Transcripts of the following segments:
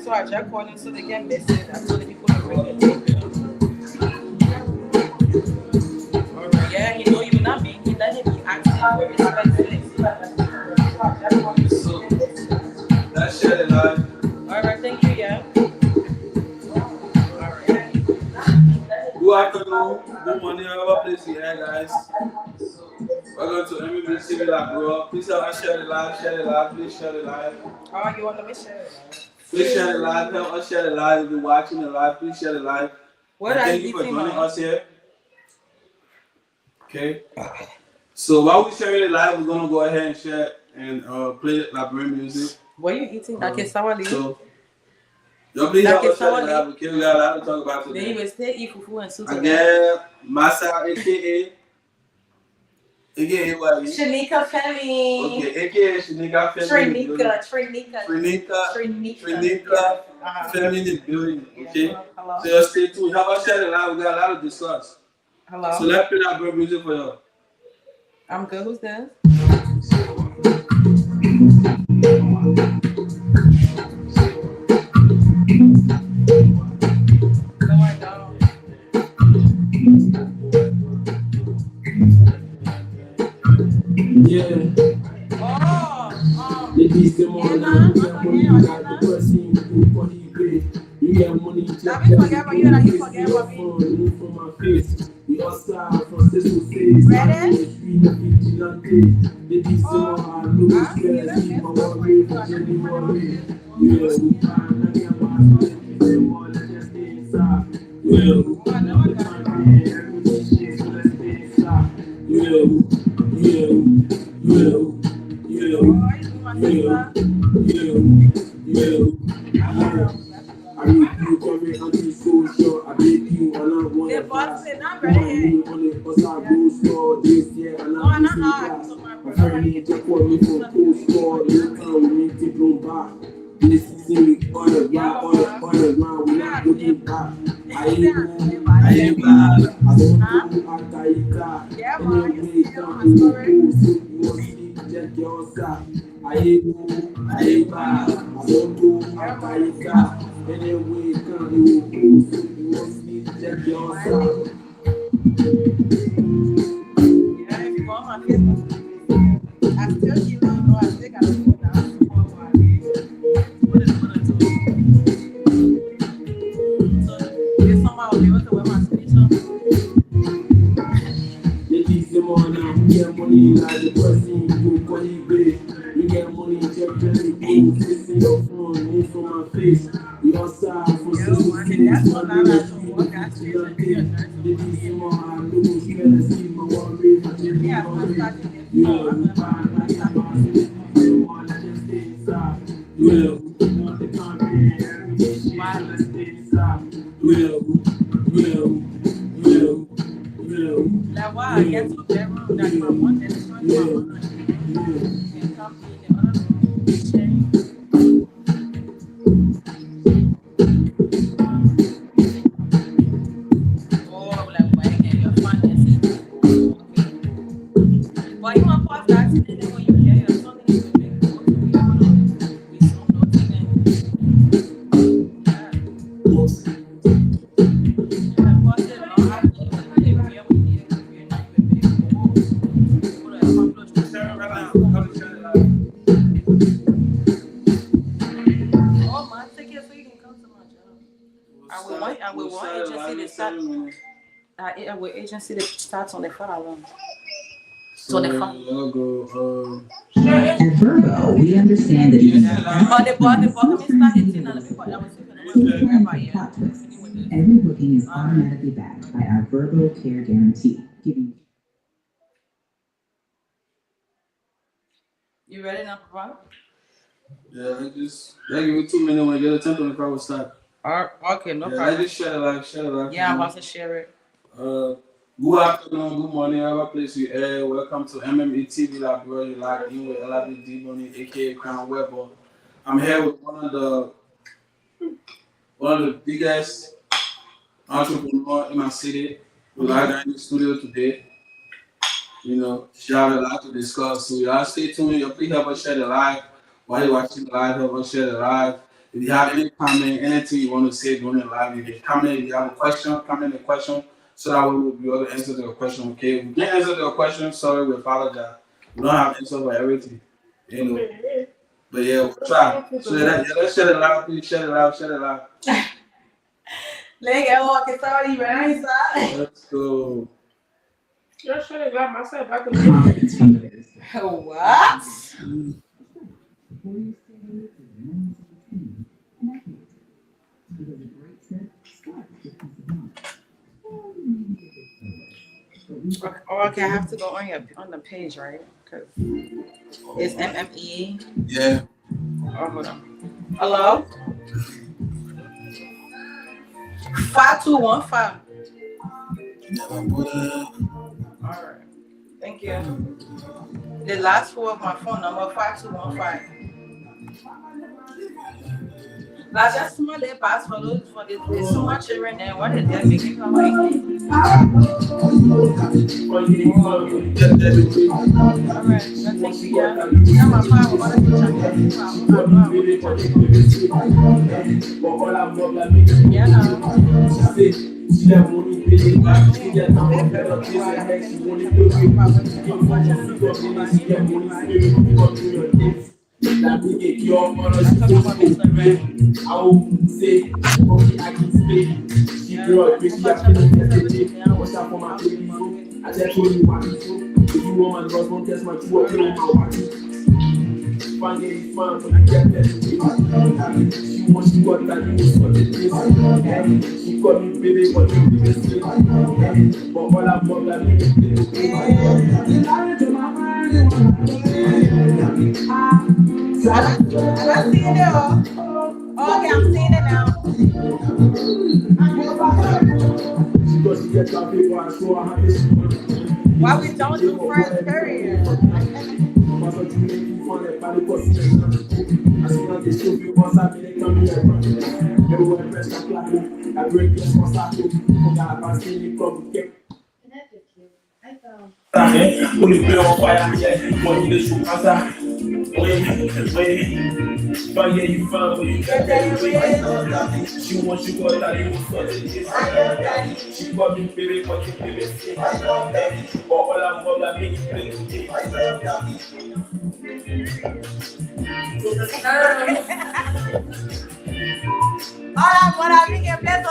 So I just call them so they can message. I told the people to bring it. Yeah, he know you will not be. He let him be acting for respectfully. So that's share it live. All right, thank you. Yeah. Good afternoon. Good morning. Whatever place you are, guys. Welcome to MMETVLIBERIA, bro. Please help us share it live. Share it live. Please share it live. Oh, you want to be share it live? Please share it live. Help us share it live. If you're watching it live, please share it live. Thank you for joining us here. Okay. So while we're sharing it live, we're gonna go ahead and share and play Liberian music. What are you eating? Sawali. So y'all please help us share it live. Okay, we got a lot to talk about today. Then you will still eat fufu and soup. Again, Massa, aka what? Trinika Femi. Okay, aka Trinika Femi. Trinika Femi in the building. Okay. So just stay tuned. How about sharing it live? We got a lot to discuss. Hello. So let's play that bird music for y'all. I'm good. Who's this? No, I don't. Yeah. Ladies, come on. You get money, you forget about you and you forget about me. From my face. We all start from 6 to 6. Ready? Ladies, come on. No stress. Our agency that starts on the phone alone. So I'll go. At Virgo, we understand that even The bottom is not hitting on the people. I was every booking is automatically backed by our Virgo Care Guarantee, giving. You ready now, Papa? Yeah, I give me 2 minutes when I get a 10:25 will start. Okay, no problem. I just share the live. Yeah, I'm about to share it. Good afternoon, good morning, whatever place you are. Welcome to MMETVLIBERIA, locked in with LIBD Money, aka Crown Weber. I'm here with one of the biggest entrepreneurs in my city. We're live in the studio today. You know, she have a lot to discuss. So y'all stay tuned. Please help us share the live. While you're watching the live, help us share the live. If you have any comment, anything you want to say during the live, you can comment. If you have a question, comment the question so that we will be able to answer the question. Okay, if we can't answer the question, sorry, we apologize. We don't have answer for everything, you know. But yeah, we'll try. So let's share the live, please. Share the live. Let's go. Just shut it like myself. I can What? Okay, I have to go on the page, right? Because it's MME. Yeah. Oh, hold on. Hello? 5215. All right. Thank you. The last four of my phone number 5215. Like just small little pass for there's so much children there. What is that making come like? All right, thank you. Yeah, my father wanted to that we get your money. I will say, okay, I can speak. She girl, bitch, I can what's up for my baby? I just told you what to do. If you want my husband, test my true up, you don't know what to do. find any fun, but I kept that she wants to got that you for the place. She called me baby, but you didn't say. But all I want that me is I see it now. Okay, I'm seeing it now. she doesn't get that paper and show her this. Why we don't do first period? Parce que tu m'es font les pas de possible. Assurant des chauffeurs, on s'appelle les camions. Et où elle reste en plateau, la break est sans sato. On a passé les clubs. On est plus en fire, moi il est chaud comme ça. But yeah, you found what you got that way. She wants you got that you for the she got me baby, but you baby. I love that. But all I'm all I make you play. I love that. Hola, por aquí que empiezo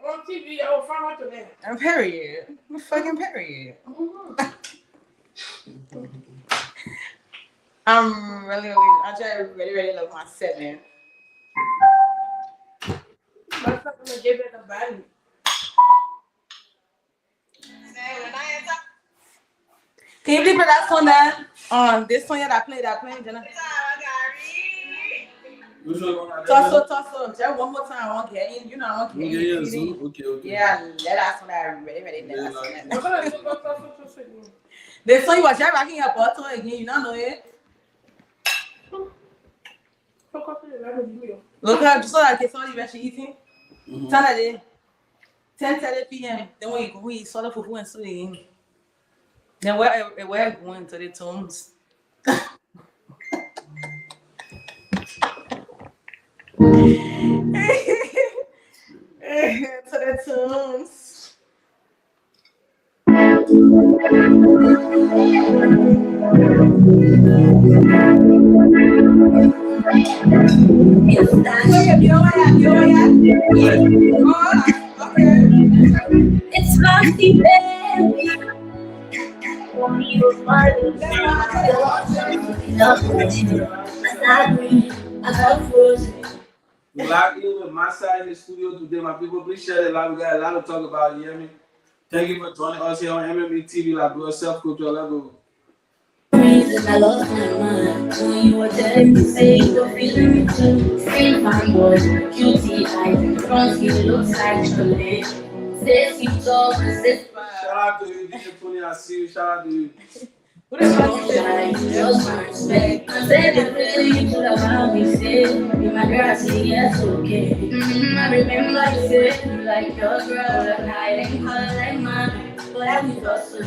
on TV, I will find out today. Period. Fucking period. I'm really love my 7. That's not gonna give it a value. Can you believe that song that this song that I played, Jenna? Tussle. Just one more time, I won't get in. You know, I won't get in. Okay. Yeah, that song that I really the song you was just rocking your bottle again, you don't know it? Look up, so like it's only when she eating. Saturday, 10:30 p.m. Then when you go, we saw the fufu and sweet. Then we're going to the tombs. To the tombs. It's Rusty Baby. We locked in with Massa in the studio today. My people, please share the live. We got a lot to talk about, you hear me? Thank you for joining us here on MMETVLIBERIA, self-culture level. I lost my mind when you were telling me, say you were feeling me too. Same fine boy, cutie eyes, front you looks like chocolate. Says you talk and says Shout out to you, DJ Tony. I see you. Shout out to you. What is wrong? just my respect. I said the feeling you could have me say, be my girl, I say yes, okay. I remember you said you like your girl, and I ain't her like mine. But I be tussle,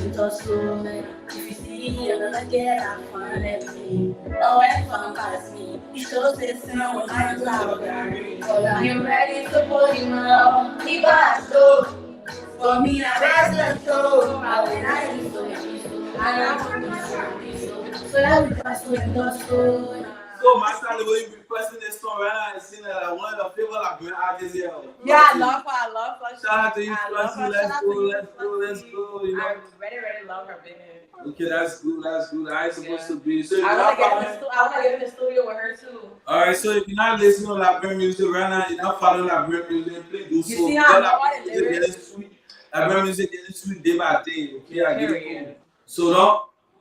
if you see me, I'm gonna get out fun everything. Oh, and fun past me. You show this now when I'm loud. Well, I am ready to pull you out. Keep on slow. For me, I rest the show. I will not be so so that we tussle. So, Massa, the way you requesting this song right now, it's one of the favorite Liberian artists here. Yeah, I love her. Shout out to you, Flossie. Let's go. You know? I really love her, baby. Okay, that's good. I ain't supposed to be. So I want to get in the studio with her too. Alright, so if you're not listening to Liberian music right now, you're not following Liberian music, please do so. You see how I know Liberian music getting sweet day by day, okay? I get it. So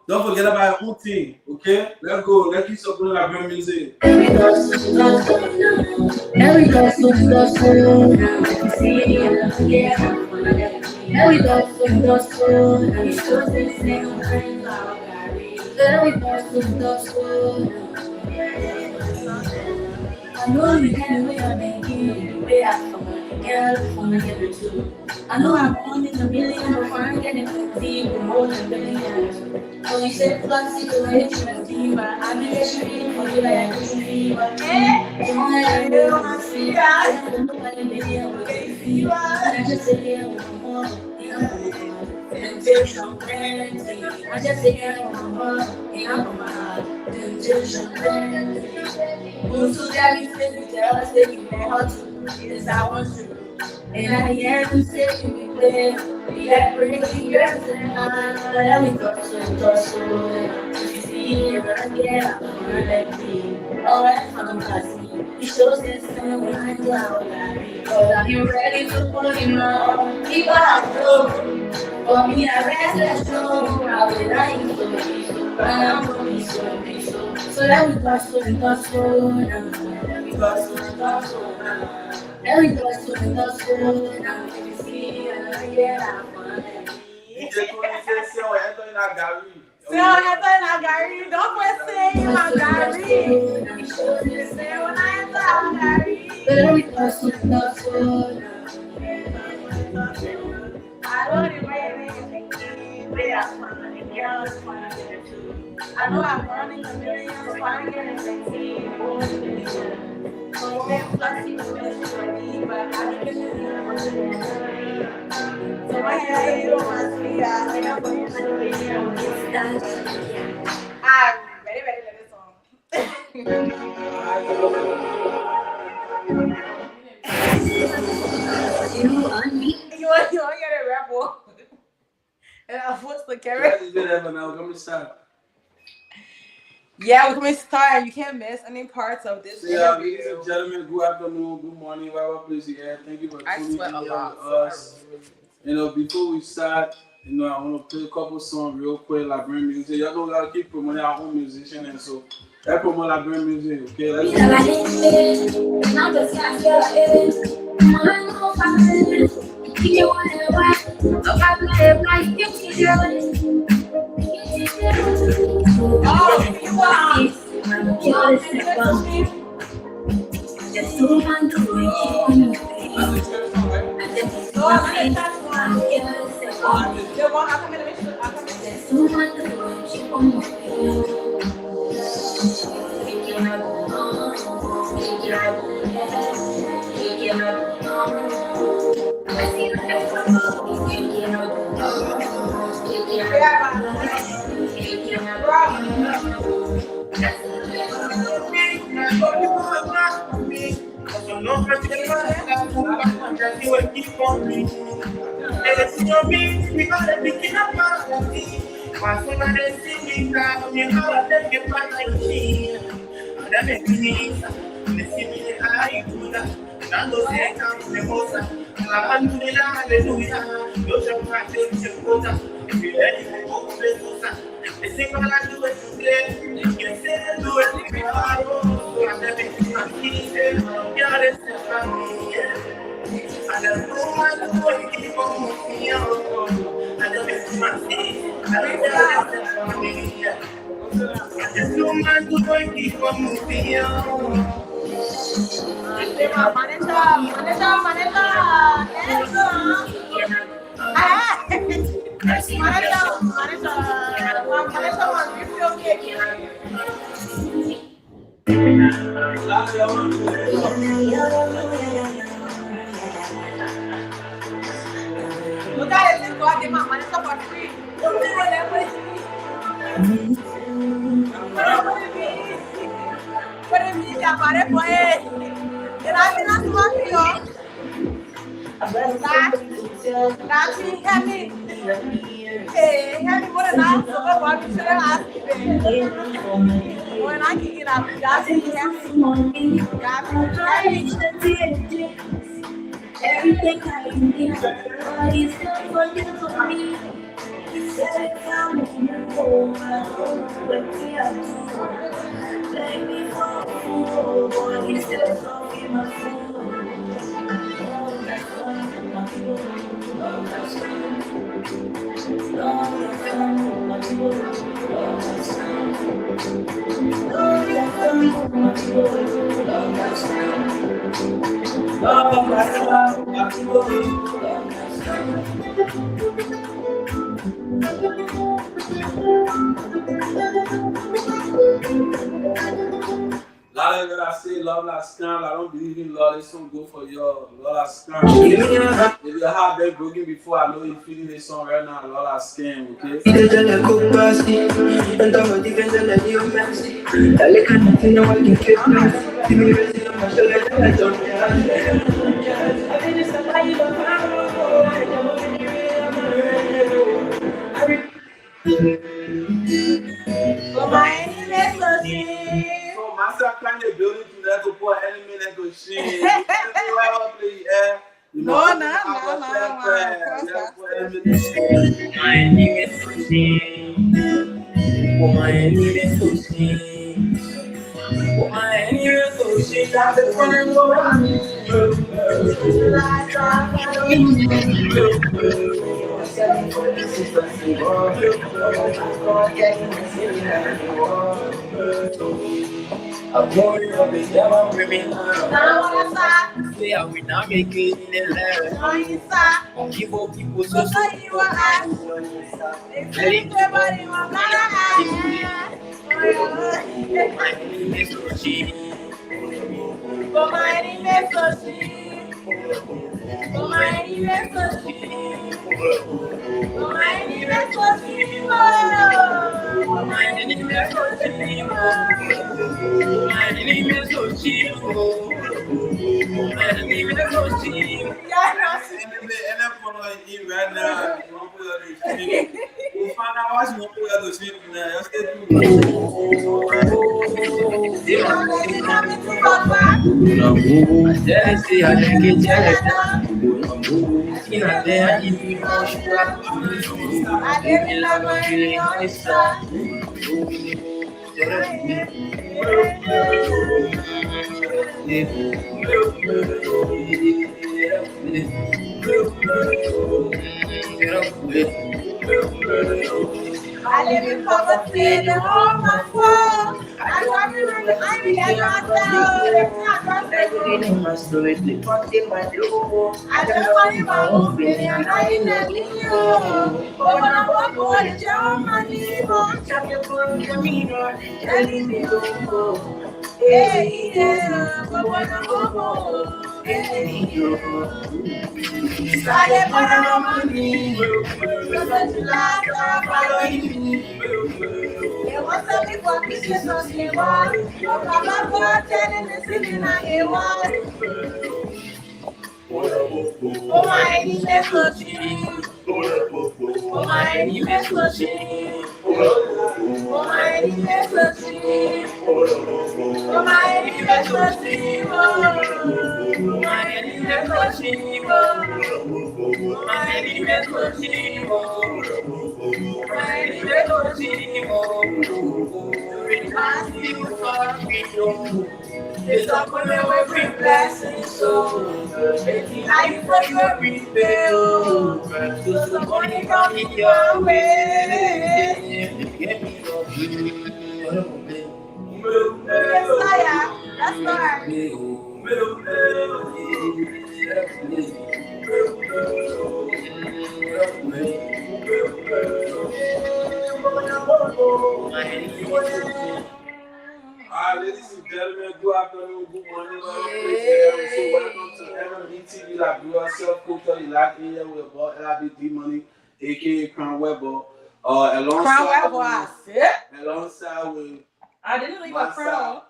don't forget about your own thing, okay? Let's go. Let's keep supporting Liberian music. Every tussle. I know you can wait on me, way out from my girl, from the other two. I know I'm one in a million, but I'm getting 50 with more than billions. So you said plus situation, but I'm just reading for you like a fever. You want to see that? I don't know what it is, but it's fever. I just sit here with my mom, temptation plenty. I just sit here with my mom, and I'm on my heart. Temptation plenty. Who's to tell you, tell us that you know how to. Yes, I want you. And I hear them say you be there. Be like pretty girls and but I will touch you. You see, you're gonna get up like me. All that fantasy. It shows this thing when I go out. Cause are you ready to pull him out? Keep out, for me, I restless show. I will like you, so so let me touch you and touch you now. Let me touch you and touch you now. Let me touch you and touch you now. You see, you're gonna get out. Say, oh, I thought I got you. Don't quit saying my Gary. Say, when I thought I got you. Let me touch you and touch you now. I don't even really I know I'm running a million, trying to get it sexy. So we're flexing the best for me, but I think it's so my hair, you don't want to see that. I'm very, very good song. You want to get a rebel? And I forced the camera. Yeah, we're coming to start. You can't miss any parts of this. Yeah, ladies and gentlemen, good afternoon, good morning, whatever place you are. Thank you for tuning in with us. You know, before we start, you know, I want to play a couple songs real quick, like brand music. Y'all know we gotta keep promoting our own musician, and so let's promote like brand music, okay? Let's go. Look at it, go out there, my money for free. Don't do that with me. What do you mean, I'm not a boy? And I did not want you. That's me, Femi. Hey, Femi, what an answer. What about you? Should I ask you? When I get up, that's me, Femi. That's me. Everything I need, God is good for you to me. You said it down in your home, I don't know what we are doing. Let me fall fool, boy, you still talking my fool. Oh, that's fun, my fool. Oh, that's fun. Oh, that's fun, my fool. Oh, that's fun. Oh, that's fun, my fool. Oh, that's fun. Lot of that I say love like scam. I don't believe in love. This song go for y'all. Love like scam. If your heart been broken before, I know you're feeling this song right now. Love like scam, okay? For my enemy, so she. So Massa kind of building to that to put enemy that go shit. No. My enemy is so shame. Oh, my enemy is so shame. Oh, my enemy is so shame. That's the front of I'm going on the devil with me now. Say I will not make it in the land. People so you are. Everybody want my enemy is so cheap. for my enemy, so she. For my enemy, so she. For my enemy, so she. For my enemy, so she. My enemy is so cheap. My enemy is so cheap. And I'm following you right now. You want to put out the sleep. We'll find out what you want to put out the sleep now. Jealousy, I don't get jealous. In a day, I give you no sugar. I give you love, I feel nice. I live in poverty in the home of fall. I love you when I get I don't want my own feeling, and I ain't letting you. But when I walk on the job, my name on telling me to go. Yeah, but when I walk home, Sale para money, because you like following me. They want to be for Christmas on the wall. Oh, Papa, God, telling me singing on the wall. Oh, my enemies so cheap. Oh, my enemies so cheap. Oh, my enemies so cheap. Oh, my enemies so cheap. Oh, my enemies so cheap. Oh, my enemies so cheap. Oh, my enemies so cheap. It's up on every blessing, so I for your refill. So somebody come in your way. That's right. Ladies and gentlemen, good afternoon, good morning, so welcome to MMETVLIBERIA Self-Culture Elite here with about LIBD Money, aka Crown Weber. Alongside with I didn't leave a crown.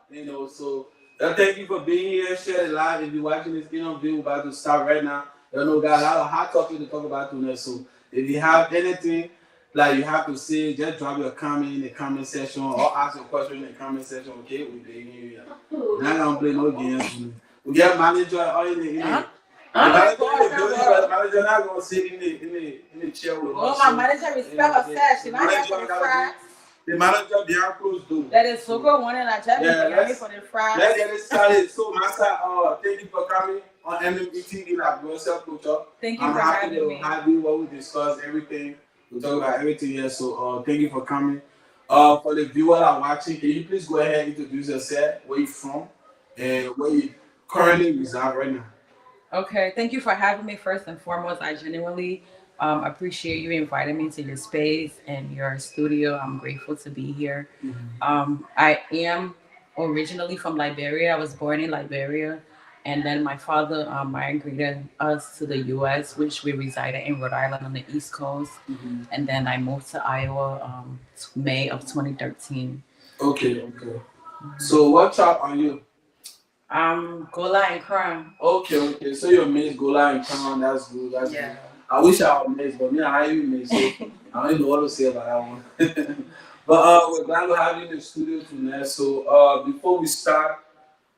So thank you for being here. Share it live. If you're watching this interview, we're about to start right now. We got a lot of hot topics to talk about tonight. So if you have anything like you have to say, just drop your comment in the comment section or ask your question in the comment section. Okay, we're begging you. Not gonna play no games. We get manager all in the manager not gonna sit in the chair with us. Oh, my manager respect her staff. She not here for the fries. The manager behind closed door. That is so good. One and I just here for the fries. Let's get it started. So, Massa, thank you for coming on MMETVLIBERIA Self-Culture. Thank you for having me. I'm happy what we discuss everything. We talk about everything here. So, thank you for coming. For the viewers that are watching, can you please go ahead and introduce yourself, where you from, and where you currently reside right now? Okay, thank you for having me. First and foremost, I genuinely appreciate you inviting me to your space and your studio. I'm grateful to be here. I am originally from Liberia. I was born in Liberia, and then my father migrated us to the U.S., which we resided in Rhode Island on the East Coast, and then I moved to Iowa May of 2013. Okay. So what tribe are you? Gola and crime. Okay. So you're Miss Gola and Crown. That's good. That's Yeah. good. I wish I was Miss, but me, I ain't Miss. So I don't even know what to say about that one. But we're glad to have you in the studio tonight. So before we start,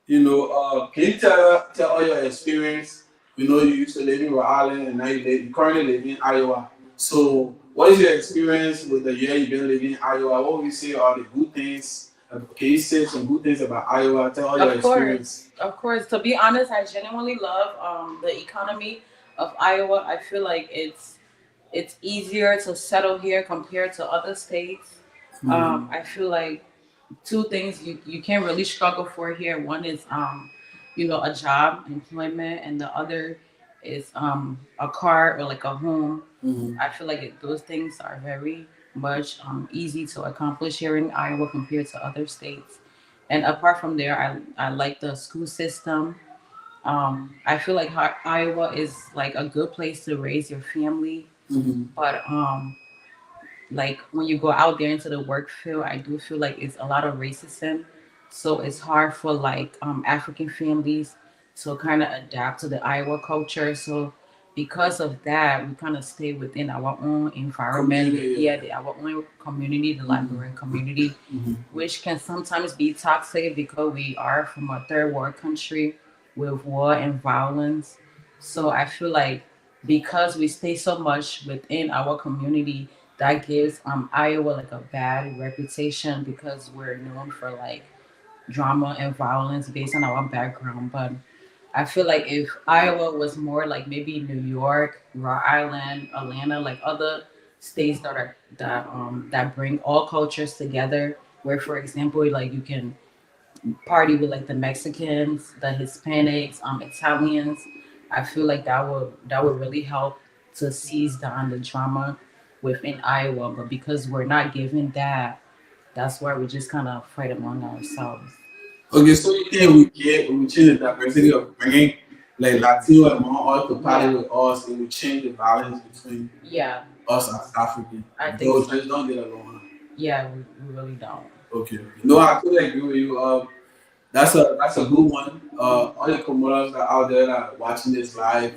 can you tell all your experience? You used to live in Rhode Island and now you currently live in Iowa. So what is your experience with the year you've been living in Iowa? What would you say are the good things? Can you say some good things about Iowa? Tell all your experience. Of course. To be honest, I genuinely love the economy of Iowa. I feel like it's easier to settle here compared to other states. I feel like two things you can't really struggle for here. One is a job, employment, and the other is a car or like a home. Mhm. I feel like those things are very much easy to accomplish here in Iowa compared to other states. And apart from there, I like the school system. I feel like Iowa is like a good place to raise your family, Mhm. but like when you go out there into the work field, I do feel like it's a lot of racism. So it's hard for like African families to kind of adapt to the Iowa culture. So because of that, we kind of stay within our own environment. Community, Yeah, our own community, the Liberian community, which can sometimes be toxic because we are from a third world country with war and violence. So I feel like because we stay so much within our community, that gives Iowa like a bad reputation because we're known for like drama and violence based on our background. But I feel like if Iowa was more like maybe New York, Rhode Island, Atlanta, like other states that bring all cultures together, where for example like you can party with like the Mexicans, the Hispanics, Italians. I feel like that would really help to seize down the drama within Iowa. But because we're not given that, that's why we just kind of fight among ourselves. Okay, so you think we change the diversity of bringing like Latino and more all to party with us, it will change the balance between Yeah, us as African. I think Those so. just don't get along. Yeah, we really don't. Okay. No, I totally agree with you. That's a good one. All the promoters that are out there that are watching this live,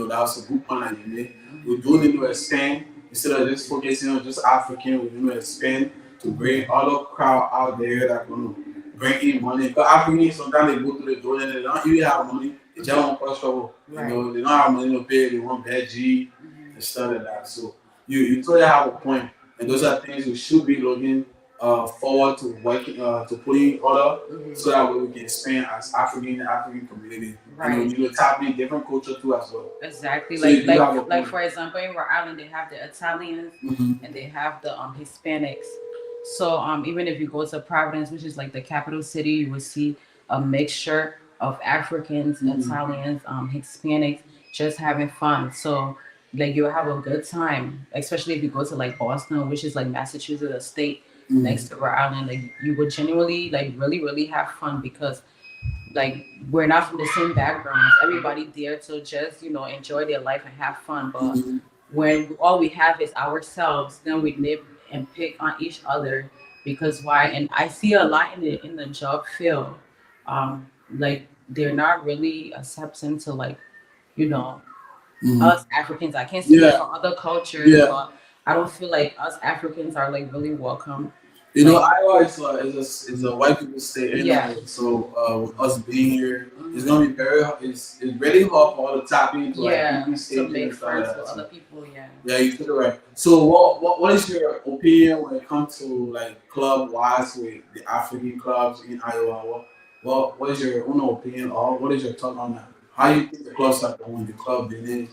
that's a good point that you made. We do need to expand instead of just focusing on just African. We need to expand to bring other crowd out there that gonna bring in money. Because Africans sometimes they go through the door and they don't even have money. They just want cause trouble. Right. They don't have money to pay. They want bad G and stuff like that. So you totally have a point, and those are things we should be looking forward to working to putting order so that way we can expand as African community. Right. You know, tap in different culture too as well. Exactly. So you do have a Like point. for example, in Rhode Island, they have the Italians and they have the Hispanics. So even if you go to Providence, which is like the capital city, you will see a mixture of Africans, Italians, Hispanics, just having fun. So like you'll have a good time, especially if you go to like Boston, which is like Massachusetts, a state next to Rhode Island. Like you would genuinely like really really have fun because like we're not from the same backgrounds. Everybody there to just enjoy their life and have fun. But when all we have is ourselves, then we nip and pick on each other because why? And I see a lot in the job field, like they're not really accepting to like you know us Africans. I can't speak Yeah, for other cultures, yeah. but I don't feel like us Africans are like really welcome. You know, Like Iowa is a white people state yeah. anyway. So with us being here, it's gonna be it's really hard for all the tap into like Yeah, different to stages make and stuff like friends that. with So, other people. Yeah. yeah, you feel right. So what is your opinion when it comes to like club wise with the African clubs in Iowa? What is your own opinion or what is your thought on that? How you think the clubs are going? The club business,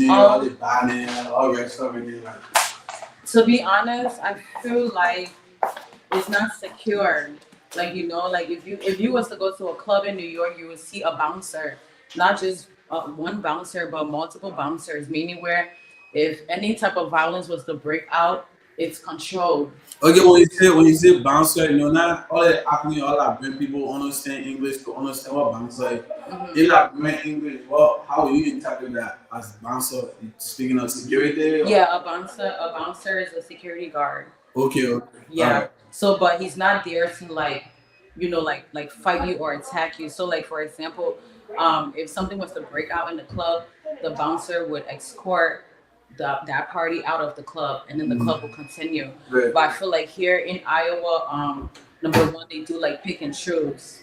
all the banning, all that stuff and then like To be honest, I feel like it's not secure. Like like if you was to go to a club in New York, you would see a bouncer, not just one bouncer, but multiple bouncers. Meaning where if any type of violence was to break out, it's controlled. okay, when you say bouncer, not all the African, all the black people understand English to understand what bouncer is. If like great English, how will you interpret that as bouncer? Speaking of security? Or? Yeah, a bouncer is a security guard. Okay, okay. All Yeah. right. So, but he's not there to like you know, like fight you or attack you. So like for example, if something was to break out in the club, the bouncer would escort that party out of the club, and then the club will continue. Right. But I feel like here in Iowa, number one, they do like pick and choose,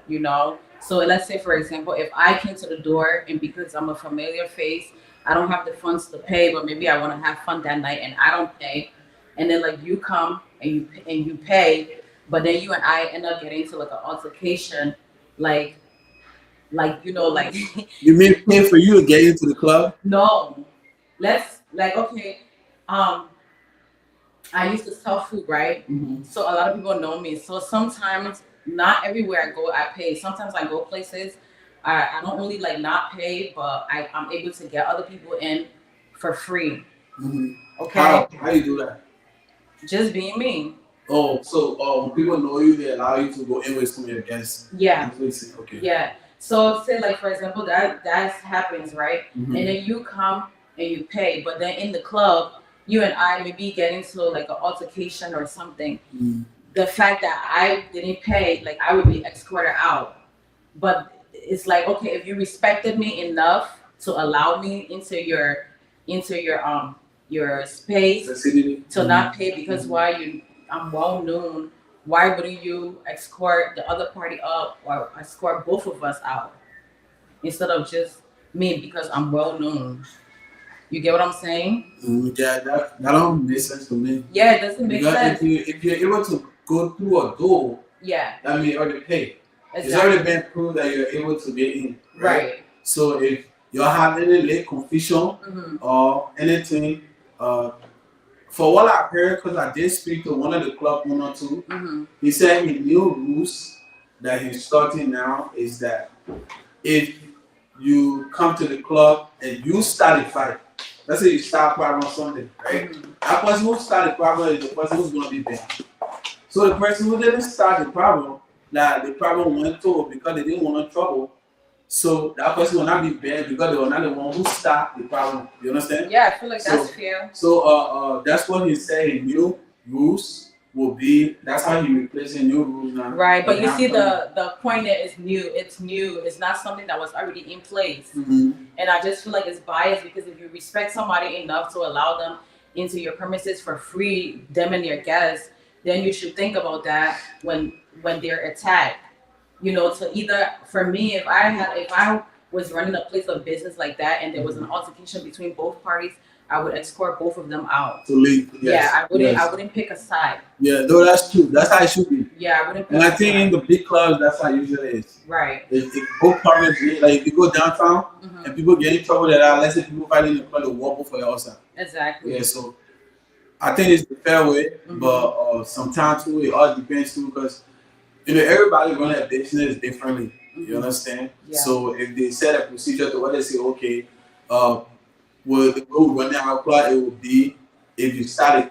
you know. So let's say for example, if I came to the door and because I'm a familiar face, I don't have the funds to pay, but maybe I want to have fun that night and I don't pay, and then like you come and you pay, but then you and I end up getting into like an altercation, like you know, like You mean pay for you to get into the club? no, let's like okay, I used to sell food, right? So a lot of people know me. So sometimes, not everywhere I go, I pay. Sometimes I go places, I don't only like not pay, but I'm able to get other people in for free. Okay, How you do that? just being me. Oh, so when people know you, they allow you to go in with some of your guests. Yeah. Okay. Yeah. So say like for example that happens, right? And then you come and you pay, but then in the club, you and I maybe get into like an altercation or something. The fact that I didn't pay, like I would be escorted out. But it's like okay, if you respected me enough to allow me into your your space Facility. to not pay because I'm well known. Why wouldn't you escort the other party up or escort both of us out instead of just me because I'm well known? You get what I'm saying? Yeah, that don't make sense to me. Yeah, it doesn't make Because sense. if you're able to go through a door, Yeah, that means you already paid. It's exactly. already been proved that you're able to get in. Right. So if you have any late confusion or anything, for what I heard, because I did speak to one of the club owner too, he said his new rules that he's starting now is that if you come to the club and you start a fight, let's say you start a problem on Sunday, right? That person who started the problem is the person who's going to be banned. So the person who didn't start the problem, that the problem went to because they didn't want no trouble. So that person will not be banned because they were not the one who started the problem. You understand? Yeah, I feel like that's fair. So that's what he's saying. New rules will be. That's how he replacing new rules now. Right, but you see the point there is new. It's new. It's not something that was already in place. And I just feel like it's biased because if you respect somebody enough to allow them into your premises for free, them and their guests, then you should think about that when they're attacked. You know, to either for me, if I was running a place of business like that and there was an altercation between both parties, I would escort both of them out. To leave. Yes. Yeah, I wouldn't pick a side. Yeah, no, that's true. That's how it should be. Yeah, I wouldn't pick And a I think in the big clubs, that's how it usually is. Right. If both parties, like if you go downtown and people get in trouble, that let's say people fighting in the club, they walk for your outside. Exactly. Yeah, so I think it's the fair way, but sometimes too, it all depends too, because you know everybody run their business differently. You understand? Yeah. So if they set a procedure to what they say, okay, well, the way we run our club, it will be if you start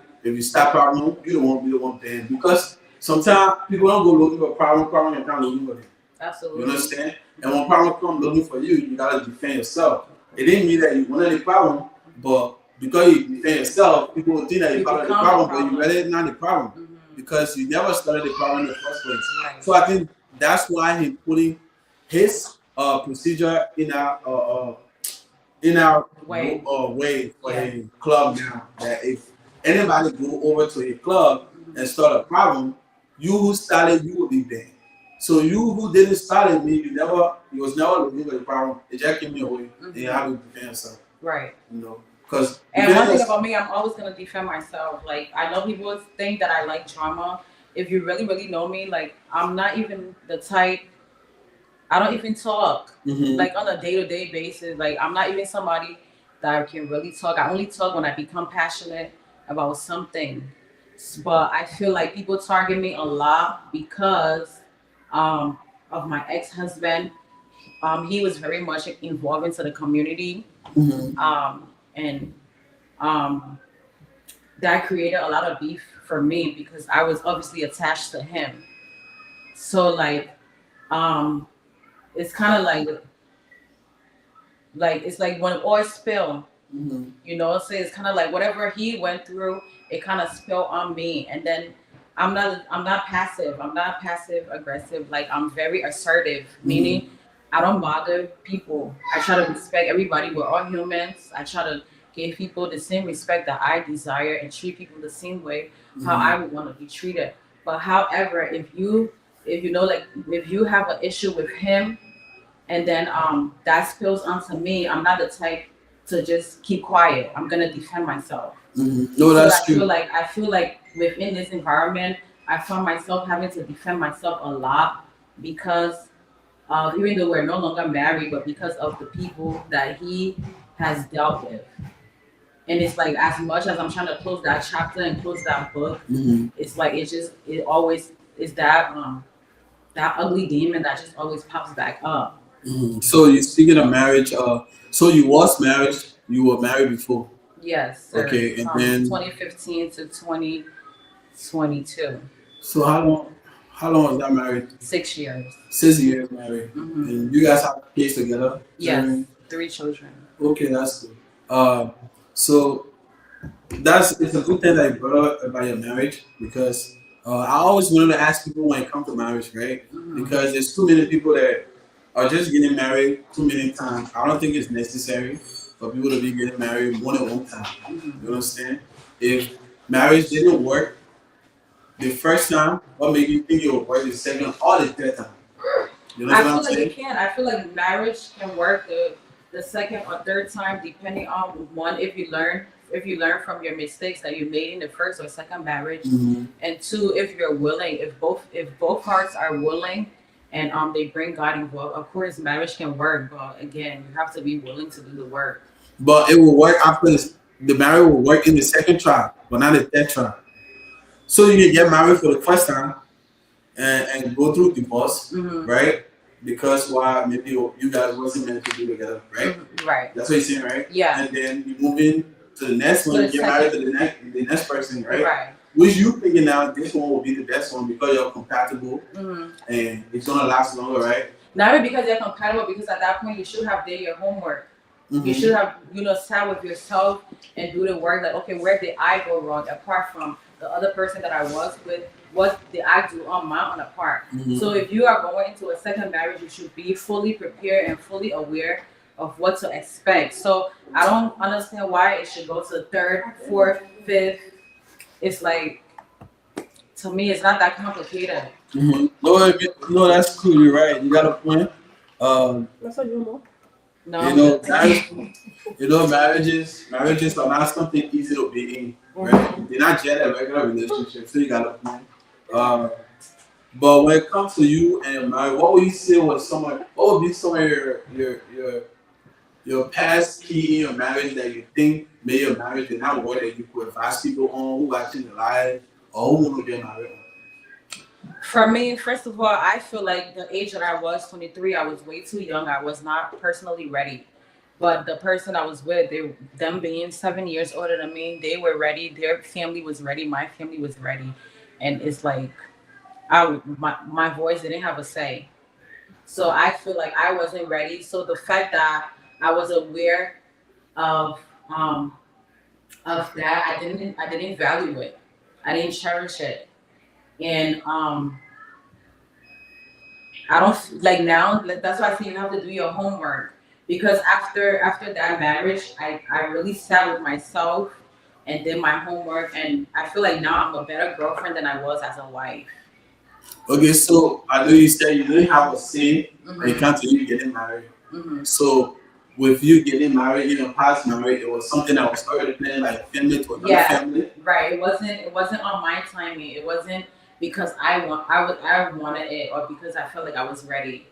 problem, you don't want to be the one paying, because sometimes people don't go looking for problem and come looking for them. Absolutely. You understand? And when problem comes looking for you, you gotta defend yourself. It didn't mean that you wanted the problem, but because you defend yourself, people will think that you're part of the problem, but you really not the problem. Because you never started the problem in the first place. Right. So I think that's why he's putting his procedure in our way for a club now. That if anybody go over to a club and start a problem, you who started, you will be banned. So you who didn't start it, you was never looking for the problem. It just came your way, and you have to defend yourself. Right. You know, because and one thing about me, I'm always gonna defend myself. Like I know people think that I like drama. If you really, really know me, like I'm not even the type. I don't even talk like on a day-to-day basis. Like I'm not even somebody that can really talk. I only talk when I become passionate about something. But I feel like people target me a lot because of my ex-husband. He was very much involved into the community. And that created a lot of beef for me because I was obviously attached to him. So like it's kind of like it's like when oil spill, you know, so it's kind of like whatever he went through, it kind of spilled on me. And then I'm not passive. I'm not passive aggressive. Like I'm very assertive, meaning I don't bother people. I try to respect everybody. We're all humans. I try to give people the same respect that I desire and treat people the same way how I would want to be treated. But however, if you know like if you have an issue with him and then that spills onto me, I'm not the type to just keep quiet. I'm gonna defend myself. No, So that's I true. feel like within this environment, I found myself having to defend myself a lot because even though we're no longer married, but because of the people that he has dealt with. And it's like as much as I'm trying to close that chapter and close that book, it's like it always is that ugly demon that just always pops back up. So you speaking of marriage, so you was married, you were married before. Yes, sir. Okay, and From then 2015 to 2022. so how long was that married? 6 years. 6 years married. And you guys have kids together? Yes, 3 children. Okay, that's good. So it's a good thing that you brought up about your marriage because I always wanted to ask people when it comes to marriage, right? Because there's too many people that are just getting married too many times. I don't think it's necessary for people to be getting married more than one time. You understand? If marriage didn't work the first time, what made you think it would work the second or the third time? You know what I'm saying? It can. I feel like marriage can work the second or third time depending on one if you learn from your mistakes that you made in the first or second marriage, and two if you're willing, if both parts are willing and they bring God involved. Of course, marriage can work, but again, you have to be willing to do the work. But it will work after this. The marriage will work in the second trial, but not the third trial. So you can get married for the first time and go through divorce, right? Because why? Maybe you guys wasn't meant to be together, right? Right. That's what you're saying, right? Yeah. And then you move in to the next one, you get married to the next person, right? Right. Which you thinking now this one will be the best one because you're compatible and it's gonna last longer, right? Not even because you're compatible, because at that point you should have done your homework. You should have, sat with yourself and do the work. Like, okay, where did I go wrong? Apart from the other person that I was with, what did I do on my own part? So if you are going into a second marriage, you should be fully prepared and fully aware of what to expect. So I don't understand why it should go to third, fourth, fifth. It's like, to me, it's not that complicated. No, that's cool. You're right. You got a point. That's what you know. No, marriages are not something easy to be in. Right? They're not just a regular relationship. So you got a point. But when it comes to you and your marriage, what would you say was what would be some of your past key in your marriage that you think made your marriage not work that you could advise people on who actually alive or who want to get married? For me, first of all, I feel like the age that I was, 23, I was way too young. I was not personally ready. But the person I was with, them being 7 years older than me, they were ready. Their family was ready. My family was ready. And it's like, my voice didn't have a say. So I feel like I wasn't ready. So the fact that I was aware of that, I didn't value it. I didn't cherish it. And I don't like now. That's why I say you have to do your homework, because after that marriage, I really sat with myself and did my homework, and I feel like now I'm a better girlfriend than I was as a wife. Okay, so I know you said you didn't have a say when it comes to you getting married. So with you getting married in your past marriage, it was something that was already planned, like family to another family. Right. It wasn't on my timing. It wasn't because I wanted it or because I felt like I was ready.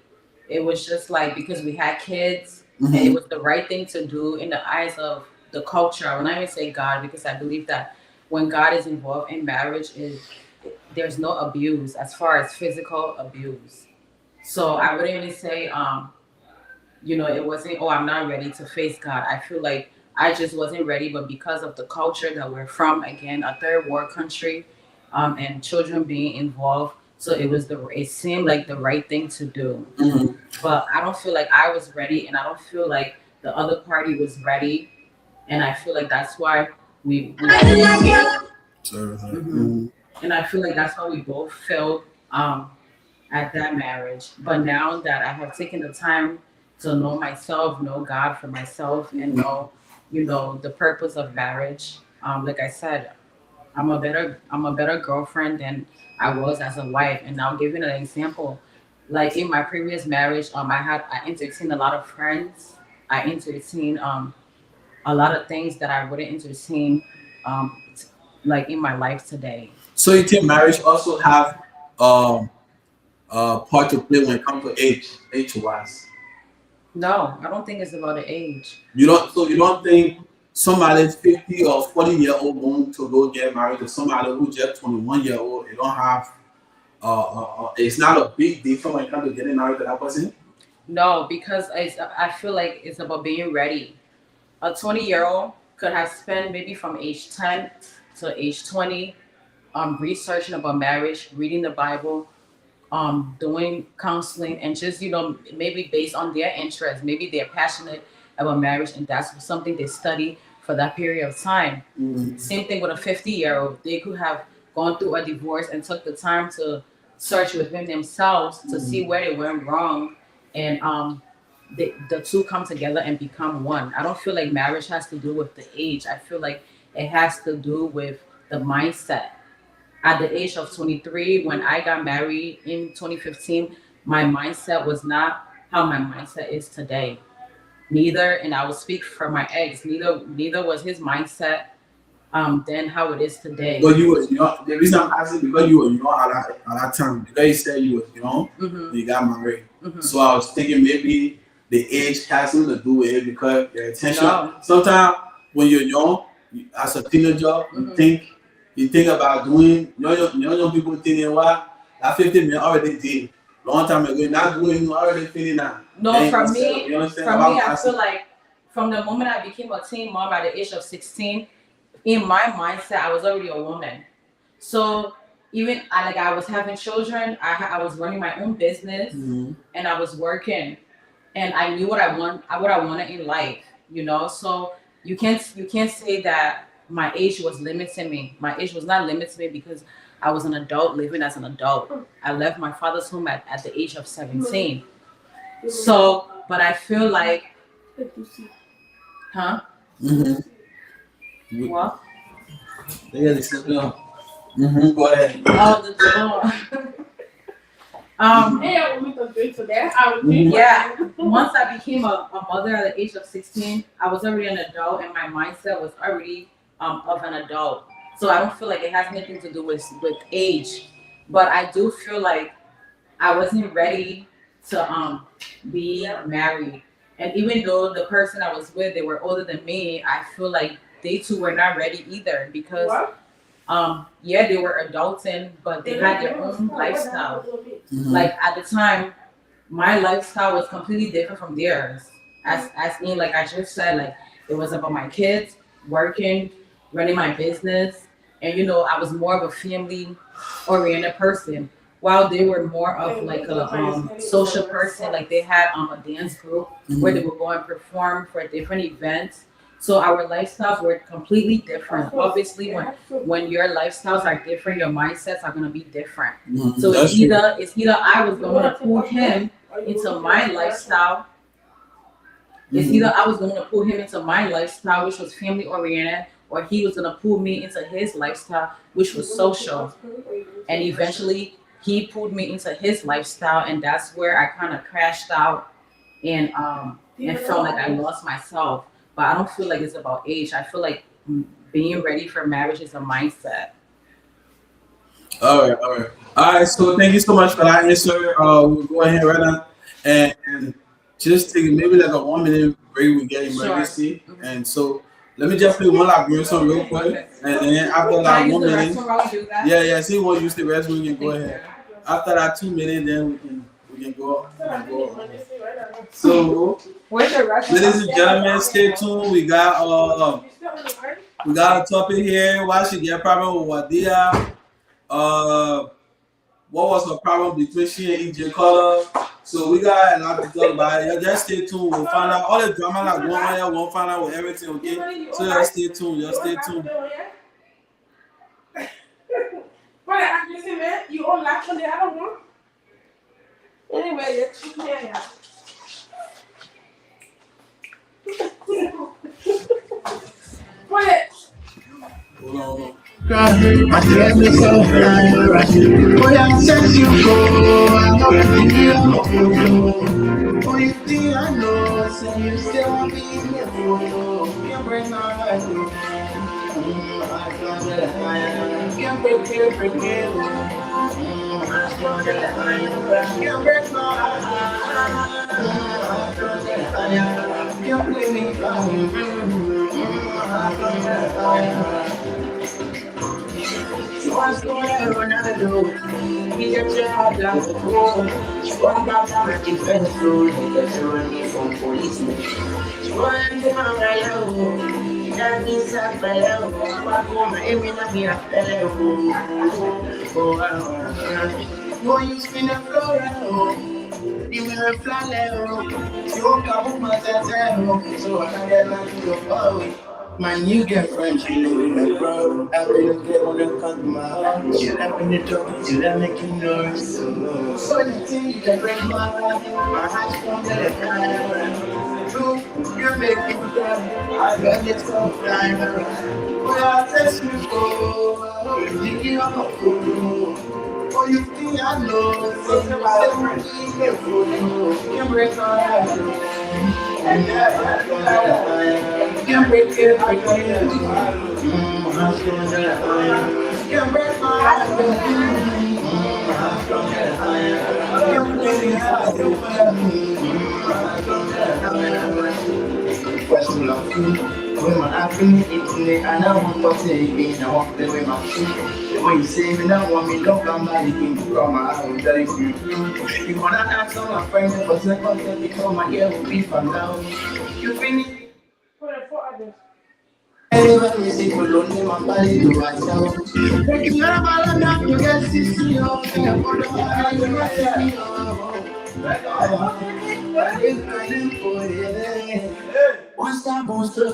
It was just like because we had kids and it was the right thing to do in the eyes of the culture. I will not even say God, because I believe that when God is involved in marriage, there's no abuse as far as physical abuse. So I wouldn't even say it wasn't, I'm not ready to face God. I feel like I just wasn't ready, but because of the culture that we're from, again, a third world country, and children being involved, so it seemed like the right thing to do. But I don't feel like I was ready, and I don't feel like the other party was ready, and I feel like that's why we And I feel like that's how we both felt at that marriage. But now that I have taken the time to know myself, know God for myself, and know, the purpose of marriage, like I said, I'm a better girlfriend than I was as a wife. And now giving an example, like in my previous marriage, I entertained a lot of friends. I entertained a lot of things that I wouldn't entertain like in my life today. So you think marriage also have um part to play when it comes to age wise? No, I don't think it's about the age. You don't think somebody 50 or 40 year old going to go get married to somebody who just 21 year old, you don't have it's not a big difference when it comes to getting married to that person? No, because I feel like it's about being ready. A 20-year-old could have spent maybe from age 10 to age 20 researching about marriage, reading the Bible, doing counseling, and just maybe based on their interests, maybe they're passionate about marriage and that's something they study for that period of time. Same thing with a 50-year-old. They could have gone through a divorce and took the time to search within themselves to see where they went wrong, and the two come together and become one. I don't feel like marriage has to do with the age. I feel like it has to do with the mindset. At the age of 23, when I got married in 2015, my mindset was not how my mindset is today. Neither, and I will speak for my ex, neither was his mindset than how it is today. But you was young. The reason I'm asking because you were young at that time. Because you said you was young when you got married. So I was thinking maybe the age has something to do with it because your attention. No. Sometimes when you're young, as a teenager, you think about doing. Young people thinking, "Wow, that 50 minutes already did long time ago. Not doing, you already feeling that." No, And for you me, understand? I feel like from the moment I became a teen mom at the age of 16, in my mindset, I was already a woman. So even I was having children, I was running my own business, and I was working, and I knew what I wanted in life. So you can't say that my age was limiting me. My age was not limiting me because I was an adult living as an adult. I left my father's home at the age of 17. So, but I feel like, huh? What? Yeah, they said no. Go ahead. Oh, the door. Yeah. Once I became a mother at the age of 16, I was already an adult, and my mindset was already of an adult. So I don't feel like it has anything to do with age, but I do feel like I wasn't ready to be married. And even though the person I was with, they were older than me, I feel like they too were not ready either because yeah, they were adulting, but they had their own lifestyle. Like at the time, my lifestyle was completely different from theirs. As in, like I just said, like it was about my kids, working, running my business, and I was more of a family oriented person. While they were more of like a social person, like they had a dance group where they would go and perform for different events. So our lifestyles were completely different. Obviously, when your lifestyles are different, your mindsets are gonna be different. So it's either I was going to pull him into my lifestyle. It's either I was going to pull him into my lifestyle, which was family oriented, or he was gonna pull me into his lifestyle, which was social. And eventually, he pulled me into his lifestyle, and that's where I kind of crashed out and felt like I lost myself. But I don't feel like it's about age. I feel like being ready for marriage is a mindset. All right. So thank you so much for that answer. We'll go ahead right now and just take maybe like a 1 minute break. We get emergency, and so let me just play one like song real quick, and then after that 1 minute, yeah. See, we'll use the rest. We can go ahead. After that 2 minutes, then we can go. So, ladies and gentlemen, stay tuned. We got a topic here. Why she get problem with WADIA? What was the problem between she and EJ Color? So we got a lot to talk about. Y'all just stay tuned. We'll find out all the drama like going on. Y'all won't find out with everything, okay? So y'all stay tuned. don't actually, I don't know. Anyway, yeah. Quiet. Hold on. My friend is so right. Boy, I said you go. I know you know. Oh, you think I know? Say you still want me in the photo. Can't break my heart. Can't break it. Can't break my heart. Can't play me she wants to learn how to do. He gets your heart like a fool. She wants to have a defense rule. Because she running from policemen. She wants to have a love. That means that I love. Back home, every night me a fellow. Oh, you spin a floor. You will fly low. You won't come my tattoo. So I can't let you go. My new girlfriend, she live in my bro. I been get on the cut my heart. She open the door, she let make you noise. So the thing you can break my heart. My heart's from the you make me cry. I got this so flying around. Well, I test you go. You think you're a fool. Oh, you think I know? So you say you can't break my heart. Can't break it, can't break my when my happiness is in it, and I want to say it, I want to play with my feet. When you say me, I want me, don't come back again, because my heart will tell you. You wanna ask all my friends for a second, because my ear will be from down. You finish. Everybody is equal, don't name my body to myself. If you're a man, I'm not going to see you. I'm going to have you. What's that monster? I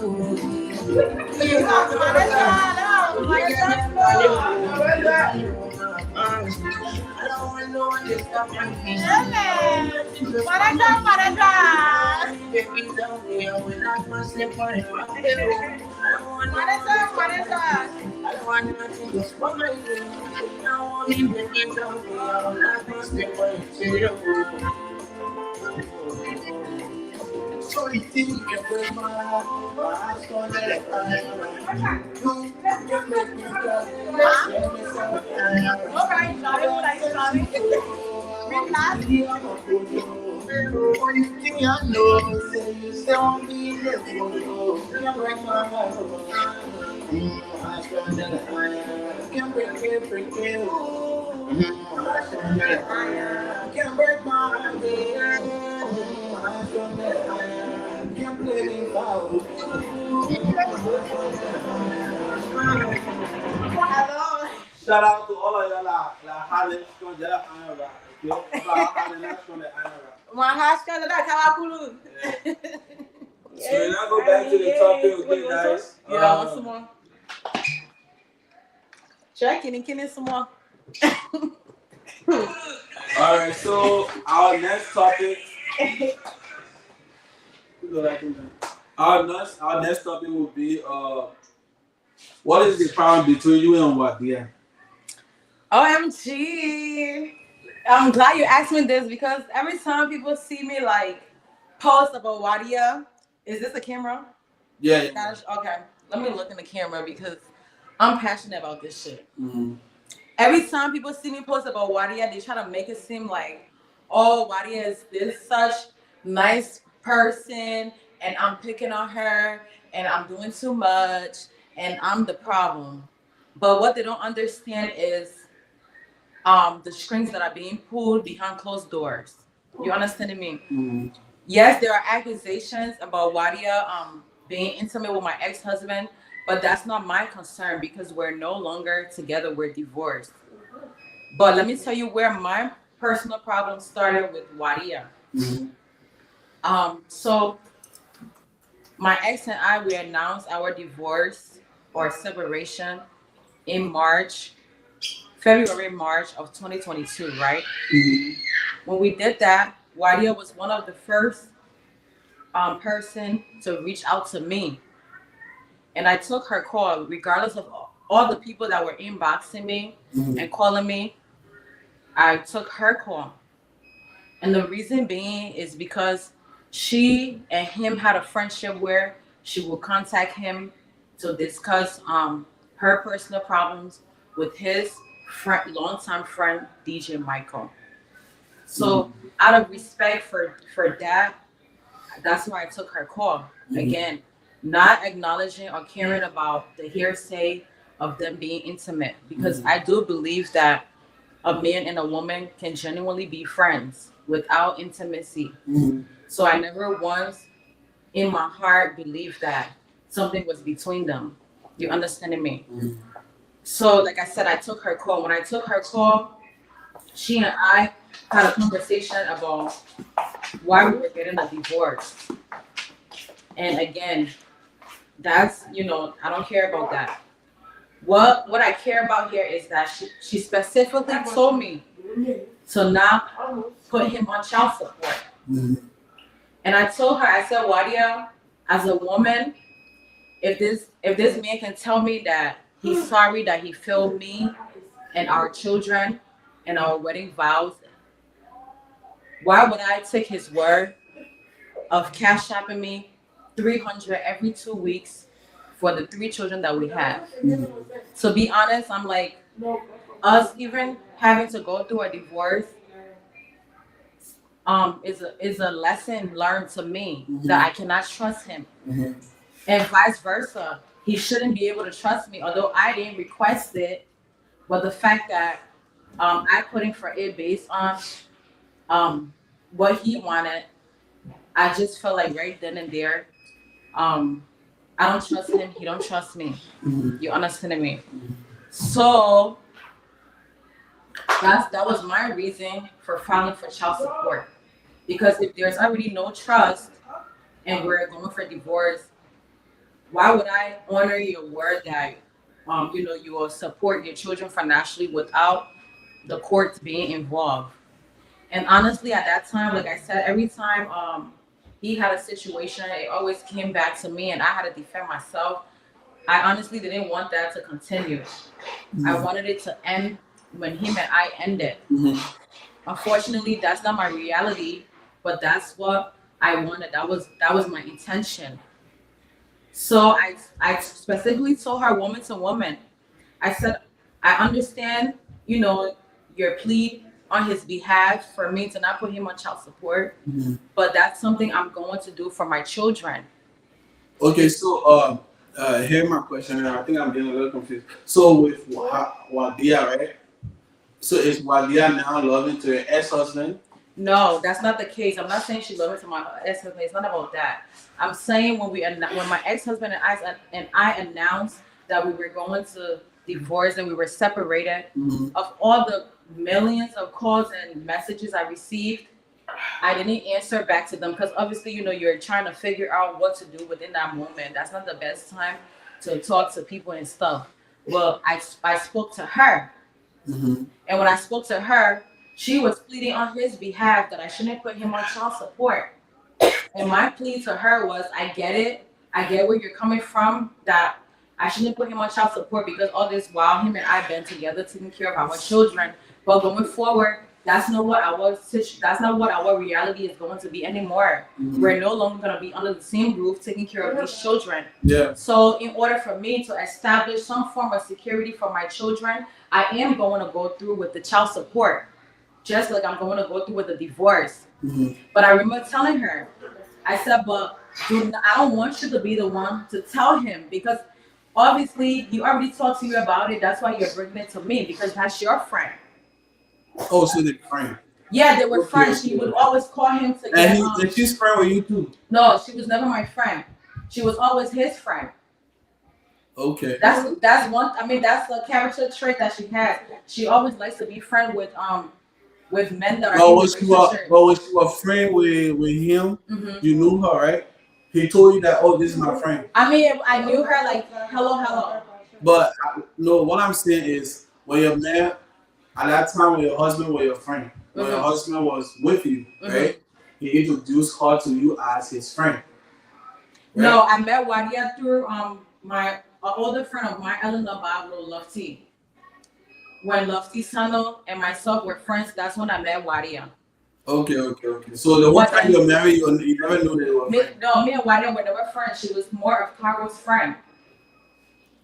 don't want no one to stop my feet. Baby, don't be a will not must slip on it. I don't want nothing to spoil my day. I don't want me baby, don't be a will not must slip on it. So you think you can break my heart? My heart's gonna let it fly. You make me cry. Oh, you think I know? Say you still want me in the photo. You can break my heart. My heart's gonna let it fly. Can't break it. My heart's gonna let it fly. Can't break my heart. Can't play me foul. Shout out to all of y'all like Harlem Strong Jala Anara. Okay? Harlem Strong Anara. My hashtag is that Kawakulu. So we now go back to the topic, okay, guys? Yeah, want some more? Checking and getting some more. Alright, so our next topic. Our next topic will be what is the problem between you and WADIA? OMG. I'm glad you asked me this because every time people see me like post about WADIA, is this a camera? Yeah. Okay. Let me look in the camera because I'm passionate about this shit. Mm-hmm. Every time people see me post about WADIA, they try to make it seem like, oh, WADIA is this such nice person and I'm picking on her and I'm doing too much and I'm the problem. But what they don't understand is the strings that are being pulled behind closed doors. You understand me? Mm-hmm. Yes, there are accusations about WADIA being intimate with my ex-husband, but that's not my concern because we're no longer together, we're divorced. But let me tell you where my personal problem started with WADIA. Mm-hmm. So my ex and I, we announced our divorce or separation in March February, March of 2022, right? When we did that, WADIA was one of the first person to reach out to me. And I took her call, regardless of all the people that were inboxing me and calling me. I took her call. And the reason being is because she and him had a friendship where she would contact him to discuss her personal problems with his longtime friend, DJ Michael. So out of respect for that, that's why I took her call. Again, not acknowledging or caring about the hearsay of them being intimate, because I do believe that a man and a woman can genuinely be friends without intimacy. So I never once in my heart believed that something was between them. You understanding me? So like I said, I took her call. When I took her call, she and I had a conversation about why we were getting a divorce. And again, that's, I don't care about that. What I care about here is that she specifically told me to not put him on child support. And I told her, I said, WADIA, as a woman, if this man can tell me that he's sorry that he failed me and our children and our wedding vows, why would I take his word of cash shopping me $300 every 2 weeks for the 3 children that we have? To be honest, I'm like, us even having to go through a divorce is a lesson learned to me that I cannot trust him. And vice versa. He shouldn't be able to trust me, although I didn't request it. But the fact that I put in for it based on what he wanted, I just felt like right then and there, I don't trust him, he don't trust me. You understand me? So that was my reason for filing for child support. Because if there's already no trust and we're going for divorce, why would I honor your word that you will support your children financially without the courts being involved? And honestly, at that time, like I said, every time he had a situation, it always came back to me and I had to defend myself. I honestly didn't want that to continue. I wanted it to end when him and I ended. Unfortunately, that's not my reality, but that's what I wanted. That was my intention. So I specifically told her, woman to woman, I said, I understand, your plea on his behalf for me to not put him on child support, but that's something I'm going to do for my children. Okay, so here's my question, and I think I'm getting a little confused. So with WADIA, right? So is WADIA now loving to her ex-husband? No, that's not the case. I'm not saying she's loving to my ex-husband. It's not about that. I'm saying when my ex-husband and I announced that we were going to divorce and we were separated, of all the millions of calls and messages I received, I didn't answer back to them because obviously, you're trying to figure out what to do within that moment. That's not the best time to talk to people and stuff. Well, I spoke to her. And when I spoke to her, she was pleading on his behalf that I shouldn't put him on child support. And my plea to her was, I get it. I get where you're coming from, that I shouldn't put him on child support because all this while him and I have been together taking care of our children. But going forward, that's not what our reality is going to be anymore. We're no longer going to be under the same roof taking care of these children. So in order for me to establish some form of security for my children, I am going to go through with the child support, just like I'm going to go through with the divorce. But I remember telling her, I said, but I don't want you to be the one to tell him, because obviously he already talked to you about it. That's why you're bringing it to me, because that's your friend. Oh, so they're friends. Yeah, they were friends. She would always call him to get and she's friend with you too? No, she was never my friend. She was always his friend. Okay. That's one. I mean, that's a character trait that she has. She always likes to be friend with men that are in relationships. But when you were friend with him, you knew her, right? He told you that, oh, this is my friend. I mean, I knew her like hello. But no, what I'm saying is, when your man at that time when your husband was your friend, when your husband was with you, right? He introduced her to you as his friend. Right? No, I met Wadia through my older friend of mine, Eleanor Pablo Lofty. When Lofty Sano and myself were friends, that's when I met Wadia. Okay. So the one time you're married, you never knew they were friends. No, me and Wadia were never friends. She was more of Cargo's friend.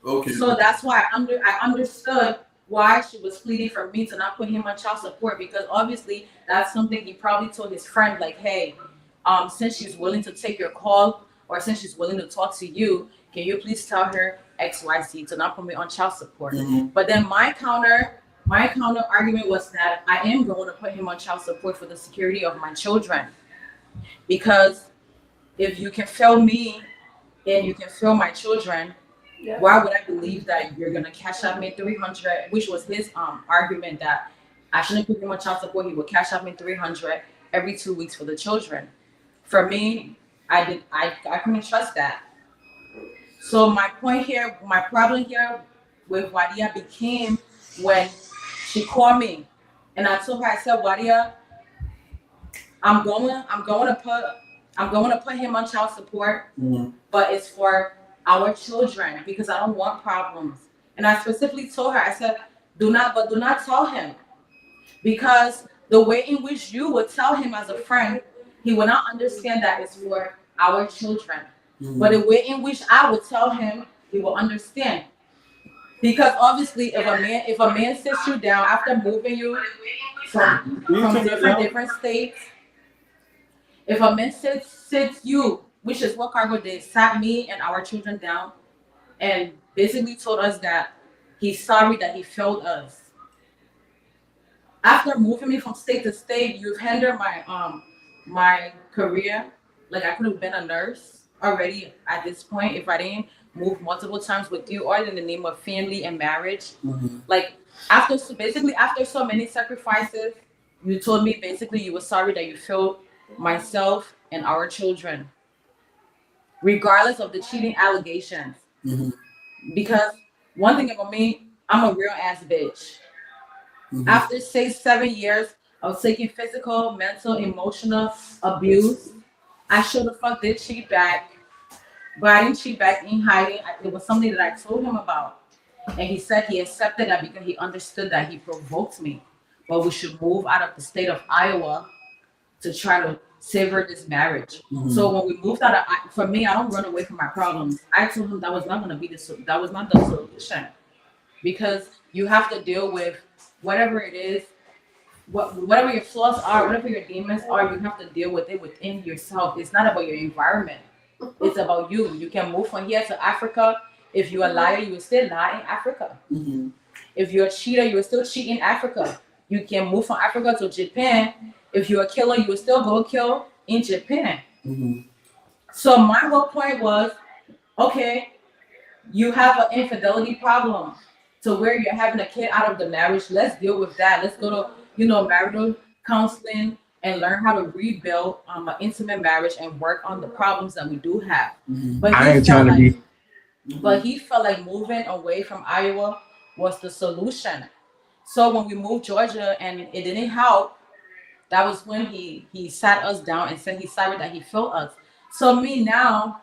Okay. So that's why I understood why she was pleading for me to not put him on child support, because obviously that's something he probably told his friend, like, hey, since she's willing to take your call, or since she's willing to talk to you, can you please tell her XYZ to not put me on child support? But then my counter argument was that I am going to put him on child support for the security of my children. Because if you can fail me and you can fail my children, why would I believe that you're gonna cash out me $300, which was his argument, that I shouldn't put him on child support. He would cash out me $300 every 2 weeks for the children. For me, I couldn't trust that. So my problem here with Wadia became when she called me and I told her, I said, Wadia, I'm going to put him on child support, but it's for our children because I don't want problems. And I specifically told her, I said, do not tell him, because the way in which you would tell him as a friend, he will not understand that it's for our children. But the way in which I would tell him, he will understand. Because obviously, if a man sits you down after moving you from different states, if a man sits you, which is what Cargo did, sat me and our children down and basically told us that he's sorry that he failed us. After moving me from state to state, you've hindered my career. Like, I could have been a nurse already at this point if I didn't move multiple times with you, all in the name of family and marriage. Like, after so many sacrifices, you told me basically you were sorry that you failed myself and our children, regardless of the cheating allegations. Because one thing about me, I'm a real ass bitch. After 6-7 years of taking physical, mental, emotional abuse, I sure the fuck did cheat back. But I didn't cheat back in hiding. It was something that I told him about. And he said he accepted that because he understood that he provoked me. But we should move out of the state of Iowa to try to savor this marriage. So when we moved out of, for me, I don't run away from my problems. I told him that was not going to be the solution, because you have to deal with whatever it is, whatever your flaws are, whatever your demons are. You have to deal with it within yourself. It's not about your environment. It's about you. You can move from here to Africa. If you're a liar, you will still lie in Africa. If you're a cheater, you will still cheat in Africa. You can move from Africa to Japan. If you're a killer, you will still go kill in Japan. So my whole point was, okay, you have an infidelity problem to where you're having a kid out of the marriage. Let's deal with that. Let's go to, marital counseling and learn how to rebuild an intimate marriage and work on the problems that we do have. But he felt like moving away from Iowa was the solution. So when we moved Georgia and it didn't help, that was when he sat us down and said he's sorry that he failed us. So me now,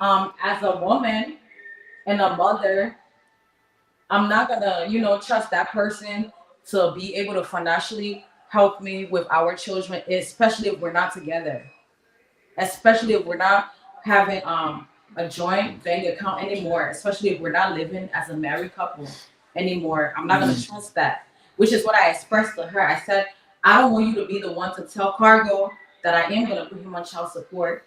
as a woman and a mother, I'm not gonna, trust that person to be able to financially help me with our children, especially if we're not together, especially if we're not having a joint bank account anymore, especially if we're not living as a married couple anymore. I'm not gonna trust that, which is what I expressed to her. I said, I don't want you to be the one to tell Cargo that I am gonna put him on child support.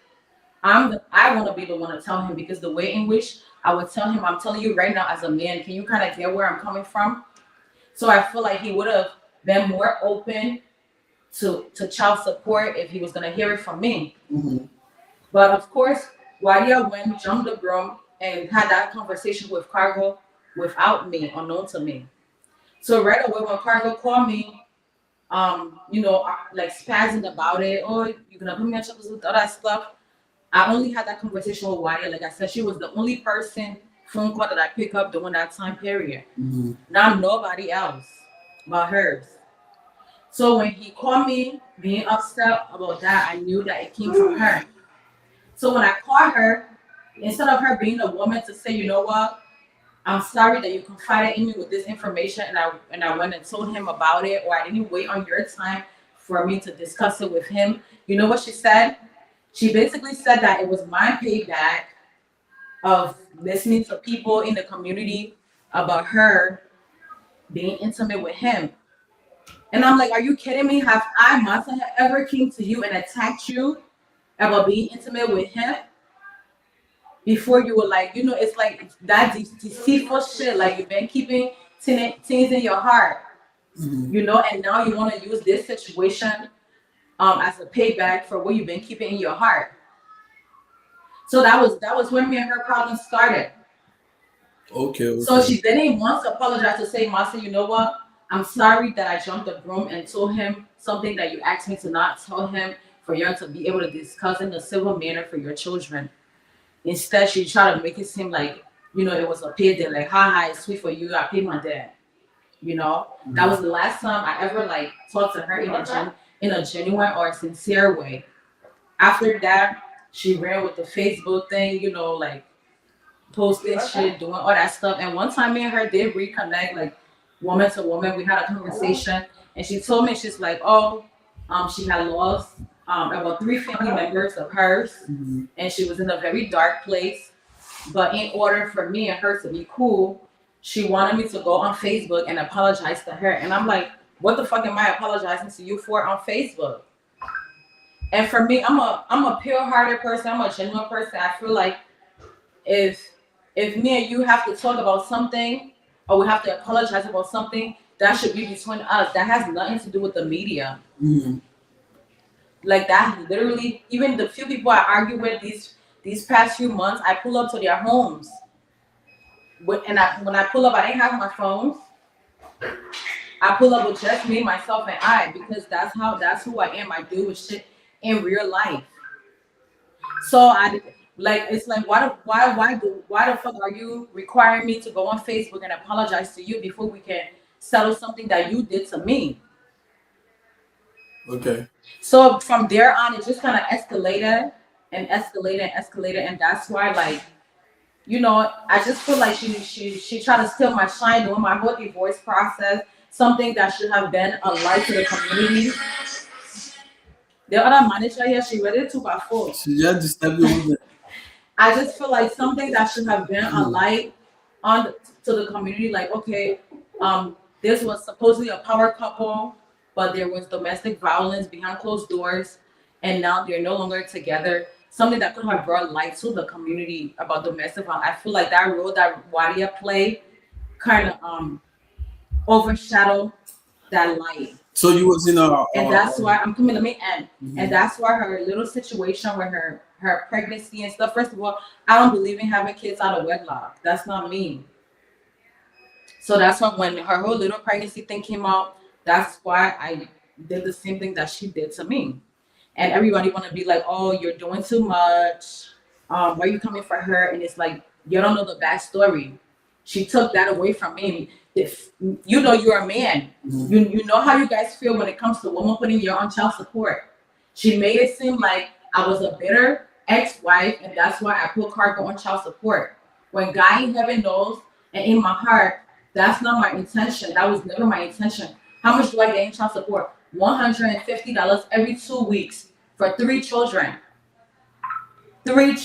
I want to be the one to tell him, because the way in which I would tell him, I'm telling you right now as a man, can you kind of get where I'm coming from? So I feel like he would have been more open to child support if he was going to hear it from me. But of course, Wadia went, jumped the broom, and had that conversation with Cargo without me, unknown to me. So right away when Cargo called me, like spazzing about it, oh, you're going to put me on child support, all that stuff. I only had that conversation with Wadia. Like I said, she was the only phone call that I picked up during that time period. Not nobody else. about hers. So when he called me being upset about that, I knew that it came from her. So when I called her, instead of her being a woman to say, you know what, I'm sorry that you confided in me with this information, and I went and told him about it, or I didn't wait on your time for me to discuss it with him. You know what she said? She basically said that it was my payback of listening to people in the community about her being intimate with him. And I'm like, are you kidding me? Have I, Massa, ever came to you and attacked you about being intimate with him? Before you were like, it's like that deceitful shit. Like you've been keeping things in your heart, and now you want to use this situation as a payback for what you've been keeping in your heart. So that was when me and her problem started. Okay. So she didn't once apologize to say, Massa, you know what? I'm sorry that I jumped the broom and told him something that you asked me to not tell him for you to be able to discuss in a civil manner for your children. Instead, she tried to make it seem like, it was a payday, like, haha, it's sweet for you, I paid my dad. That was the last time I ever like talked to her in a genuine or sincere way. After that, she ran with the Facebook thing, like posting shit, doing all that stuff. And one time me and her did reconnect, like woman to woman. We had a conversation, and she told me, she's like, oh, she had lost about 3 family members of hers, and she was in a very dark place. But in order for me and her to be cool, she wanted me to go on Facebook and apologize to her. And I'm like, what the fuck am I apologizing to you for on Facebook? And for me, I'm a pure-hearted person. I'm a genuine person. I feel like if me and you have to talk about something, or we have to apologize about something, that should be between us. That has nothing to do with the media. Like that, literally, even the few people I argue with these past few months, I pull up to their homes. When I pull up, I didn't have my phone. I pull up with just me, myself, and I, because that's who I am. I deal with shit in real life. So it's like, why the fuck are you requiring me to go on Facebook and apologize to you before we can settle something that you did to me? Okay. So from there on, it just kind of escalated and escalated and escalated, and that's why, like, I just feel like she tried to steal my shine during my whole divorce process. Something that should have been a light to the community. The other manager here, she ready to by four. She just disturbed you. I just feel like something that should have been a light to the community. Like, okay, this was supposedly a power couple, but there was domestic violence behind closed doors, and now they're no longer together. Something that could have brought light to the community about domestic violence. I feel like that role that WADIA played kind of overshadowed that light. So you was in a and that's why I'm coming. Let me end. And that's why her little situation with her pregnancy and stuff. First of all, I don't believe in having kids out of wedlock. That's not me. So that's why when her whole little pregnancy thing came out, that's why I did the same thing that she did to me. And everybody want to be like, oh, you're doing too much. Why are you coming for her? And it's like, you don't know the backstory. She took that away from me. If you're a man, you know how you guys feel when it comes to women putting you on child support. She made it seem like I was a bitter ex-wife, and that's why I put cargo on child support. When God in heaven knows, and in my heart, that's not my intention. That was never my intention. How much do I get in child support? $150 every 2 weeks for 3 children. 3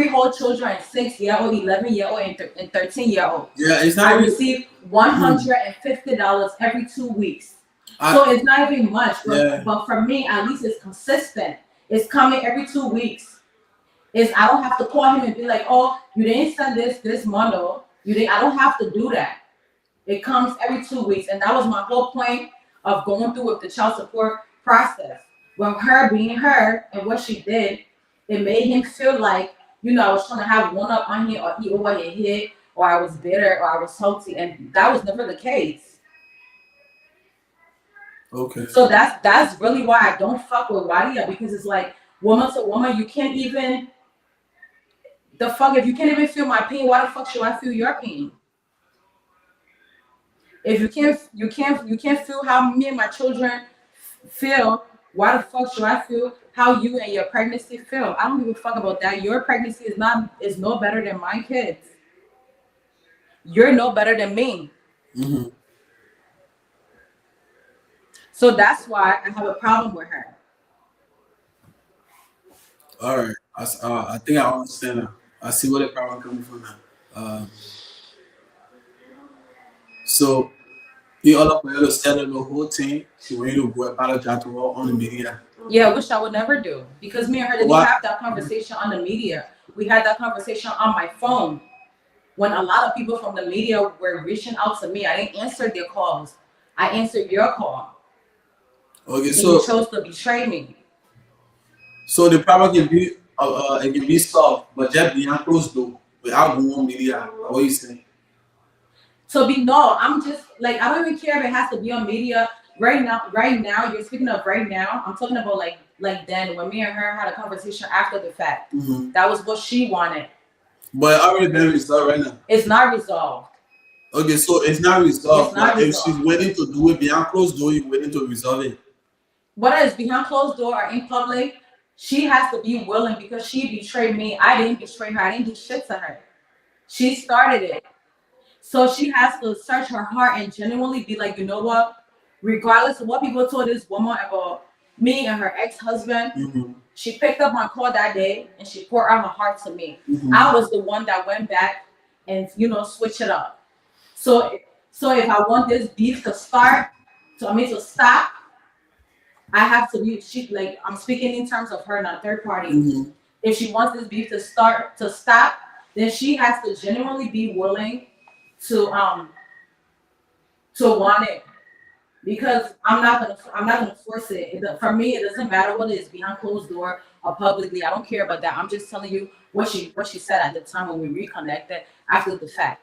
whole children, 6-year-old, 11-year-old, and 13-year-old. Yeah, it's not. I receive $150 every 2 weeks. So it's not even much, but for me, at least it's consistent. It's coming every 2 weeks. I don't have to call him and be like, oh, you didn't send this month. I don't have to do that. It comes every 2 weeks, and that was my whole point of going through with the child support process. Well, her being her and what she did, it made him feel like, I was trying to have one up on him, or he over his head, or I was bitter, or I was salty, and that was never the case. Okay. So that's really why I don't fuck with WADIA, because it's like, woman to woman, you can't even, if you can't even feel my pain, why the fuck should I feel your pain? If you can't feel how me and my children feel, why the fuck should I feel how you and your pregnancy feel? I don't give a fuck about that. Your pregnancy is no better than my kids. You're no better than me. Mm-hmm. So that's why I have a problem with her. All right. I think I understand now. I see where the problem coming from now. So, in order for you to settle the whole thing, she want you to go apologize to her on the media. Yeah, which I would never do because me and her didn't have that conversation on the media. We had that conversation on my phone. When a lot of people from the media were reaching out to me, I didn't answer their calls. I answered your call. Okay, and so you chose to betray me. So the problem can be it can be solved, but just behind closed door without going on media. What you saying? I'm just like I don't even care if it has to be on media. Right now, you're speaking of right now. I'm talking about like then when me and her had a conversation after the fact. Mm-hmm. That was what she wanted. But it already been resolved right now. It's not resolved. Okay, so it's not resolved. It's not resolved. If she's waiting to do it behind closed door, you're waiting to resolve it. Whether it's behind closed door or in public, she has to be willing because she betrayed me. I didn't betray her. I didn't do shit to her. She started it. So she has to search her heart and genuinely be like, you know what? Regardless of what people told this woman about me and her ex-husband, mm-hmm. She picked up my call that day and she poured out her heart to me. Mm-hmm. I was the one that went back and switch it up. So if I want this beef to stop, I have to be I'm speaking in terms of her, not third party. Mm-hmm. If she wants this beef to stop, then she has to genuinely be willing to want it. Because I'm not gonna force it. For me, it doesn't matter what it is behind closed door or publicly. I don't care about that. I'm just telling you what she said at the time when we reconnected after the fact.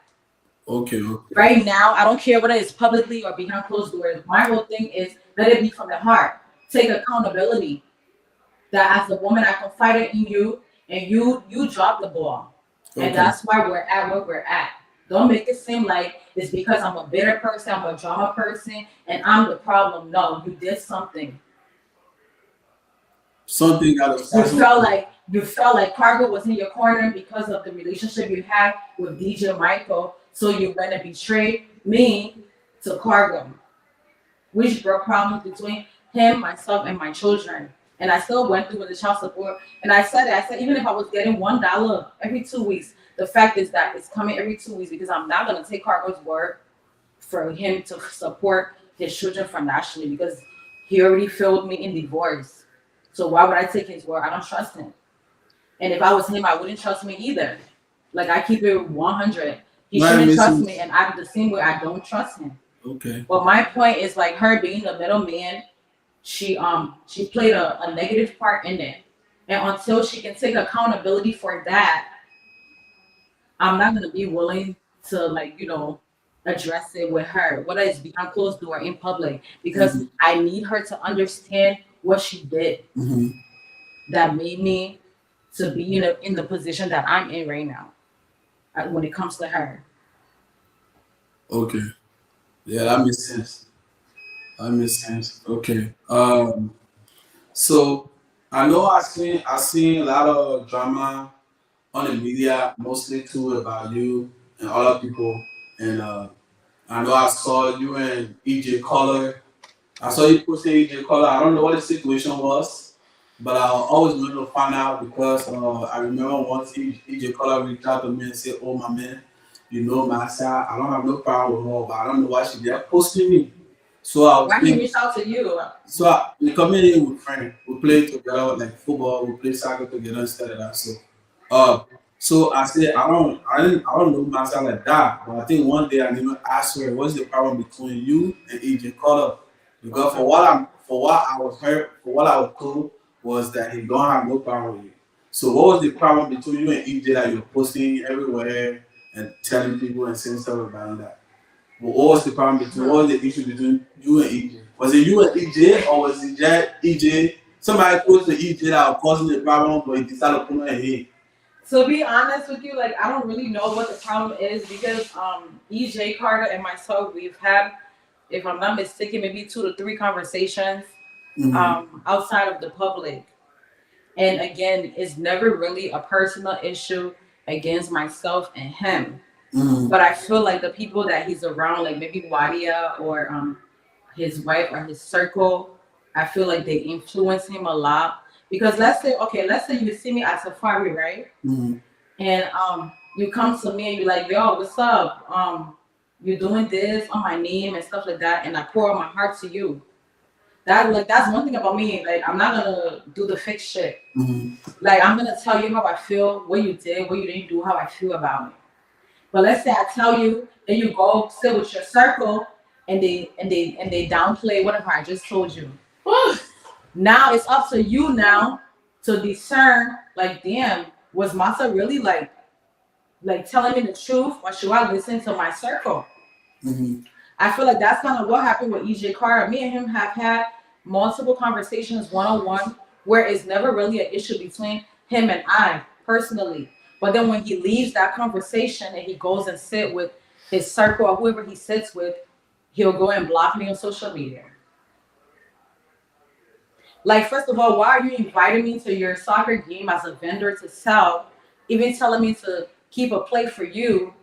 Okay. Right now, I don't care what it is publicly or behind closed doors. My whole thing is let it be from the heart. Take accountability. That as a woman, I confided in you, and you dropped the ball, and that's why we're at where we're at. Don't make it seem like it's because I'm a bitter person, I'm a drama person, and I'm the problem. No, you did something. Something got to. You felt like Cargo was in your corner because of the relationship you had with DJ Michael. So you went and betrayed me to Cargo, which brought problems between him, myself, and my children. And I still went through with the child support. And I said even if I was getting $1 every 2 weeks, the fact is that it's coming every 2 weeks because I'm not going to take Cargo's word for him to support his children financially because he already failed me in divorce. So why would I take his word? I don't trust him. And if I was him, I wouldn't trust me either. Like I keep it 100. He shouldn't trust me, and I'm the same way I don't trust him. Okay. But my point is like her being the middleman, she played a negative part in it. And until she can take accountability for that, I'm not gonna be willing to address it with her, whether it's behind closed door or in public, because I need her to understand what she did that made me to be in the position that I'm in right now when it comes to her. Okay. Yeah, that makes sense. Okay. So I know I seen a lot of drama on the media, mostly too about you and other people. And I know I saw you and EJ Color. I saw you posting EJ Color. I don't know what the situation was, but I always wanted to find out because I remember once EJ Color reached out to me and said, "Oh my man, Massa, I don't have no problem with her, but I don't know why she did posting me." So why he reached out to you? So we come in here with friends. We play together like football. We play soccer together instead of that. So I said I don't know myself like that. But I think one day I even asked her, "What's the problem between you and EJ Carter?" Because for what I was told was that he don't have no problem with you. So what was the problem between you and EJ that you're posting everywhere and telling people and saying stuff about that? What was the problem between? What was the issue between you and EJ? Was it you and EJ, or was it just EJ? Somebody close to EJ that was causing the problem, but he decided to put on a head. To be honest with you, like I don't really know what the problem is because EJ Carter and myself, we've had, if I'm not mistaken, maybe 2 to 3 conversations outside of the public. And again, it's never really a personal issue against myself and him. But I feel like the people that he's around, like maybe Wadia or his wife or his circle, I feel like they influence him a lot. Because let's say you see me at Safari, right? And you come to me and you're like, yo, what's up? You're doing this on my name and stuff like that, and I pour out my heart to you. That's one thing about me. Like I'm not gonna do the fake shit. Like I'm gonna tell you how I feel, what you did, what you didn't do, how I feel about it. But let's say I tell you, then you go sit with your circle and they downplay whatever I just told you. Now it's up to you now to discern, like, damn, was Massa really like telling me the truth, or should I listen to my circle? I feel like that's kind of what happened with EJ Carter. Me and him have had multiple conversations one-on-one where it's never really an issue between him and I personally. But then when he leaves that conversation and he goes and sit with his circle or whoever he sits with, he'll go and block me on social media. Like, first of all, why are you inviting me to your soccer game as a vendor to sell, even telling me to keep a plate for you,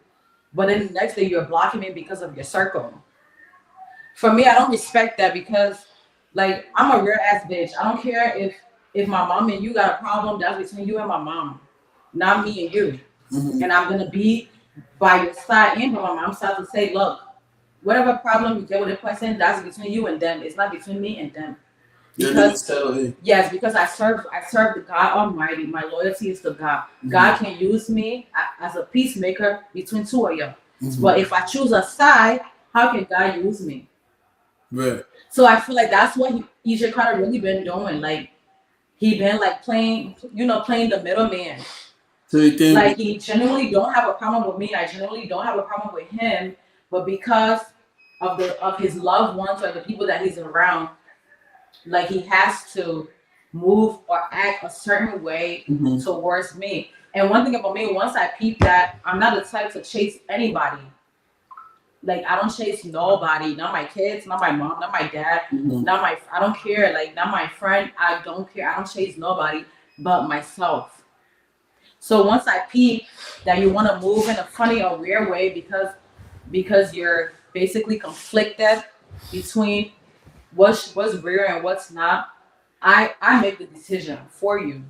but then the next day you're blocking me because of your circle? For me, I don't respect that because, like, I'm a real ass bitch. I don't care if my mom and you got a problem, that's between you and my mom, not me and you. And I'm gonna be by your side and by my mom's side to say, look, whatever problem you get with a person, that's between you and them. It's not between me and them. Because yes, because I serve the God Almighty. My loyalty is to God. God can use me as a peacemaker between two of you. But if I choose a side, how can God use me? Right. So I feel like that's what EJ Carter really been doing. Like he been like playing the middleman. So you think like he genuinely don't have a problem with me. I genuinely don't have a problem with him. But because of his loved ones or the people that he's around, like he has to move or act a certain way towards me. And one thing about me, once I peep that, I'm not the type to chase anybody. Like I don't chase nobody, not my kids, not my mom, not my dad, I don't care, like not my friend, I don't care. I don't chase nobody but myself. So once I peep that you want to move in a funny or weird way because you're basically conflicted between what's real and what's not, I make the decision for you.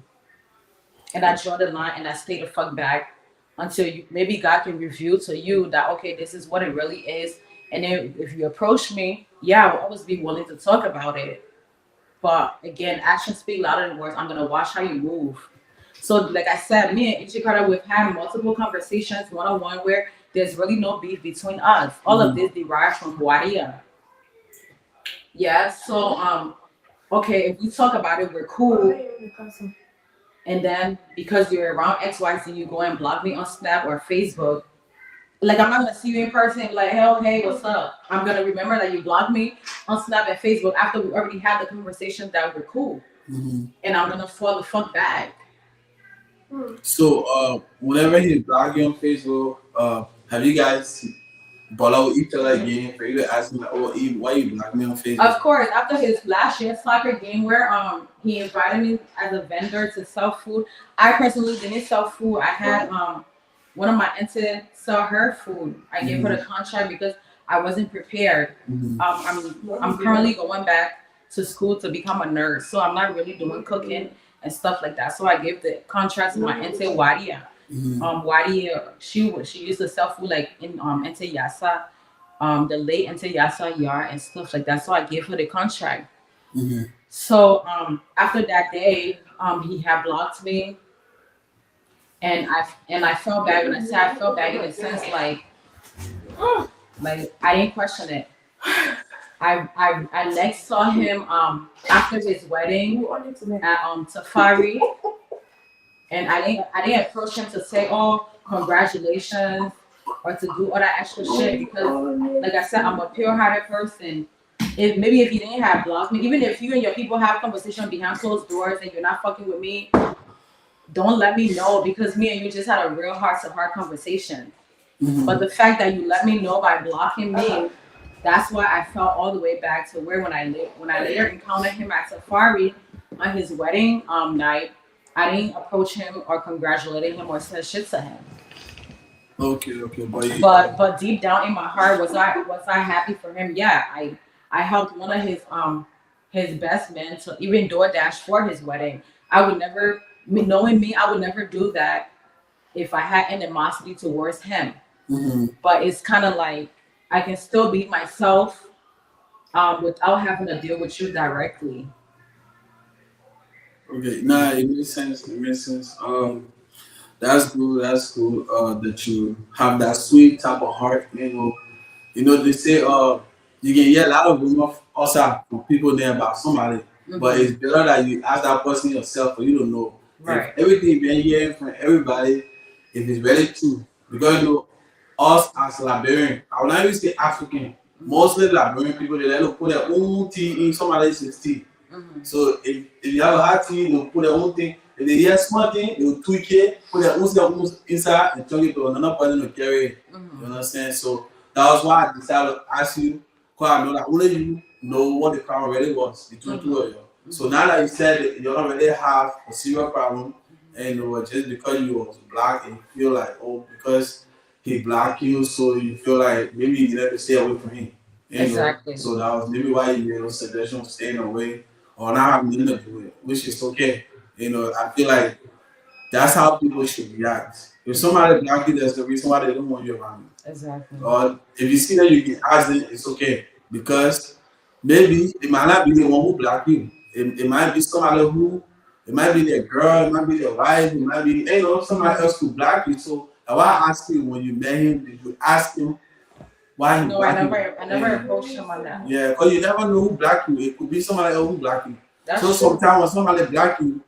And I draw the line and I stay the fuck back until maybe God can reveal to you that, okay, this is what it really is. And then if you approach me, yeah, I will always be willing to talk about it. But again, actions speak louder than words. I'm going to watch how you move. So like I said, me and EJ Carter, we've had multiple conversations one-on-one where there's really no beef between us. All of this derives from WADIA. Yeah, so okay, if we talk about it, we're cool. And then because you're around XYZ, you go and block me on Snap or Facebook. Like I'm not gonna see you in person like, hey, what's up? I'm gonna remember that you blocked me on Snap and Facebook after we already had the conversation that we're cool. And I'm gonna fall the fuck back. So whenever he blocked you on Facebook, have you guys follow each other again for you to ask me like, oh, why you blocked me on Facebook? Of course, after his last year's soccer game where he invited me as a vendor to sell food. I personally didn't sell food. I had one of my aunties sell her food. I gave her the contract because I wasn't prepared. I'm currently going back to school to become a nurse, so I'm not really doing cooking and stuff like that. So I gave the contract to my auntie WADIA. WADIA, she used to sell food like in Auntie Yasa, the late Auntie Yasa yard and stuff like that. So I gave her the contract. So after that day, he had blocked me, and I felt bad. When I say I felt bad in the sense like I didn't question it. I next saw him after his wedding at Safari. And I didn't approach him to say, oh, congratulations, or to do all that extra shit because, like I said, I'm a pure-hearted person. If you didn't have blocked me, even if you and your people have conversation behind closed doors and you're not fucking with me, don't let me know because me and you just had a real heart-to-heart conversation. Mm-hmm. But the fact that you let me know by blocking me, that's why I felt all the way back to where when I later encountered him at Safari on his wedding night, I didn't approach him or congratulate him or say shit to him. Okay, but deep down in my heart, was I happy for him? Yeah, I helped one of his best men to even DoorDash for his wedding. I would never, knowing me, I would never do that if I had animosity towards him. Mm-hmm. But it's kind of like I can still be myself without having to deal with you directly. Okay, nah, it makes sense. That's good. That's cool. That you have that sweet type of heart. They say you can hear a lot of rumors also from people there about somebody, but it's better that you ask that person yourself, for you don't know. Right. If everything you've been hearing from everybody, if it's really true, because us as Liberian, I would not even say African. Mostly Liberian people, they let them put their own tea in somebody else's tea. So if you have a hard tea, they'll put their own thing. If they hear small thing, they'll tweak it, put their own inside and turn it to another person to carry it. You understand? So that was why I decided to ask you, because I know that only you know what the problem really was between two of you. So now that you said that you don't really have a serious problem, and just because you was black and you feel like, oh, because he black you, so you feel like maybe you need to stay away from him. Exactly. So that was maybe why you made a suggestion of staying away or not having nothing to do with it, which is okay. I feel like that's how people should react. If somebody black you, there's the reason why they don't want you around. Exactly. Or if you see that you can ask them, it's okay. Because maybe it might not be the one who black you. It might be somebody who, it might be their girl, it might be their wife, it might be, somebody else who black you. So I want to ask you, when you met him, did you ask him why he black you? I never approached him on that. Yeah, because you never know who black you. It could be somebody else who black you. That's so true. sometimes when somebody black you,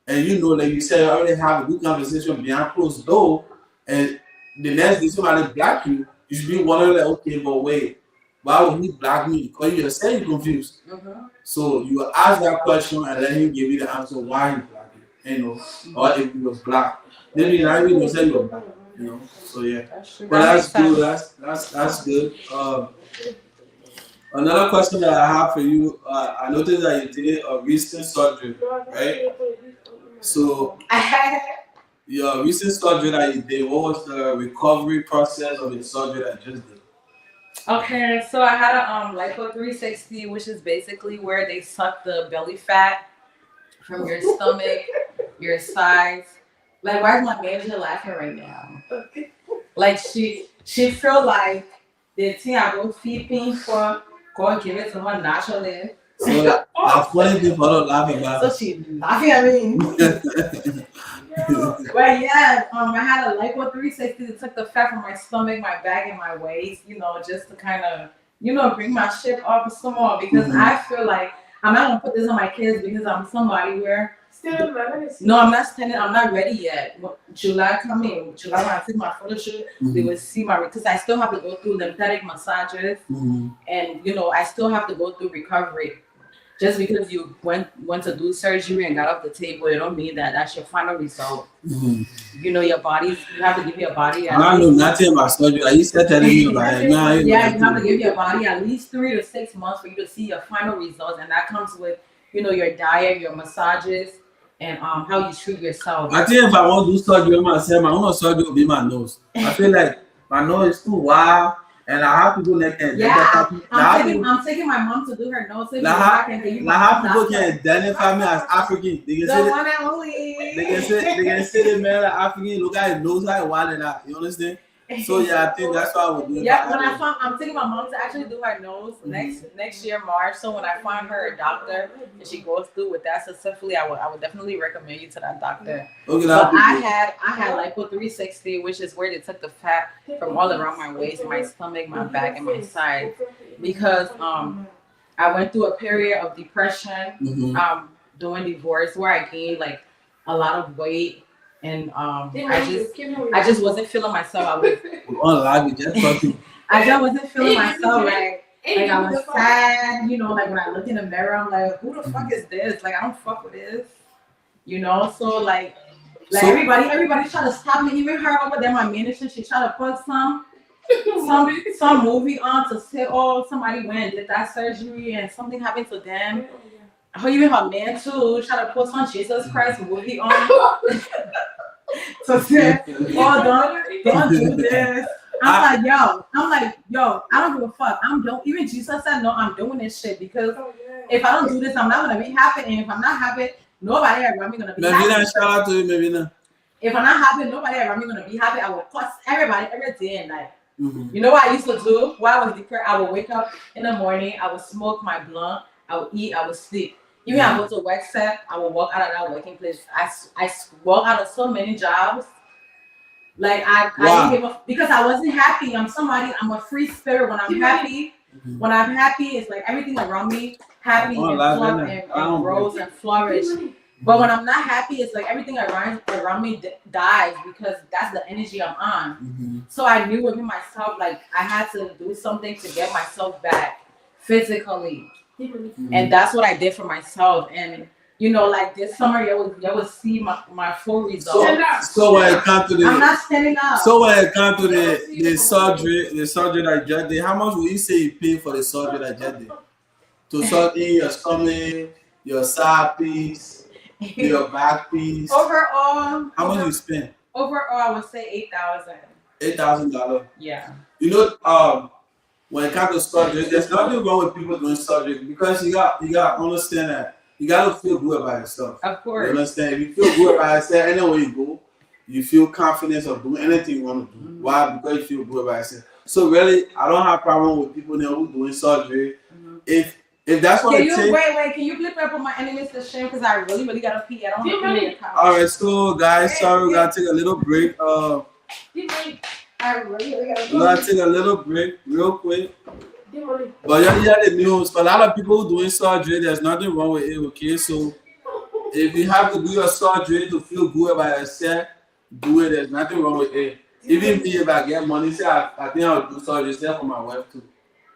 and like you said, you already have a good conversation behind closed door, and the next day somebody black you, you should be wondering like, okay, but wait, why would he black me? Because you just say you're confused. So you ask that question and let him give you the answer why he black you, or if he was black. Maybe you not even say you're black, So yeah. But that's good. That's good. Another question that I have for you, I noticed that you did a recent surgery, right? So your recent surgery that you did, what was the recovery process of the surgery that you just did? Okay, so I had a lipo 360, which is basically where they suck the belly fat from your stomach, your sides. Like, why is my manager laughing right now? Like she feel like the thing I go feeding for, go give it to her naturally. So that's funny thing for her laughing about. So she laughing at me. But yeah, I had a lipo 360 that took the fat from my stomach, my back, and my waist, just to kind of, bring my shit up some more, because I feel like I'm not gonna put this on my kids because I'm somebody where no, I'm not standing, I'm not ready yet. July coming, July when I take my photo shoot, they will see because I still have to go through lymphatic massages, and I still have to go through recovery. Just because you went to do surgery and got off the table, it don't mean that that's your final result. Your body, you have to give your body. I don't know nothing about surgery. You said telling me about it. You have to give your body at least 3 to 6 months for you to see your final results, and that comes with, your diet, your massages, and how you treat yourself. I think if I want to do surgery on myself, my own surgery will be my nose. I feel like my nose is too wild. And I have to go neck and I'm taking my mom to do her nose. How people can identify me as African. They can the one and only. They can say the man like African. Look at his nose like wild and that. You understand? So yeah, I think that's what I would do. Yeah, I'm taking my mom to actually do her nose next year March. So when I find her a doctor and she goes through with that successfully, I would definitely recommend you to that doctor. Okay, but I had lipo 360, which is where they took the fat from all around my waist, my stomach, my back, and my sides, because I went through a period of depression, doing divorce, where I gained like a lot of weight. And I just wasn't feeling myself. I just wasn't feeling myself. Like I was sad, like when I look in the mirror, I'm like, who the fuck is this? Like I don't fuck with this, So like Like everybody try to stop me. Even her over there, my manager, she tried to put some movie on to say, oh, somebody went and did that surgery and something happened to them. Even her man too tried to put some Jesus Christ movie on to say, oh, don't do this. I'm like, yo, I don't give a fuck. Even Jesus said, no, I'm doing this shit because if I don't do this, I'm not gonna be happy. And if I'm not happy, nobody around me gonna be happy. Shout out to you, Mevina. If I'm not happy, nobody around me gonna be happy. I will cuss everybody every day and night. You know what I used to do? While I was depressed, I would wake up in the morning, I would smoke my blunt, I would eat, I would sleep. Even I go to work set, I would walk out of that working place. I walk out of so many jobs. Like I didn't give a, because I wasn't happy. I'm a free spirit. When I'm happy, it's like everything around me happy and grows and flourish. But when I'm not happy, it's like everything around me dies because that's the energy I'm on. So I knew within myself, like I had to do something to get myself back physically. And that's what I did for myself. And you know, like this summer, you will see my full results. So when it comes to I'm not standing up. So when it comes to the surgery that you just did, how much would you say you paid for the surgery that you just did? To sort in your stomach, your side piece, your back piece. Overall, how much you spend? Overall, I would say $8,000. $8,000. Yeah. You know, when it comes to surgery, there's nothing wrong with people doing surgery because you got to understand that you got to feel good about yourself. Of course. You understand? If you feel good about yourself, anywhere you go, you feel confidence of doing anything you want to do. Why? Because you feel good about yourself. So really, I don't have problem with people now who doing surgery. If that's what it takes. Wait, can you flip up on my enemies to shame? Because I really gotta pee. I don't have to pee. All right, so guys, sorry, we gotta take a little break. We gotta take a little break real quick. But yeah, the news. For a lot of people who doing surgery, there's nothing wrong with it, okay? So if you have to do your surgery to feel good about yourself, do it. There's nothing wrong with it. Even me, if I get money, say I think I'll do surgery for my wife too.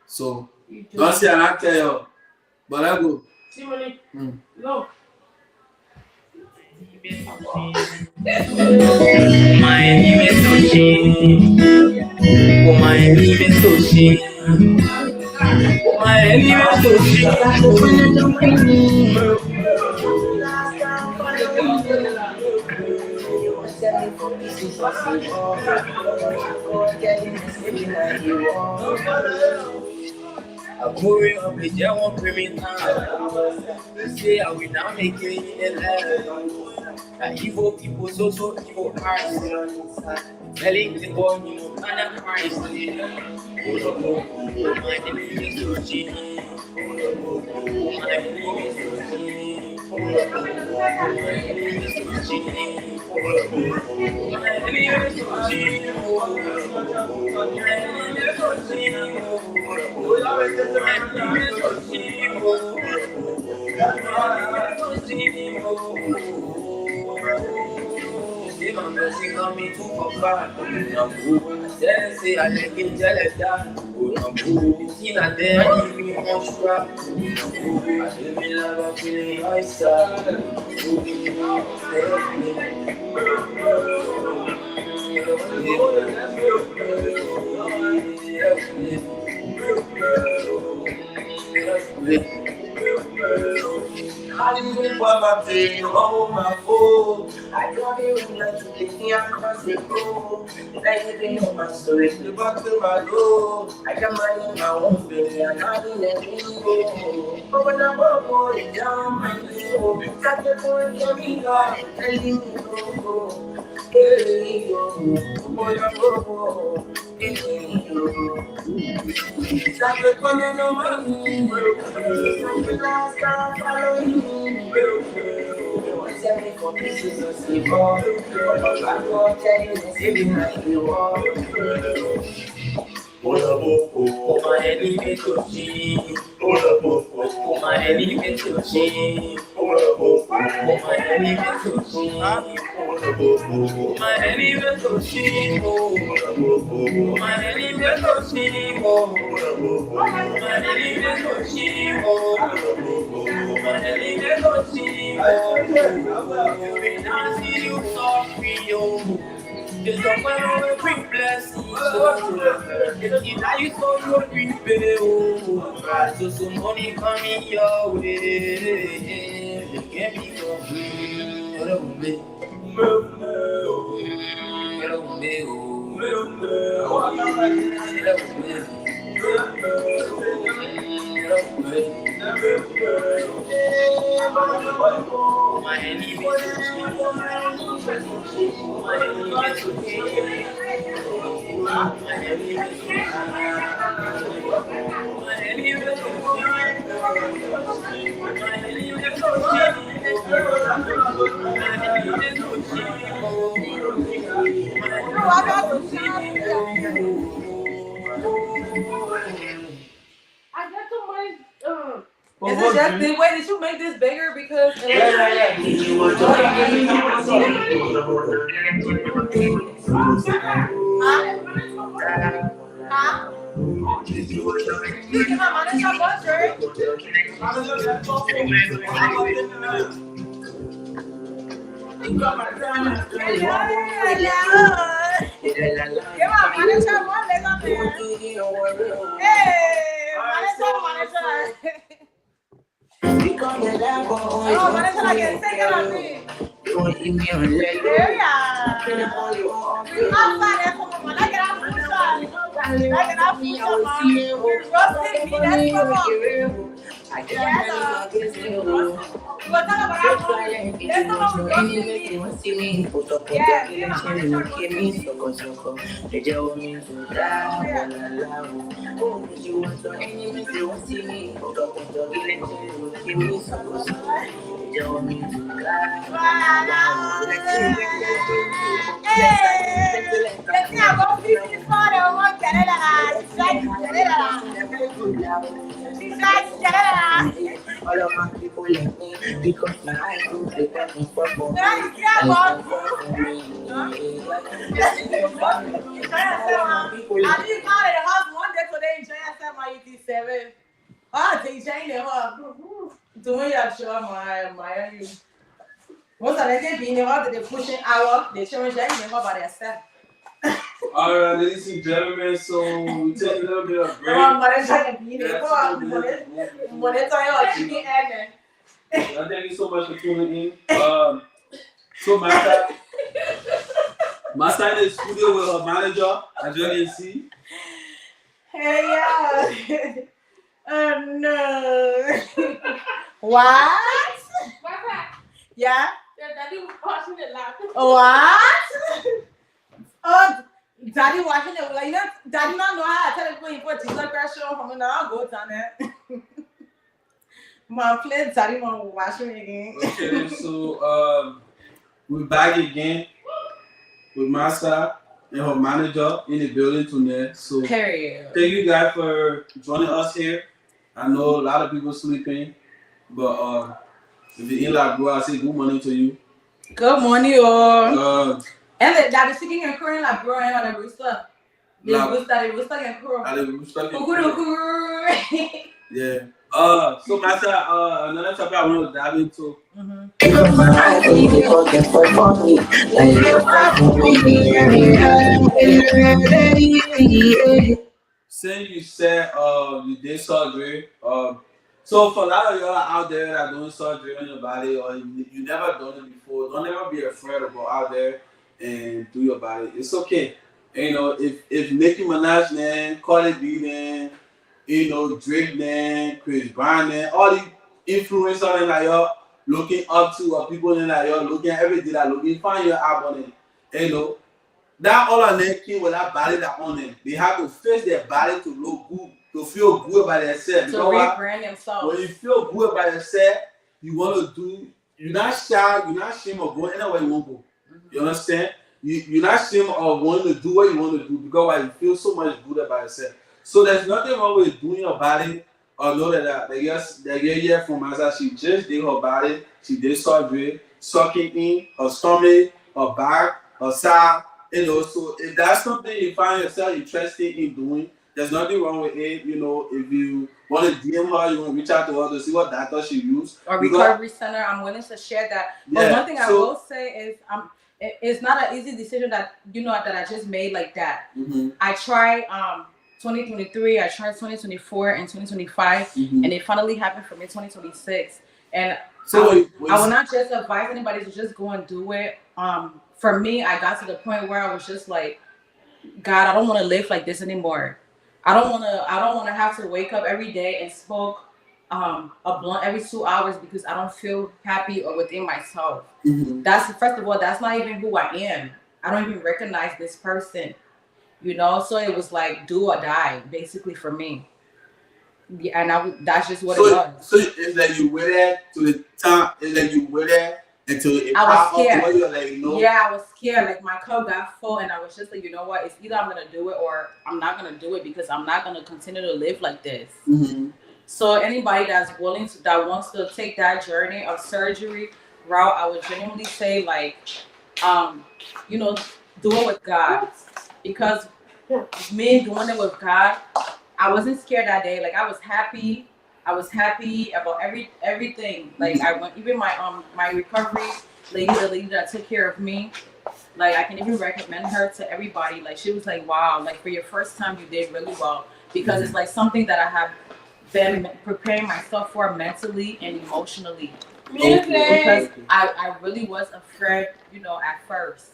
So don't say I not tell you. But I go. Go. My enemy is so cheap. Oh, my enemy is so cheap. My enemy is so I'm moving up with your one criminal. Say I will now make it in the land. That evil people, so evil hearts. Telling the boy, you know, and I'm Christ. My enemy is so cheap. My enemy is so cheap. My enemy is so cheap. My enemy is so cheap. Say I like it jealous that you not there, you me on strap. I feel me love, I feel my side. I didn't want my pain, oh my fool. I got it when I took it across the road. I didn't know my story, the back to my door. I got money in my own baby, and I didn't let me go. But when I'm a boy, down my door, got the boy for me, telling me go. Hey, yo, boy, I'm a boy. Stop the corner, no money. The last time following me. 74 pieces of silver. I'm going to tell you this every night you walk. Oh, my enemy to cheat. Oh, my enemy to cheat. Oh, my enemy to cheat. My enemy to cheat. My enemy to cheat. My enemy to cheat. My There's no one who bring blessings. Now you so you prepare. So some money coming your way. You can't be Is it just the way did you make this bigger because all of my people like me because my eyes do the best for me. doing your show, my you. Most of them being able to pushing hour, they showing that you about their stuff. Alright, ladies and gentlemen, so we take a little bit of break. Thank you so much for tuning in. So Massa in the studio with her manager, as you can see. Hey, yeah. Oh no. What? Yeah? Daddy was watching it laughing. What? Oh, Daddy watching it. Like, you know, Daddy not know how to tell people you put Jesus Christ show from now. Go down there. My plate, Daddy won't watch me again. Okay, so we're back again with Massa and her manager in the building tonight. So Period. thank you guys for joining us here. I know a lot of people sleeping, but if you're in like bro, I say good morning to you. Good morning, all. And that is singing and crowing like bro and on the rooster. The rooster and crow. The rooster can crow. Yeah. So Massa, another topic I want to dive into. Since you said you did surgery, so for a lot of y'all out there that are doing surgery on your body or you never done it before, don't ever be afraid to go out there and do your body. It's okay. You know, if Nicki Minaj then, Cardi B then, you know, Drake then, Chris Brown then, all the influencers that y'all looking up to or people that y'all looking at every day that looking, find your album and you know, that all of them came with that body that on them. They have to fix their body to look good, to feel good by themselves. To rebrand themselves. When you feel good by yourself, you want to do, you're not shy, you're not ashamed of going anywhere you want to go. You understand? You're not ashamed of wanting to do what you want to do because you feel so much good about yourself. So there's nothing wrong with doing your body. Or know that the from Massa, she just did her body, she did surgery, sucking in her stomach, her back, her side. You know, so if that's something you find yourself interested in doing, There's nothing wrong with it. You know, if you want to DM her, you want to reach out to her to see what doctor she used. Or recovery center, I'm willing to share that. But one thing I will say is, it's not an easy decision that that I just made like that. I tried 2023, I tried 2024 and 2025, and it finally happened for me 2026. And so I will not just advise anybody to just go and do it. For me, I got to the point where I was just like, God, I don't want to live like this anymore. I don't want to have to wake up every day and smoke a blunt every 2 hours because I don't feel happy or within myself. That's first of all, that's not even who I am. I don't even recognize this person, So it was like do or die, basically for me. Yeah, and that's just what it was. So it's like you were there to the time. It's like you were there until it I was scared. Up, like, Yeah, I was scared. Like my cup got full, and I was just like, you know what? It's either I'm gonna do it or I'm not gonna do it because I'm not gonna continue to live like this. So anybody that wants to take that journey of surgery route, I would genuinely say like, do it with God, because me doing it with God, I wasn't scared that day. Like I was happy. I was happy about everything. Like I went, even my recovery lady, the lady that took care of me. Like I can even recommend her to everybody. Like she was like, wow, like for your first time you did really well, because it's like something that I have been preparing myself for mentally and emotionally. Because I really was afraid, at first.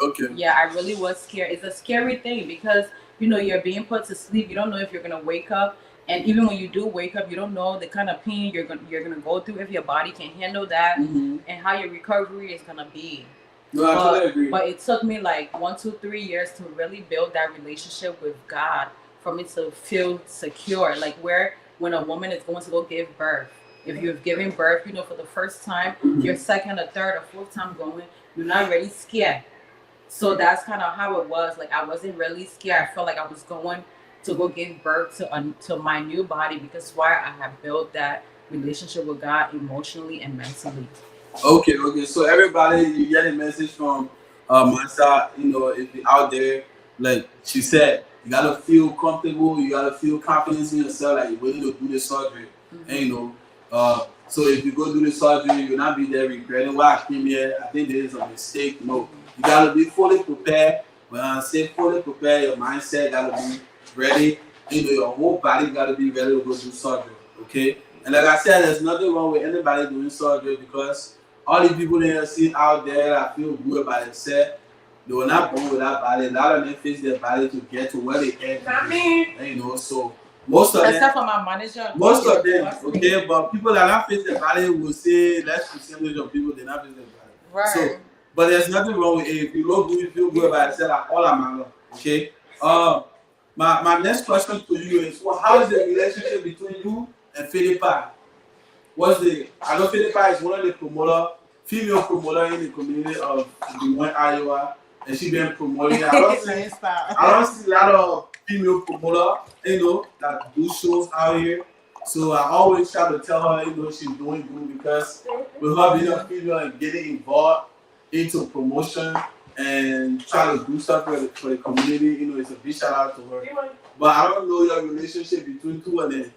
Okay. Yeah, I really was scared. It's a scary thing because you're being put to sleep. You don't know if you're gonna wake up, and even when you do wake up, you don't know the kind of pain you're gonna go through, if your body can handle that, and how your recovery is gonna be. No, I totally agree. But it took me like 1, 2, 3 years to really build that relationship with God, for me to feel secure. Like when a woman is going to go give birth, if you've given birth, for the first time, your second or third or fourth time going, you're not really scared. So that's kind of how it was. Like I wasn't really scared. I felt like I was going to go give birth to my new body, because why I have built that relationship with God emotionally and mentally. Okay. So everybody, you get a message from Massa. If you're out there, like she said, you gotta feel comfortable. You gotta feel confidence in yourself. Like you're willing to do the surgery, and so if you go do the surgery, you'll not be there regretting why I came here. I think there is a mistake. No, you gotta be fully prepared. When I say fully prepared, your mindset gotta be ready. Your whole body gotta be ready to go do surgery. Okay. And like I said, there's nothing wrong with anybody doing surgery, because all the people that you see out there that feel good about themselves, they were not born with that body. A lot of them face their body to get to where they are. So most of them, except for my manager. Most of them, okay, but people that not face their body will say less percentage of people they not face their body. Right. So, but there's nothing wrong with it. If you look good, you feel good about yourself, like all I'm okay. My next question to you is, how is the relationship between you and Philippi? I know Philippi is one of the female promoter in the community of the one Iowa, and she been promoting. I don't see a lot of female promoter, that do shows out here. So I always try to tell her, she's doing good, because with her being a female and getting involved into promotion and try to do stuff for the community, it's a big shout out to her. But I don't know your relationship between two of you.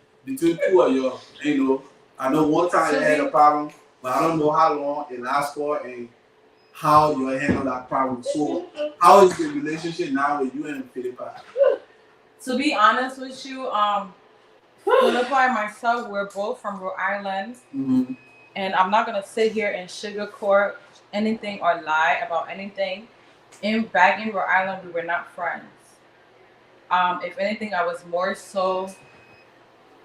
I know one time you had a problem, but I don't know how long it lasts for and how you handle that problem. So how is the relationship now with you and Philippi? To be honest with you, Philippi and myself, we're both from Rhode Island, and I'm not gonna sit here and sugarcoat anything or lie about anything. Back in Rhode Island, we were not friends. If anything, I was more so.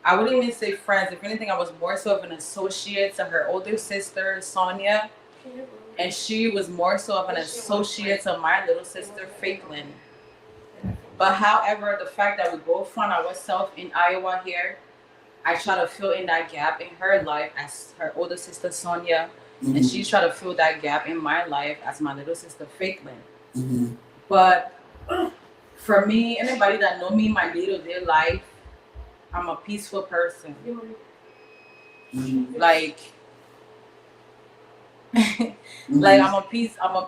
I wouldn't even say friends. If anything, I was more so of an associate to her older sister, Sonia. And she was more so of an associate to my little sister, Faithlin. But however, the fact that we both found ourselves in Iowa here, I try to fill in that gap in her life as her older sister, Sonia. And she tried to fill that gap in my life as my little sister, Faithlin. But for me, anybody that know me in my day-to-day life, I'm a peaceful person. Like I'm a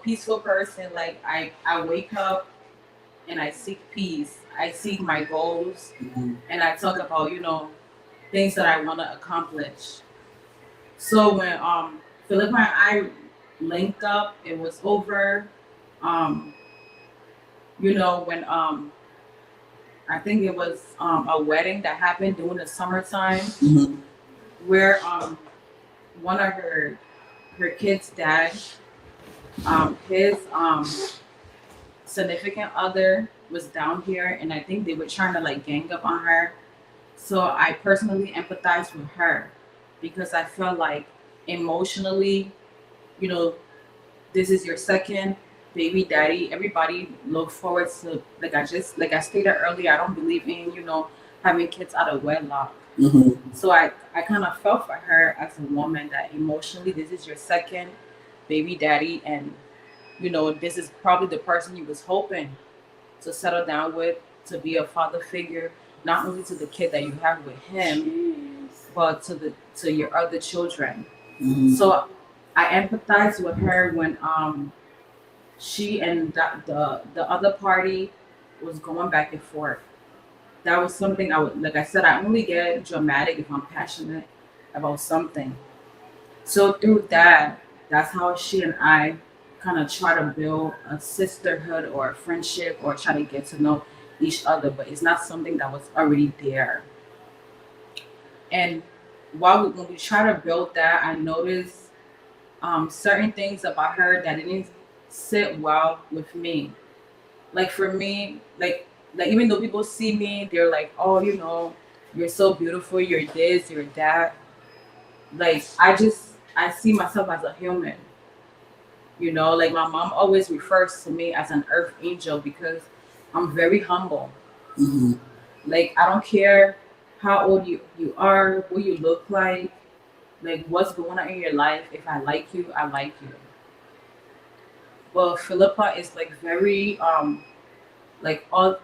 peaceful person. Like I wake up and I seek peace. I seek my goals, Mm-hmm. and I talk about things that I want to accomplish. So when Philippa and I linked up, it was over. Um, when I think it was a wedding that happened during the summertime Mm-hmm. where one of her kids' dad, his significant other was down here, and I think they were trying to like gang up on her. So I personally empathized with her because I felt like emotionally, you know, this is your second baby daddy. Everybody look forward to like I stated earlier, I don't believe in, having kids out of wedlock. Mm-hmm. So I kind of felt for her as a woman that emotionally this is your second baby daddy, and this is probably the person you was hoping to settle down with, to be a father figure, not only to the kid that you have with him, but to your other children. Mm-hmm. So I empathize with her when she and the other party was going back and forth. That was something I would, like I said, I only get dramatic if I'm passionate about something. So through that, that's how she and I kind of try to build a sisterhood or a friendship or try to get to know each other, but it's not something that was already there. And when we try to build that, I noticed certain things about her that didn't sit well with me. Like for me, like even though people see me, they're like, oh, you're so beautiful, you're this, you're that. Like I see myself as a human. Like my mom always refers to me as an earth angel because I'm very humble. Mm-hmm. Like I don't care how old you are, what you look like what's going on in your life. If I like you, I like you. Well, Philippa is like very like all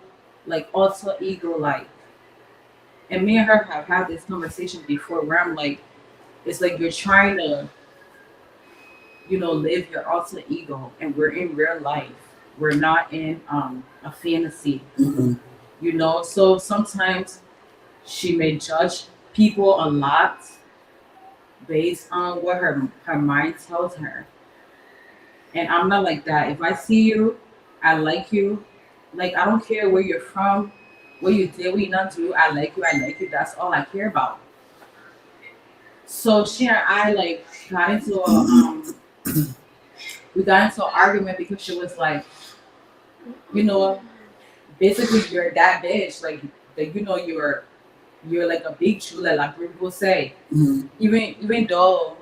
like alter ego like. And me and her have had this conversation before where I'm like, it's like you're trying to, live your alter ego, and we're in real life. We're not in a fantasy. Mm-hmm. So sometimes she may judge people a lot based on what her mind tells her. And I'm not like that. If I see you, I like you. Like I don't care where you're from, what you did, what you not do. I like you. I like you. That's all I care about. So she and I like got into we got into an argument because she was like, you know, basically you're that bitch. Like you're like a big chula, like people say. Mm-hmm. Even though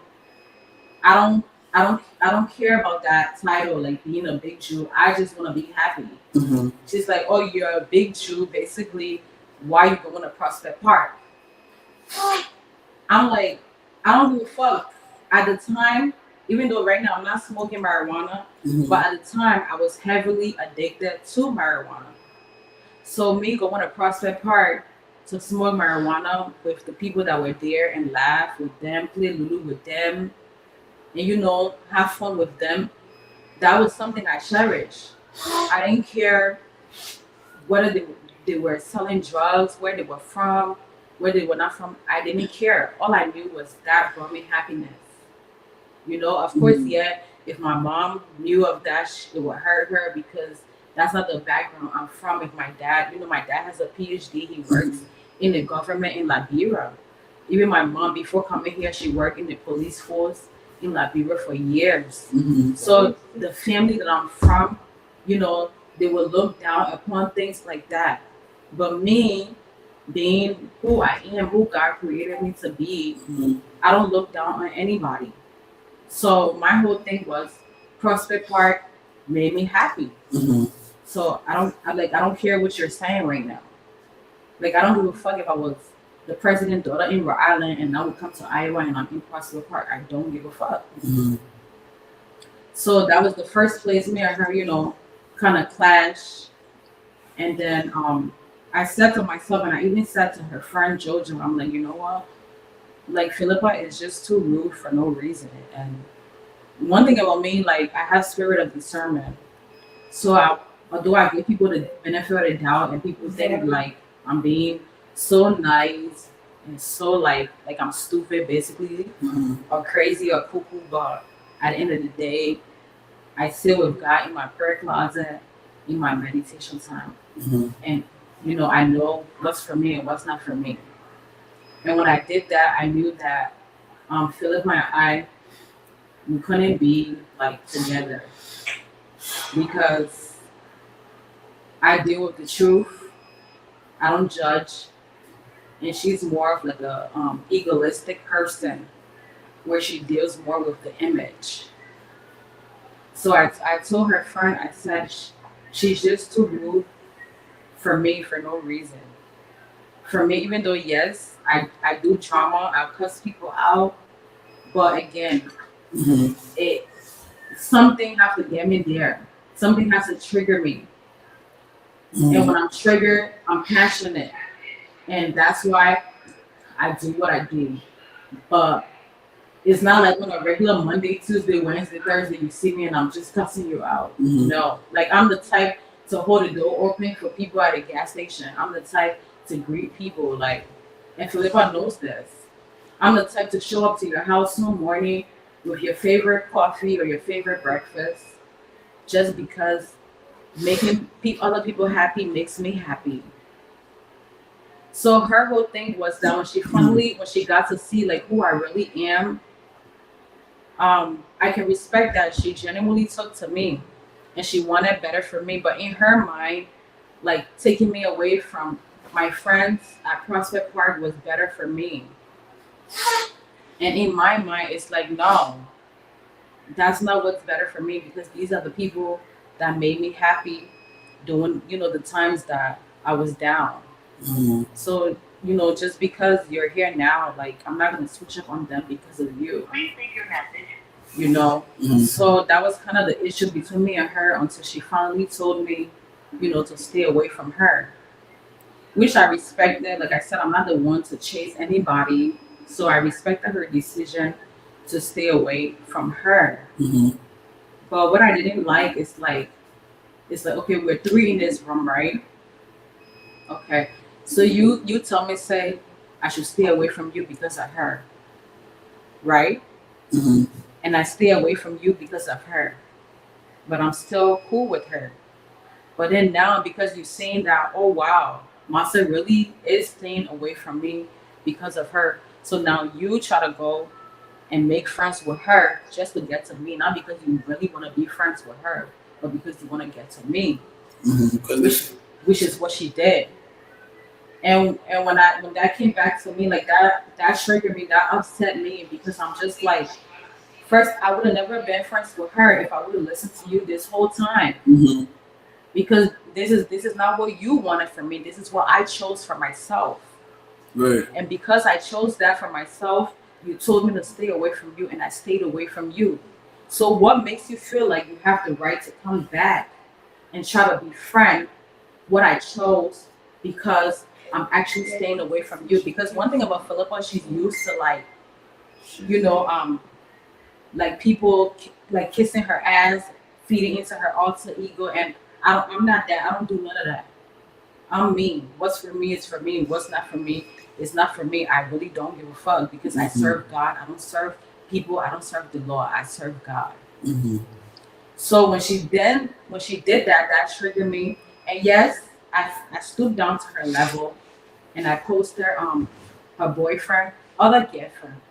I don't care about that title, like being a big Jew. I just want to be happy. Mm-hmm. She's like, oh, you're a big Jew. Basically, why you going to Prospect Park? I'm like, I don't give a fuck. At the time, even though right now I'm not smoking marijuana, Mm-hmm. but at the time I was heavily addicted to marijuana. So me going to Prospect Park to smoke marijuana with the people that were there and laugh with them, play Lulu with them, and have fun with them, that was something I cherished. I didn't care whether they were selling drugs, where they were from, where they were not from. I didn't care. All I knew was that brought me happiness. Of course, yeah, if my mom knew of that, it would hurt her because that's not the background I'm from. If my dad, my dad has a PhD, he works in the government in Liberia. Even my mom, before coming here, she worked in the police force in Liberia for years. Mm-hmm. So the family that I'm from, they will look down upon things like that. But me, being who I am, who God created me to be, Mm-hmm. I don't look down on anybody. So my whole thing was Prospect Park made me happy. Mm-hmm. So I don't care what you're saying right now. Like I don't give a fuck if I was the president's daughter in Rhode Island and I would come to Iowa and I'm in Prospect Park. I don't give a fuck. Mm-hmm. So that was the first place me and her, kind of clashed. And then I said to myself, and I even said to her friend Jojo, I'm like, you know what? Like Philippa is just too rude for no reason. And one thing about me, like I have spirit of discernment. So although I give people the benefit of the doubt and people think like I'm being so nice and so like I'm stupid basically or crazy or cuckoo, but at the end of the day, I sit with God in my prayer closet, in my meditation time, and I know what's for me and what's not for me. And when I did that, I knew that Philip and I we couldn't be like together because I deal with the truth. I don't judge, and she's more of like a egoistic person where she deals more with the image. So I told her friend, I said she's just too rude for me for no reason. For me, even though yes, I do drama, I cuss people out, but again, it something has to get me there. Something has to trigger me. And when I'm triggered, I'm passionate. And that's why I do what I do. But it's not like on a regular Monday, Tuesday, Wednesday, Thursday, you see me and I'm just cussing you out. No. Like I'm the type to hold the door open for people at a gas station. I'm the type to greet people. Like, and Philippa knows this. I'm the type to show up to your house in the morning with your favorite coffee or your favorite breakfast just because making other people happy makes me happy. So her whole thing was that when she got to see like who I really am, I can respect that she genuinely took to me and she wanted better for me. But in her mind, like taking me away from my friends at Prospect Park was better for me. And in my mind, it's like, no, that's not what's better for me because these are the people that made me happy during, the times that I was down. So, just because you're here now, like, I'm not going to switch up on them because of you. Please leave your message. So that was kind of the issue between me and her until she finally told me, to stay away from her, which I respected. Like I said, I'm not the one to chase anybody. So I respected her decision to stay away from her. But what I didn't like is like, okay, we're three in this room, right? Okay. So you tell me, say, I should stay away from you because of her. Right? And I stay away from you because of her. But I'm still cool with her. But then now because you're saying that, oh wow, Massa really is staying away from me because of her. So now you try to go and make friends with her just to get to me, not because you really want to be friends with her, but because you want to get to me, which is what she did. And when that came back to me, like that triggered me, that upset me because I'm just like, first I would have never been friends with her if I would have listened to you this whole time, because this is not what you wanted from me. This is what I chose for myself. Right. And because I chose that for myself, you told me to stay away from you, and I stayed away from you. So what makes you feel like you have the right to come back and try to befriend what I chose because I'm actually staying away from you? Because one thing about Philippa, she's used to like, like people like kissing her ass, feeding into her alter ego, and I'm not that. I don't do none of that. I'm me. What's for me is for me. What's not for me is not for me. I really don't give a fuck because I serve God. I don't serve people. I don't serve the law. I serve God. So when she did that, that triggered me. And yes, I stooped down to her level, and I posted her boyfriend, other girlfriend.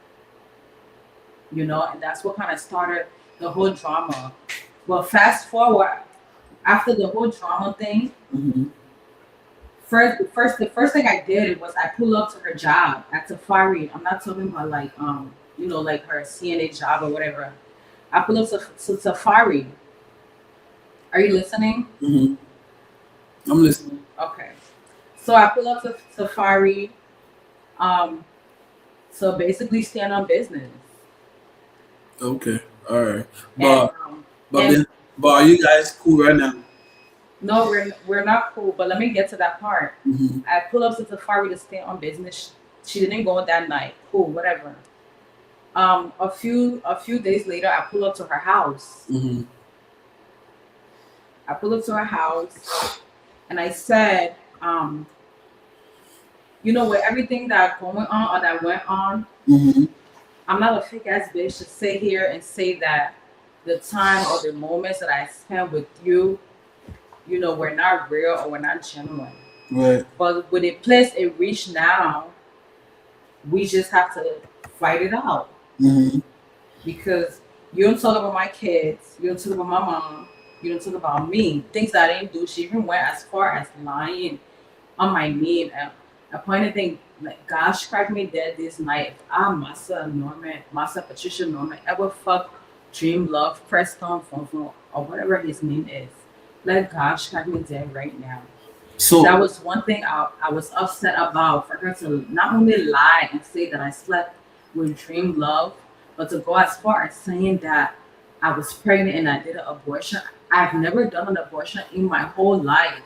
And that's what kind of started the whole drama. Well, fast forward after the whole drama thing. The first thing I did was I pulled up to her job at Safari. I'm not talking about like like her CNA job or whatever. I pulled up to Safari. Are you listening? I'm listening. Okay. So I pulled up to Safari. So basically stand on business. Okay. All right. And, But are you guys cool right now? No, we're not cool, but let me get to that part. I pull up to Safari to stay on business. She didn't go that night. Cool, whatever. A few days later, I pull up to her house. I pulled up to her house and I said, you know, with everything that going on or that went on, I'm not a fake ass bitch to sit here and say that the time or the moments that I spent with you, you know, were not real or were not genuine. Right. But with the place it reached now, we just have to fight it out. Because you don't talk about my kids, you don't talk about my mom, you don't talk about me. Things that I didn't do. She even went as far as lying on my name. And a point thing, like, gosh, crack me dead this night. If Massa Patricia Norman ever fuck Dream Love, Preston, Fonfon, or whatever his name is, let gosh crack me dead right now. So that was one thing I was upset about, for her to not only lie and say that I slept with Dream Love, but to go as far as saying that I was pregnant and I did an abortion. I've never done an abortion in my whole life.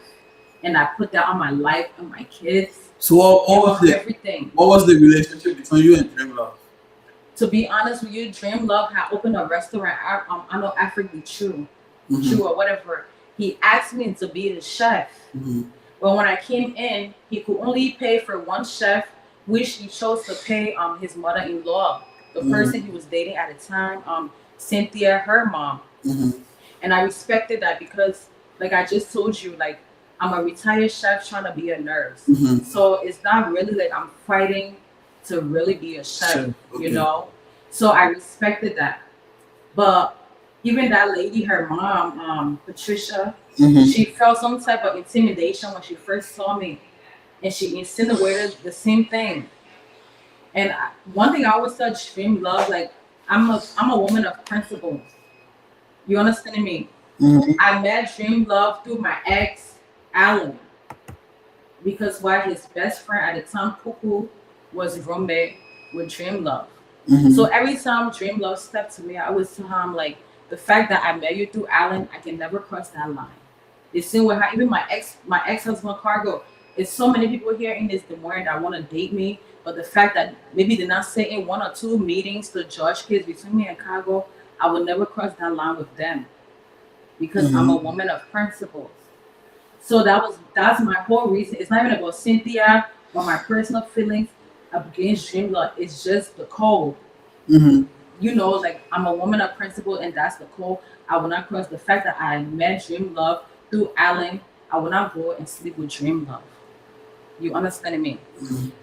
And I put that on my life and my kids. So what was the relationship between you and Dream Love? To be honest with you, Dream Love had opened a restaurant. I know African Chew or whatever. He asked me to be his chef. But when I came in, he could only pay for one chef, which he chose to pay his mother-in-law, the person he was dating at the time, Cynthia, her mom. And I respected that because, like I just told you, like, I'm a retired chef trying to be a nurse. So it's not really like I'm fighting to really be a chef, you know? So I respected that. But even that lady, her mom, Patricia, she felt some type of intimidation when she first saw me. And she insinuated the same thing. And one thing I always tell Dream Love, like, I'm a woman of principle. You understand me? I met Dream Love through my ex, Alan. Because while his best friend at the time, Cuckoo, was roommate with Dream Love. So every time Dream Love stepped to me, I always tell him, like, the fact that I met you through Alan, I can never cross that line. The same with her, even my ex-husband, Cargo. There's so many people here in this Des Moines that want to date me, but the fact that maybe they're not sitting 1 or 2 meetings to judge kids between me and Cargo, I will never cross that line with them because I'm a woman of principles. So that's my whole reason. It's not even about Cynthia or my personal feelings against Dream Love. It's just the code. You know, like, I'm a woman of principle, and that's the code. I will not cross. The fact that I met Dream Love through Alan, I will not go and sleep with Dream Love. You understand me?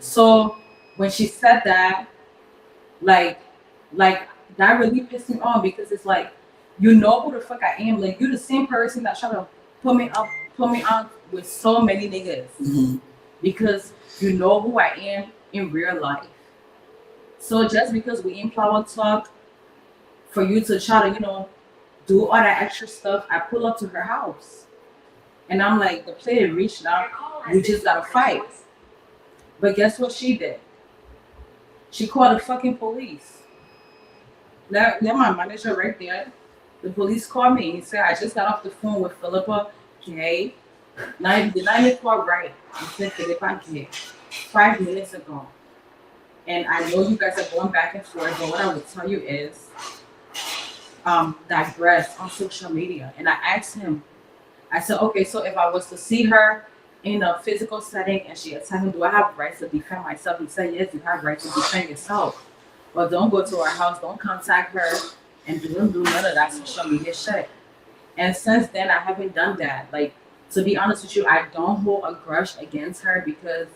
So when she said that, like that really pissed me off because it's like, you know who the fuck I am. Like, you're the same person that tried to put me on with so many niggas because you know who I am in real life. So just because we in Flower Talk, for you to try to, you know, do all that extra stuff, I pull up to her house. And I'm like, the player reached out, we just gotta fight. But guess what she did? She called the fucking police. They're my manager right there. The police called me and said, I just got off the phone with Philippa Gay. The 9 o'clock right. I said Philippa Gay 5 minutes ago. And I know you guys are going back and forth, but what I would tell you is digress on social media. And I asked him, I said, okay, so if I was to see her in a physical setting and she attacked me, do I have rights to defend myself? He said, yes, you have rights to defend yourself. But don't go to her house, don't contact her, and don't do none of that social media shit. And since then, I haven't done that. Like, to be honest with you, I don't hold a grudge against her because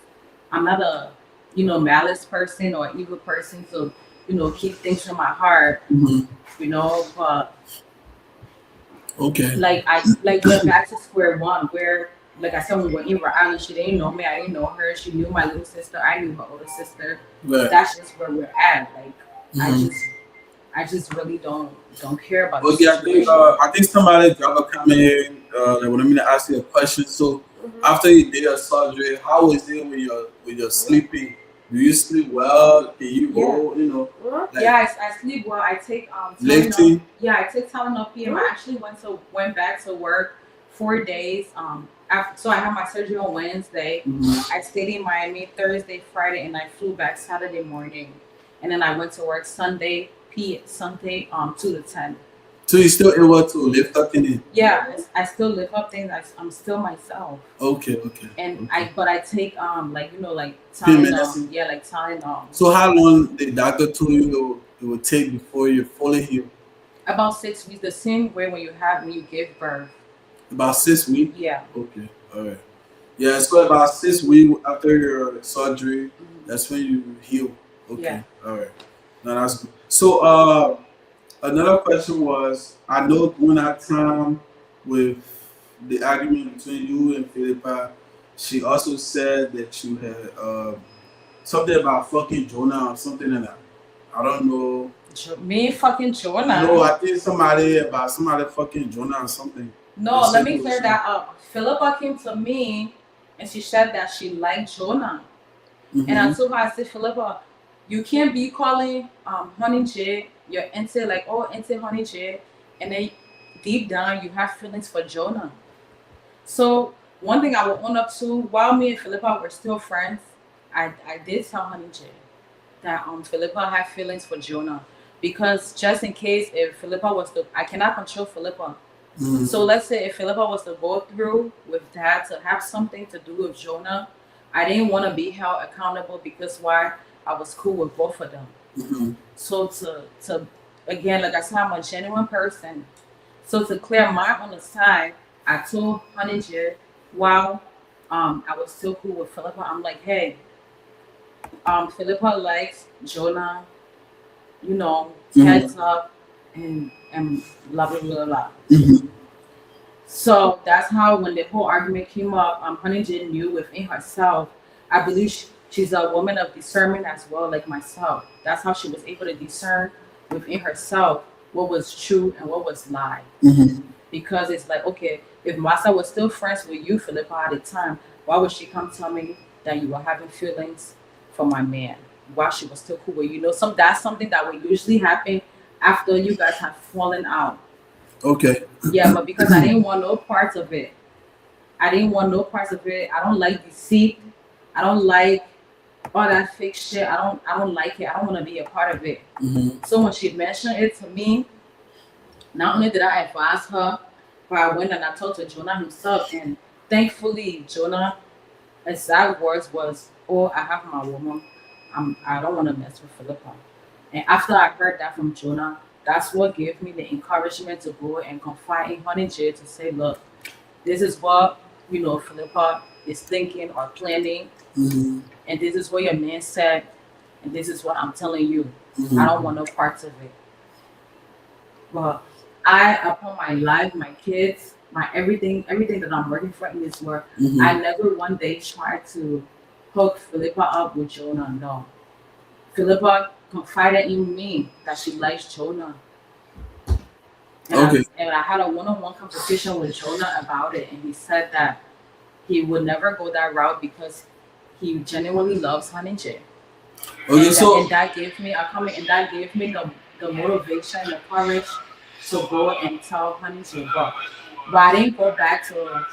I'm not a, you know, malice person or evil person to, you know, keep things in my heart, you know, but like we're back to square one where, like I said, when we were in Rhode Island, she didn't know me, I didn't know her, she knew my little sister, I knew her older sister. Right. That's just where we're at. Like, I just really don't care about okay, I think somebody dropped a comment that wanted me to ask you a question. So after you did your surgery, how was it with your sleeping? Do you sleep well? Can you go, you know? Like, yeah, I sleep well. I take lifting. Yeah, I take Tylenol PM. I actually went back to work 4 days. So I had my surgery on Wednesday. I stayed in Miami Thursday, Friday, and I flew back Saturday morning. And then I went to work Sunday 2 to 10. So you still able to lift up in it? Yeah, I still live up things. I'm still myself. Okay. And Okay. I take like Pain Tylenol. medicine. Yeah, like Tylenol. So how long the doctor told you it would take before you fully heal? About 6 weeks, the same way when you give birth. About 6 weeks? Yeah. Okay, alright. Yeah, so about 6 weeks after your surgery, that's when you heal. Okay, Yeah. alright. Now that's good. So another question was, I know during that time with the argument between you and Philippa, she also said that you had something about fucking Jonah or something like that. I don't know. Me fucking Jonah. No, I think somebody fucking Jonah or something. No, let me clear that up. Philippa came to me and she said that she liked Jonah. Mm-hmm. And I told her, I said, Philippa, you can't be calling Honey J your auntie like, oh, Auntie Honey J, and then deep down you have feelings for Jonah. So one thing I will own up to, while me and Philippa were still friends, I did tell Honey J that Philippa had feelings for Jonah. Because just in case if Philippa was to, I cannot control Philippa. Mm-hmm. So let's say if Philippa was to go through with that, to have something to do with Jonah, I didn't want to be held accountable because why? I was cool with both of them. Mm-hmm. So to again, like I said, I'm a genuine person. So to clear my own side, I told Honey J while I was still cool with Philippa, I'm like, hey, Philippa likes Jonah, heads up and blah blah blah blah. Mm-hmm. So that's how when the whole argument came up, Honey J knew within herself. I believe she's a woman of discernment as well, like myself. That's how she was able to discern within herself what was true and what was lie. Mm-hmm. Because it's like, okay, if Massa was still friends with you, Philippa, at the time, why would she come tell me that you were having feelings for my man? While she was still cool with you? That's something that would usually happen after you guys have fallen out. Okay. Yeah, but because I didn't want no parts of it. I don't like deceit. I don't like all that fake shit. I don't like it. I don't want to be a part of it. Mm-hmm. So when she mentioned it to me, not only did I advise her, but I went and I talked to Jonah himself, and thankfully Jonah, exact words was, "Oh, I have my woman. I don't want to mess with Philippa." And after I heard that from Jonah, that's what gave me the encouragement to go and confide in Honey J to say, "Look, this is what Philippa is thinking or planning, Mm-hmm. and this is what your man said, and this is what I'm telling you. Mm-hmm. I don't want no parts of it." But I, upon my life, my kids, my everything that I'm working for in this work, Mm-hmm. I never one day tried to hook Philippa up with Jonah. No. Philippa confided in me that she likes Jonah. And I had a one-on-one conversation with Jonah about it, and he said that he would never go that route because he genuinely loves Honey J. Okay, And that gave me the motivation, the courage to go and tell Honey J. But I didn't go back to.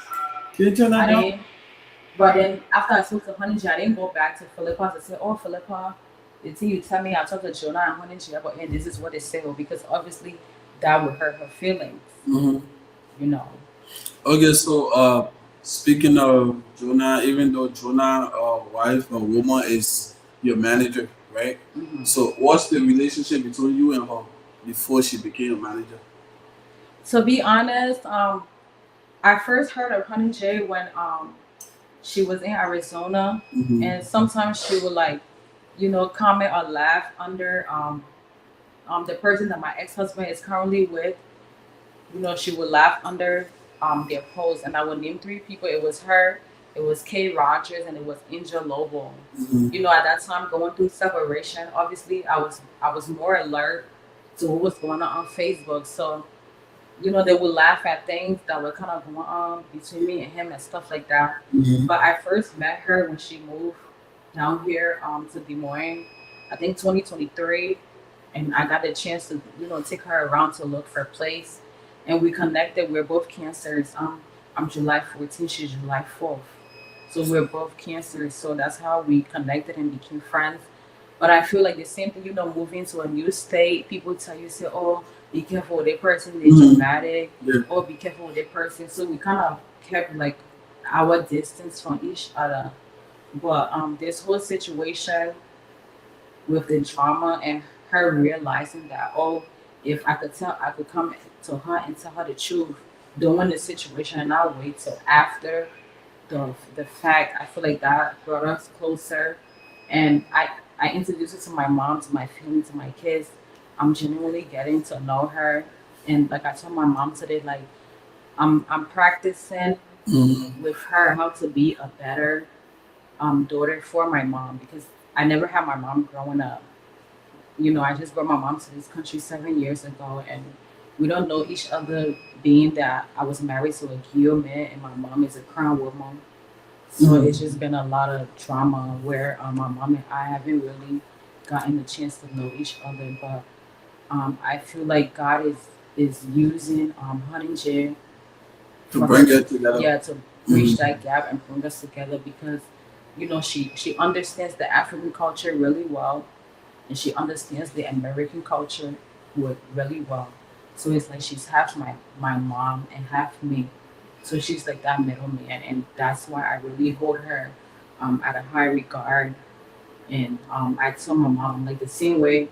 But then after I spoke to Honey J, I didn't go back to Philippa to say, "Oh, Philippa, did you tell me I talked to Jonah and Honey J about and this is what they say?" Because obviously that would hurt her feelings. Mm-hmm. Okay, so speaking of Jonah, even though Jonah, wife or woman is your manager, right? Mm-hmm. So what's the relationship between you and her before she became a manager? To be honest, I first heard of Honey J when she was in Arizona, Mm-hmm. and sometimes she would comment or laugh under the person that my ex-husband is currently with. She would laugh under their post, and I would name 3 people. It was her, it was Kay Rogers, and it was Angel Lobo. Mm-hmm. At that time going through separation, obviously I was more alert to what was going on Facebook. So they would laugh at things that were kind of going on between me and him and stuff like that. Mm-hmm. But I first met her when she moved down here to Des Moines, I think 2023, and I got the chance to take her around to look for a place, and we connected. We're both cancers. I'm July 14th, she's July 4th, so we're both cancers. So that's how we connected and became friends. But I feel like the same thing, moving to a new state, people tell you, say, oh, be careful with that person, they're dramatic, or be careful with that person. So we kind of kept like our distance from each other. But this whole situation with the drama and her realizing that, oh, if I could come to her and tell her the truth during the situation and not wait till after the fact. I feel like that brought us closer, and I introduced it to my mom, to my family, to my kids. I'm genuinely getting to know her, and like I told my mom today, like I'm practicing with her how to be a better daughter for my mom, because I never had my mom growing up. I just brought my mom to this country 7 years ago, and we don't know each other. Being that I was married to a Guillaume and my mom is a crown woman, so it's just been a lot of drama where my mom and I haven't really gotten the chance to know each other. But I feel like God is using Honey J to bring it together. Yeah, to bridge that gap and bring us together, because she understands the African culture really well, and she understands the American culture really well. So it's like she's half my mom and half me. So she's like that middleman, and that's why I really hold her at a high regard. And I tell my mom, like the same way,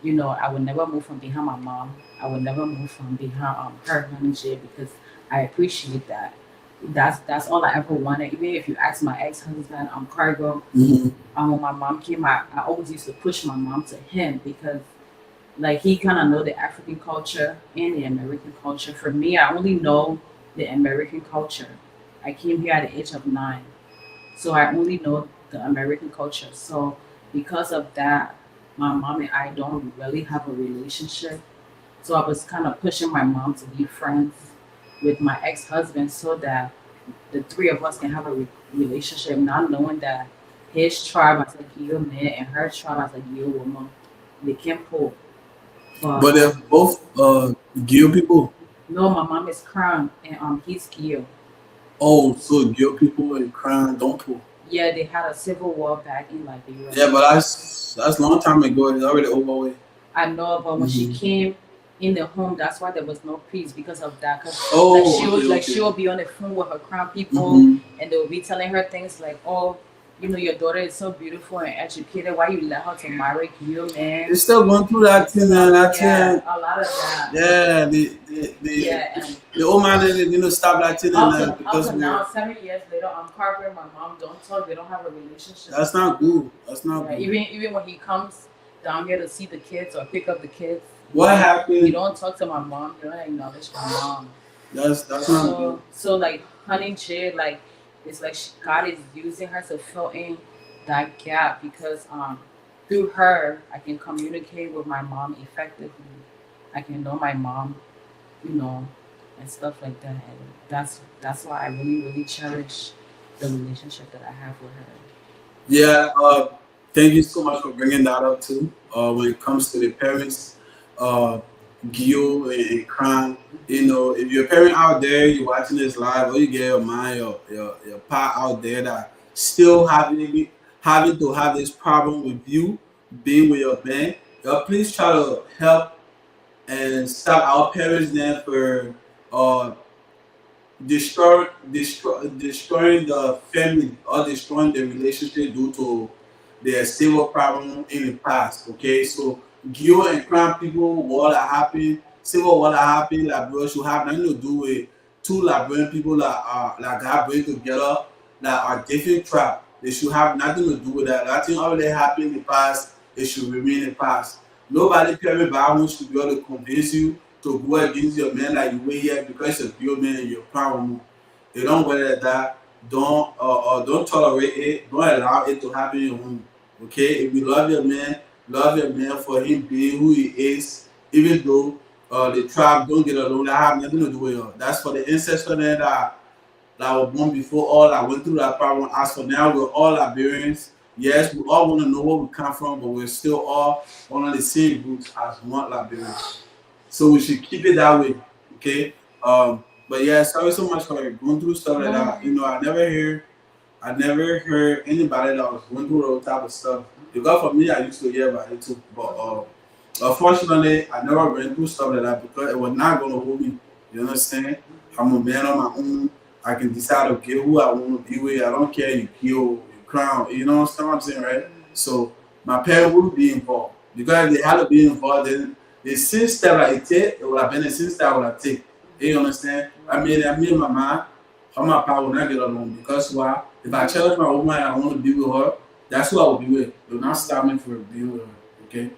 I would never move from behind my mom. I would never move from behind her manager, because I appreciate that. That's all I ever wanted. Even if you ask my ex-husband, Cargo, when my mom came, I always used to push my mom to him, because like he kind of know the African culture and the American culture. For me, I only know the American culture. I came here at the age of 9, so I only know the American culture. So because of that, my mom and I don't really have a relationship. So I was kind of pushing my mom to be friends with my ex-husband, so that the three of us can have a relationship, not knowing that his tribe as a Guillaume and her tribe as a Guillaume woman, they can pull. But they're both Gil people. No, my mom is Crown and he's Gil. Oh, so Gil people and Crown don't pull. Yeah, they had a civil war back in Liberia. Yeah, but that's a long time ago. It's already over with. I know, but when she came in the home, that's why there was no peace, because of that. Cause she will be on the phone with her Crown people, and they will be telling her things like, "Oh, your daughter is so beautiful and educated. Why you let her to marry you, man?" They're still going through that thing, and that thing. A lot of that. Yeah, the old man didn't stop that thing, because now 7 years later, Carver and my mom don't talk. They don't have a relationship. That's not good. That's not good. Even when he comes down here to see the kids or pick up the kids, what happened? You don't talk to my mom. You don't acknowledge my mom. That's not good. So like Honey J, like it's like God is using her to fill in that gap, because through her I can communicate with my mom effectively. I can know my mom, and stuff like that. And that's why I really cherish the relationship that I have with her. Yeah, thank you so much for bringing that up too. When it comes to the parents, Gio and Kran, if you're a parent out there, you're watching this live, or you get your mind, your pa out there that still having to have this problem with you being with your man, please try to help and stop our parents then for destroying the family or destroying the relationship due to their civil problem in the past. Okay, so Gio and Crown people, what happened, civil war that happened, Liberia should have nothing to do with two Liberian people that got bring together that are different tribes. They should have nothing to do with that. That thing already happened in the past. It should remain in the past. Nobody parent background should be able to convince you to go against your man like you wait here because it's a pure man and you're proud woman. They don't worry like that. Don't tolerate it. Don't allow it to happen in your home. Okay? If you love your man for him being who he is, even though the tribe don't get along, that have nothing to do with you. That's for the ancestors that were born before all that went through that problem. As for now, we're all Liberians. Yes, we all want to know where we come from, but we're still all under the same roots as one Liberian. So we should keep it that way, okay? But yeah, sorry so much for going through stuff like that. I never hear I never heard anybody that was going through those type of stuff. Because for me, I used to hear about it too. But unfortunately, I never went through stuff like that because it was not going to hold me. You understand? I'm a man on my own. I can decide to get who I want to be with. I don't care you kill, you crown. You know what I'm saying, right? So my parents would be involved. Because if they had to be involved, then the same step I take, it would have been the same step I would have taken. You understand? I mean, my mom, how my power will not get along because why? If I challenge my woman and I want to be with her, that's who I will be with. It will not stop me from being with her. Okay?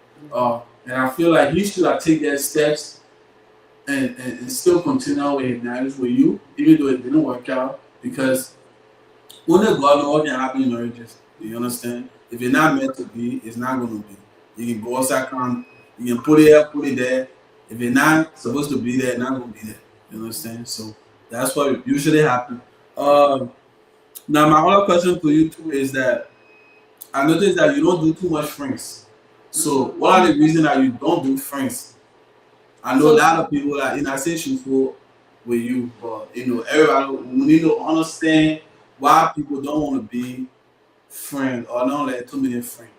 And I feel like he should have taken that steps and still continue with his marriage with you, even though it didn't work out. Because only God knows what can happen in marriages. You understand? If you're not meant to be, it's not going to be. You can go outside, you can put it here, put it there. If you're not supposed to be there, it's not going to be there. You understand? So that's what usually happens. Now, my other question to you too is that I noticed that you don't do too much friends. So, what are the reasons that you don't do friends? I know a lot of people that in a sense with you, but everybody we need to understand why people don't want to be friends or don't let too many friends.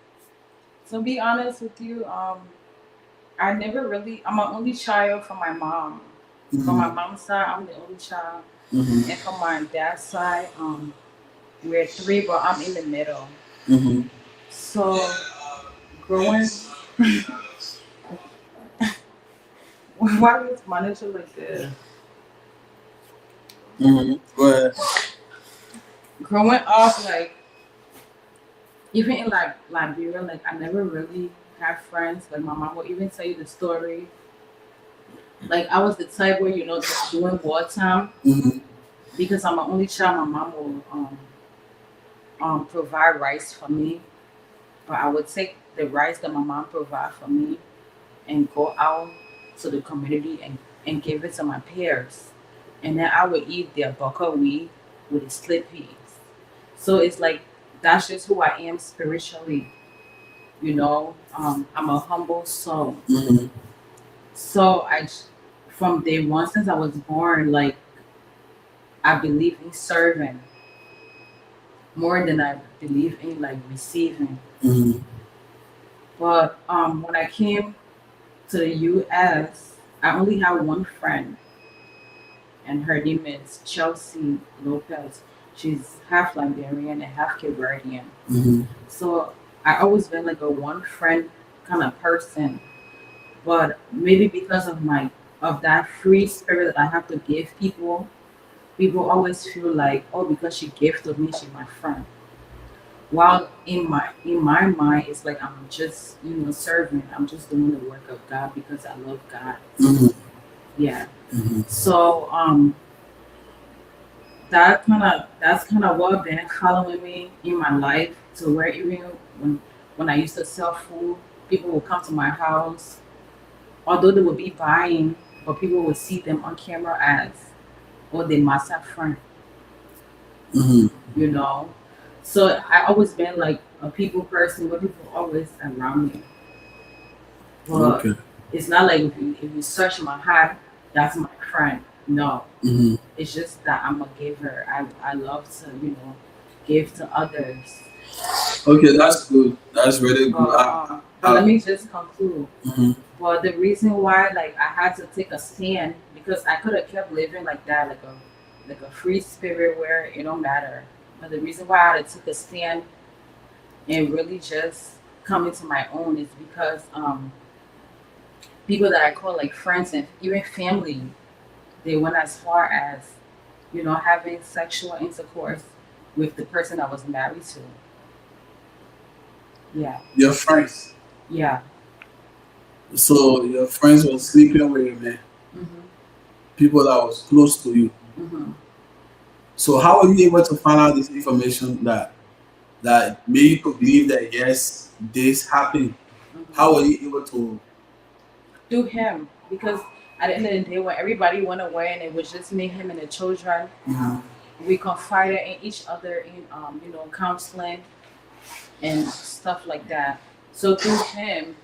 To be honest with you, I never really. I'm an only child from my mom. From my mom's side, I'm the only child, and from my dad's side, we're three, but I'm in the middle. So growing, why is manager like this? Go ahead. Growing up, like even in like Liberia, like I never really had friends. Like my mom will even tell you the story. Like I was the type where just during wartime, because I'm an only child, my mom will provide rice for me, but I would take the rice that my mom provide for me and go out to the community and give it to my peers, and then I would eat their buckwheat with the split peas. So it's like that's just who I am spiritually. I'm a humble soul. So from day one since I was born, like I believe in serving more than I believe in like receiving. But when I came to the US, I only have one friend, and her name is Chelsea Lopez. She's half Liberian and half Cape Verdean. So I always been like a one friend kind of person. But maybe because of that free spirit that I have to give people always feel like, oh, because she gave to me, she's my friend. While in my mind, it's like I'm just serving. I'm just doing the work of God because I love God. Yeah. So that's kind of what been following me in my life to where even when I used to sell food, people would come to my house, although they would be buying, but people would see them on camera as, oh, they Massa friend. So I always been like a people person where people always around me. But it's not like if you search my heart, that's my friend. No. It's just that I'm a giver. I love to, give to others. Okay, that's good. That's really good. But let me just conclude. But the reason why like I had to take a stand, because I could have kept living like that, like a free spirit where it don't matter. But the reason why I had to take a stand and really just come into my own is because people that I call like friends and even family, they went as far as, having sexual intercourse with the person I was married to. Yeah. Your friends. Yeah. So your friends were sleeping with you, man. People that was close to you. So how were you able to find out this information that made you to believe that yes, this happened? How were you able to? Through him, because at the end of the day, when everybody went away and it was just me, him, and the children, we confided in each other in counseling and stuff like that. So through him,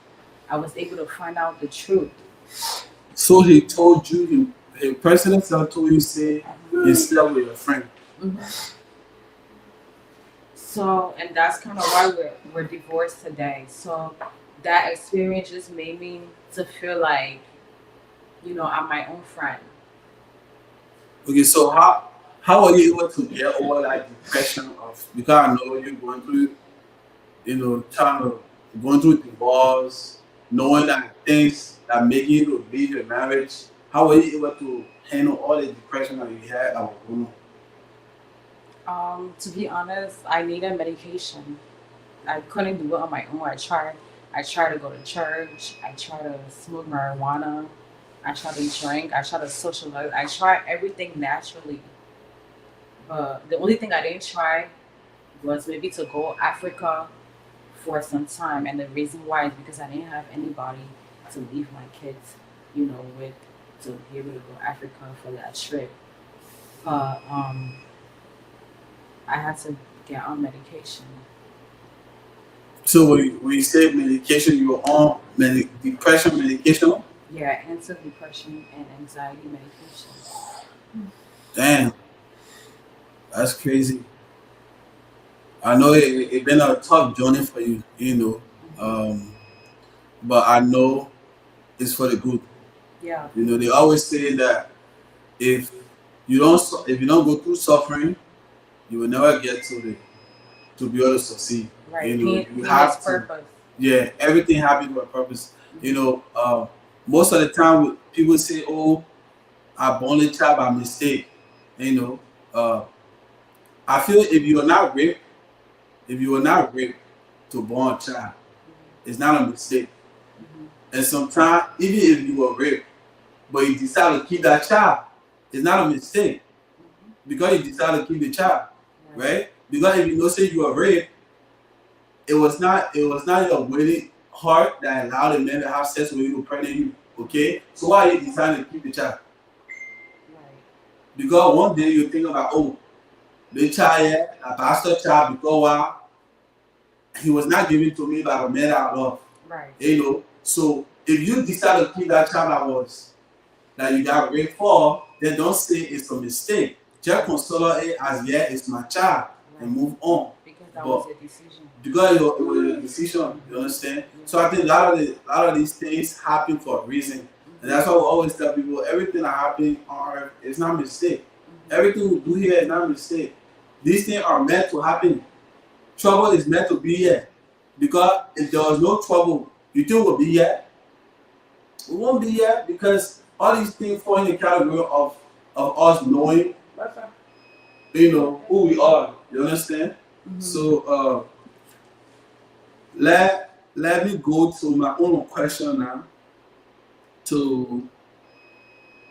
I was able to find out the truth. So he told you, the person himself told you, say, you slept with your friend. So, and that's kind of why we're divorced today. So, that experience just made me to feel like, I'm my own friend. Okay, so how are you able to get over like depression of, because I know you're going through, trying to going through divorce, knowing that things that make you to leave your marriage. How were you able to handle all the depression that you had that was going on? To be honest, I needed medication. I couldn't do it on my own. I tried to go to church. I tried to smoke marijuana. I tried to drink. I tried to socialize. I tried everything naturally. But the only thing I didn't try was maybe to go Africa for some time. And the reason why is because I didn't have anybody to leave my kids, with to be able to go Africa for that trip. But I had to get on medication. So when you say medication, you were on depression medication? Yeah, antidepressant and anxiety medication. Damn, that's crazy. I know it been a tough journey for you, but I know it's for the good. Yeah. They always say that if if you don't go through suffering, you will never get to be able to succeed. Right. You have to. Purpose. Yeah, everything happens for a purpose. Most of the time people say, "Oh, I born a child by mistake." I feel if you are not raped to born a child, it's not a mistake. And sometimes even if you were raped, but you decide to keep that child, it's not a mistake because you decide to keep the child, right? Because if you say you were raped, it was not your willing heart that allowed the man to have sex with you to pregnant you. Okay, so why are you deciding to keep the child? Right. Because one day you think about, the child here, a pastor child, because why? He was not given to me by the man I love. Right. So if you decide to keep that child that you got raped for, then don't say it's a mistake. Just consider it as it's my child and move on. Because that was a decision. Because it was a decision, you understand? Yeah. So I think a lot of these things happen for a reason. And that's why we always tell people everything that happens on earth is not a mistake. Everything we do here is not a mistake. These things are meant to happen. Trouble is meant to be here. Because if there was no trouble, you think we'll be here? We won't be here because all these things fall in the category of us knowing, who we are. You understand? Mm-hmm. So let me go to my own question now.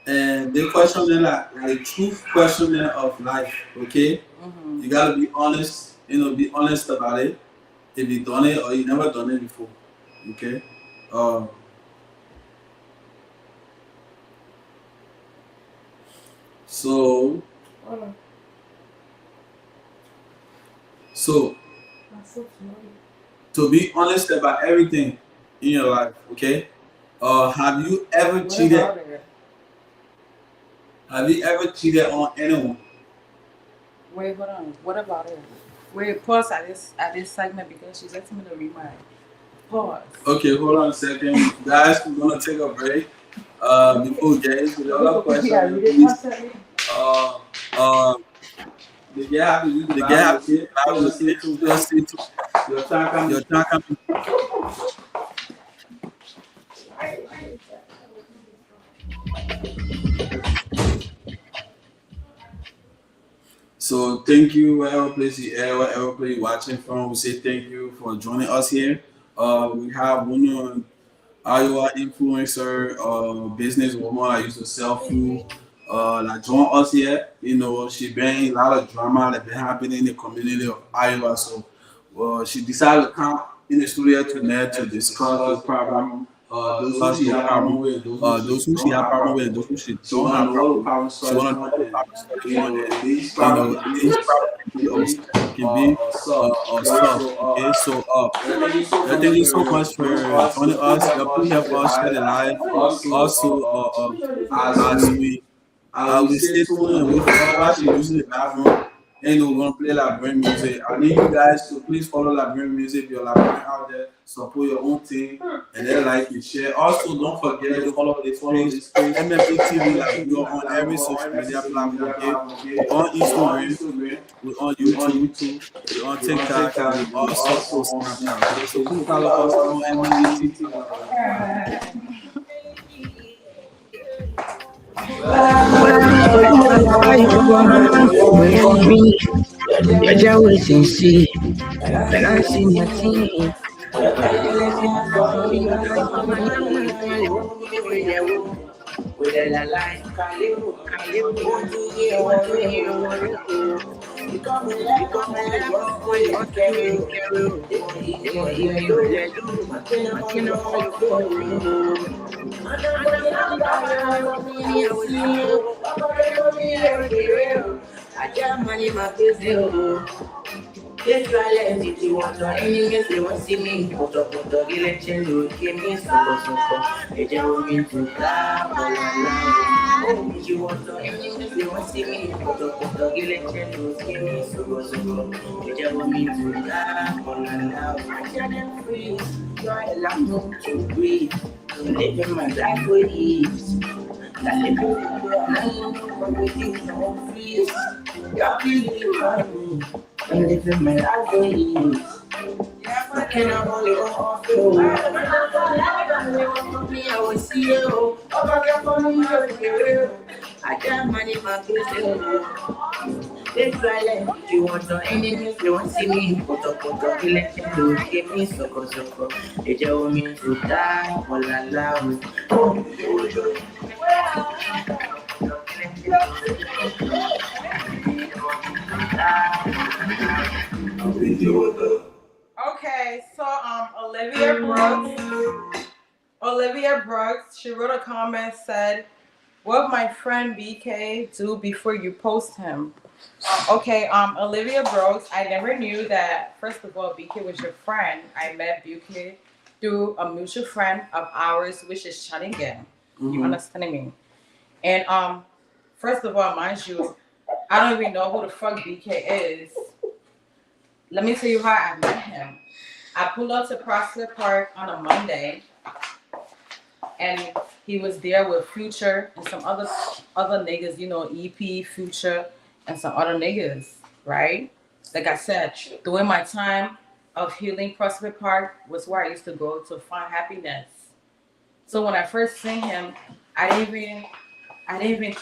And the question is like the truth question of life, okay? Mm-hmm. You gotta be honest, be honest about it. If you done it or you never done it before, okay? So to be honest about everything in your life, okay? Have you ever cheated? Have you ever cheated on anyone? Wait, hold on. What about it? Wait, pause at this segment because she's asking me to read my pause. Okay, hold on a second. Guys, we're gonna take a break. Before we get into the other question, the guy have to use the guy. I will say to just say to your time coming. So thank you, wherever place you are, wherever place you're watching from. We say thank you for joining us here. We have one Iowa influencer, business woman. I used to sell food. That joined us here. She been a lot of drama that been happening in the community of Iowa. So she decided to come in the studio tonight to discuss the problem. Those who she have problem with, those who she have problem with, those who she don't have problem. She want to know the problem. These problems can be solved. Okay, so thank you so much for joining us. Please help us share the live. Also, as we stay tuned with her while she uses the bathroom. and we're gonna play Liberian music. I need you guys to please follow Liberian music. If you're Liberian out there, support your own team and then like and share. Also, don't forget to follow this page, MMETV Liberia on every social media platform. Okay? We're on Instagram, we're on YouTube, we're on TikTok, and we're also on Snapchat. Okay? So come follow us on MMETV Liberia. You're just waiting, see. When I see my team. I got money, my business. If you want to if you want to see me, put up the election, you give me some. If you want me to clap, if you want to if you want to see me, put up the election, you give me some. If you want me to clap, I shall them free. You're allowed to breathe, to live in my life with ease. That the people are with you, no freeze. You're feeling money. I'm living my life with ease. I cannot hold it off you. I will see you. I got money, my business. If you want to enemies, you want to see me. Put up, election, you give me so. If you want me to die, all allow. Okay, so Olivia Brooks, she wrote a comment, said, "What my friend BK do before you post him?" Okay, Olivia Brooks, I never knew that. First of all, BK was your friend. I met BK through a mutual friend of ours, which is Trinika. You understand me? And first of all, mind you, I don't even know who the fuck BK is. Let me tell you how I met him. I pulled up to Prospect Park on a Monday, and he was there with Future and some other niggas, you know, EP, Future, and some other niggas, right? Like I said, during my time of healing, Prospect Park was where I used to go to find happiness. So when I first seen him, I didn't even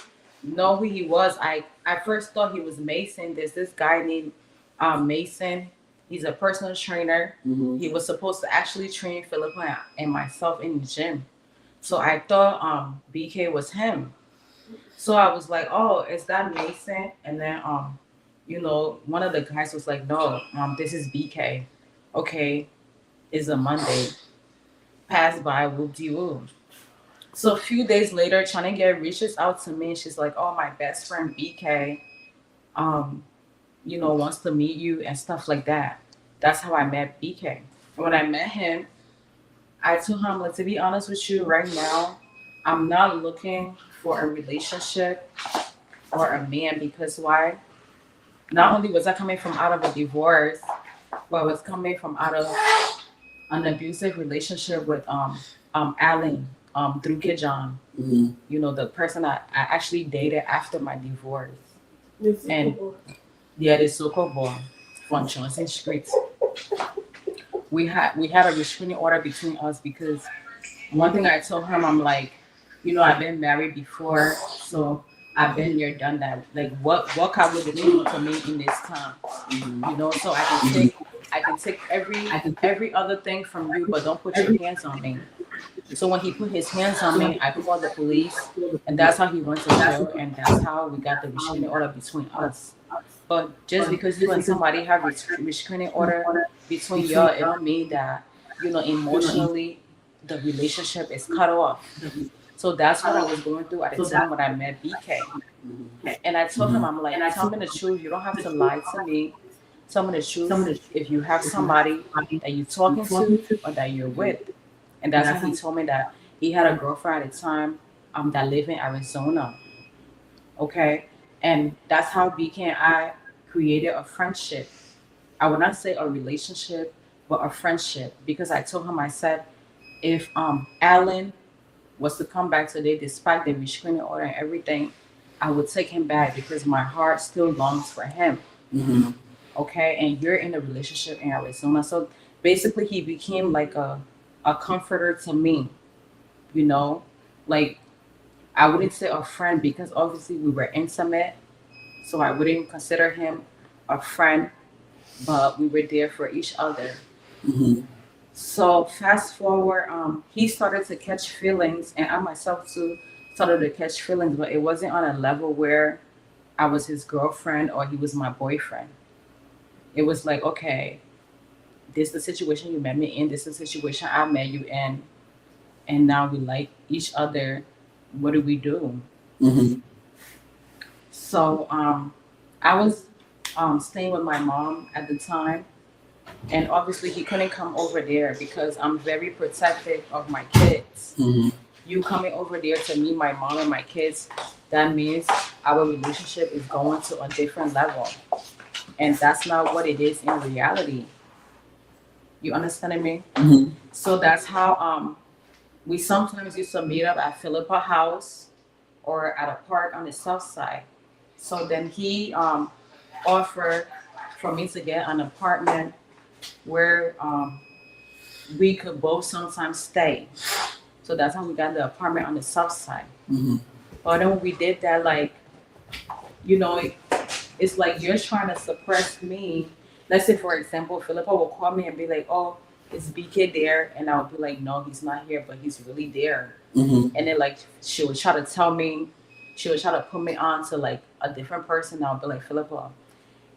know who he was. I first thought he was Mason. There's this guy named Mason. He's a personal trainer. He was supposed to actually train Philippa and myself in the gym. So I thought BK was him. So I was like, "Oh, is that Mason?" And then you know, one of the guys was like, "No, this is BK." Okay, it's a Monday. Passed by, whoop-de-whoop. So a few days later, Trinika reaches out to me. She's like, "Oh, my best friend BK, you know, wants to meet you and stuff like that." That's how I met BK. When I met him, I told him, like, to be honest with you, right now, I'm not looking for a relationship or a man, because why? Not only was I coming from out of a divorce, but I was coming from out of an abusive relationship with Alan through Kijan. You know, the person I actually dated after my divorce. And yeah, the so-called boy from Johnson Street. We had a restraining order between us because one thing I told him, I'm like, you know, I've been married before, so I've been there, done that. Like, what can we do to me in this time? You know, so I can take every other thing from you, but don't put your hands on me. So when he put his hands on me, I called the police, and that's how he went to jail, and that's how we got the restraining order between us. But just because you and somebody have restraining order between y'all, it don't mean that, you know, emotionally the relationship is cut off. So that's what I was going through at the time when I met BK. And I told him, I'm like, tell me the truth. You don't have to lie to me. Tell me the truth. If you have somebody that you're talking to or that you're with. And that's how he told me that he had a girlfriend at the time that lived in Arizona. Okay? And that's how BK and I created a friendship. I would not say a relationship, but a friendship. Because I told him, I said, if Alan was to come back today, despite the restraining order and everything, I would take him back because my heart still longs for him. Mm-hmm. Okay, and you're in a relationship in Arizona, so basically he became like a comforter to me. You know, like I wouldn't say a friend because obviously we were intimate, so I wouldn't consider him a friend, but we were there for each other. Mm-hmm. So fast forward, he started to catch feelings, and I myself too started to catch feelings, but it wasn't on a level where I was his girlfriend or he was my boyfriend. It was like, okay, this is the situation you met me in, this is the situation I met you in, and now we like each other. What do we do? Mm-hmm. So I was staying with my mom at the time, and obviously he couldn't come over there because I'm very protective of my kids. Mm-hmm. You coming over there to meet my mom and my kids, that means our relationship is going to a different level. And that's not what it is in reality. You understanding me? Mm-hmm. So that's how we sometimes used to meet up at Philippa house or at a park on the south side. So then he offered for me to get an apartment where we could both sometimes stay. So that's how we got the apartment on the south side. Mm-hmm. But then when we did that, like, you know, it's like you're trying to suppress me. Let's say, for example, Philippa will call me and be like, "Oh, is BK there?" And I'll be like, "No, he's not here, but he's really there." Mm-hmm. And then like she would try to tell me, she would try to put me on to like a different person. I'll be like, "Philippa,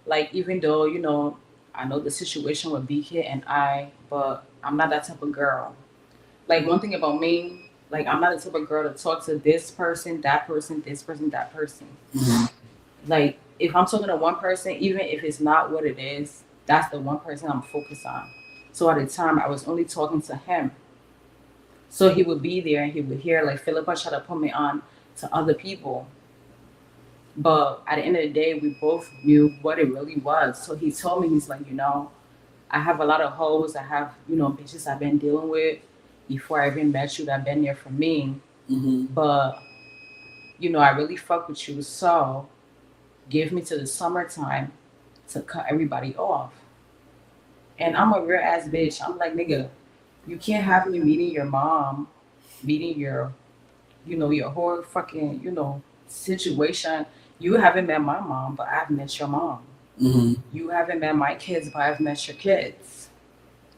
like even though you know I know the situation with BK and I, but I'm not that type of girl. Like one thing about me, like I'm not the type of girl to talk to this person, that person, this person, that person. Mm-hmm. Like if I'm talking to one person, even if it's not what it is, that's the one person I'm focused on. So at the time, I was only talking to him. So he would be there and he would hear like Philippa try to put me on to other people. But at the end of the day, we both knew what it really was. So he told me, he's like, you know, I have a lot of hoes. I have, you know, bitches I've been dealing with before I even met you that been there for me. Mm-hmm. But, you know, I really fuck with you. So give me to the summertime to cut everybody off. And I'm a real ass bitch. I'm like, nigga, you can't have me meeting your mom, meeting your, you know, your whole fucking, you know, situation. You haven't met my mom, but I've met your mom. Mm-hmm. You haven't met my kids, but I've met your kids.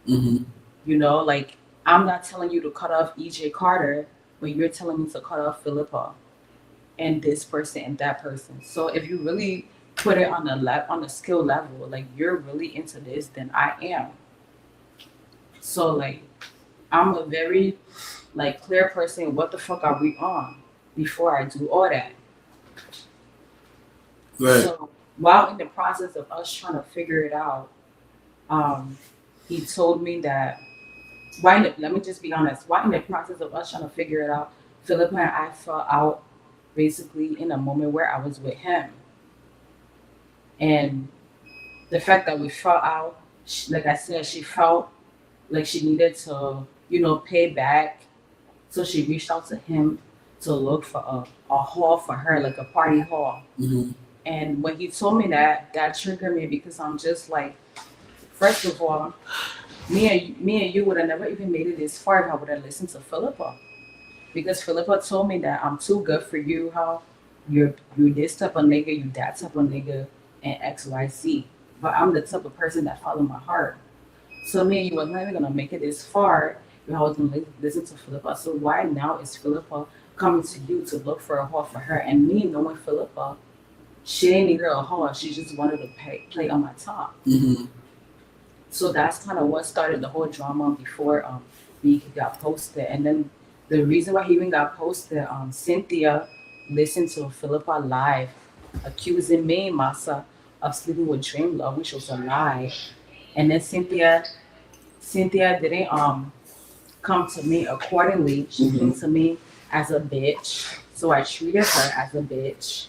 Mm-hmm. You know, like I'm not telling you to cut off EJ Carter, but you're telling me to cut off Philippa and this person and that person. So if you really put it on on a skill level, like you're really into this, then I am. So like I'm a very like clear person. What the fuck are we on before I do all that? Right. So while in the process of us trying to figure it out, he told me that let me just be honest. While in the process of us trying to figure it out, Philippa and I fell out basically in a moment where I was with him. And the fact that we fell out, like I said, she felt like she needed to, you know, pay back. So she reached out to him to look for a hall for her, like a party hall. Mm-hmm. And when he told me that, that triggered me because I'm just like, first of all, me and you would have never even made it this far if I would have listened to Philippa. Because Philippa told me that I'm too good for you, how you're this type of nigga, you that type of nigga, and XYZ. But I'm the type of person that follow my heart. So me and you was not even gonna make it this far if I was gonna listen to Philippa. So why now is Philippa coming to you to look for a hall for her? And me knowing Philippa, she ain't needed a hall. She just wanted to play on my top. Mm-hmm. So that's kind of what started the whole drama before he got posted. And then the reason why he even got posted, Cynthia listened to Philippa live, accusing me, Massa, of sleeping with Dream Love, which was a lie. And then Cynthia didn't come to me accordingly. She came to me as a bitch. So I treated her as a bitch.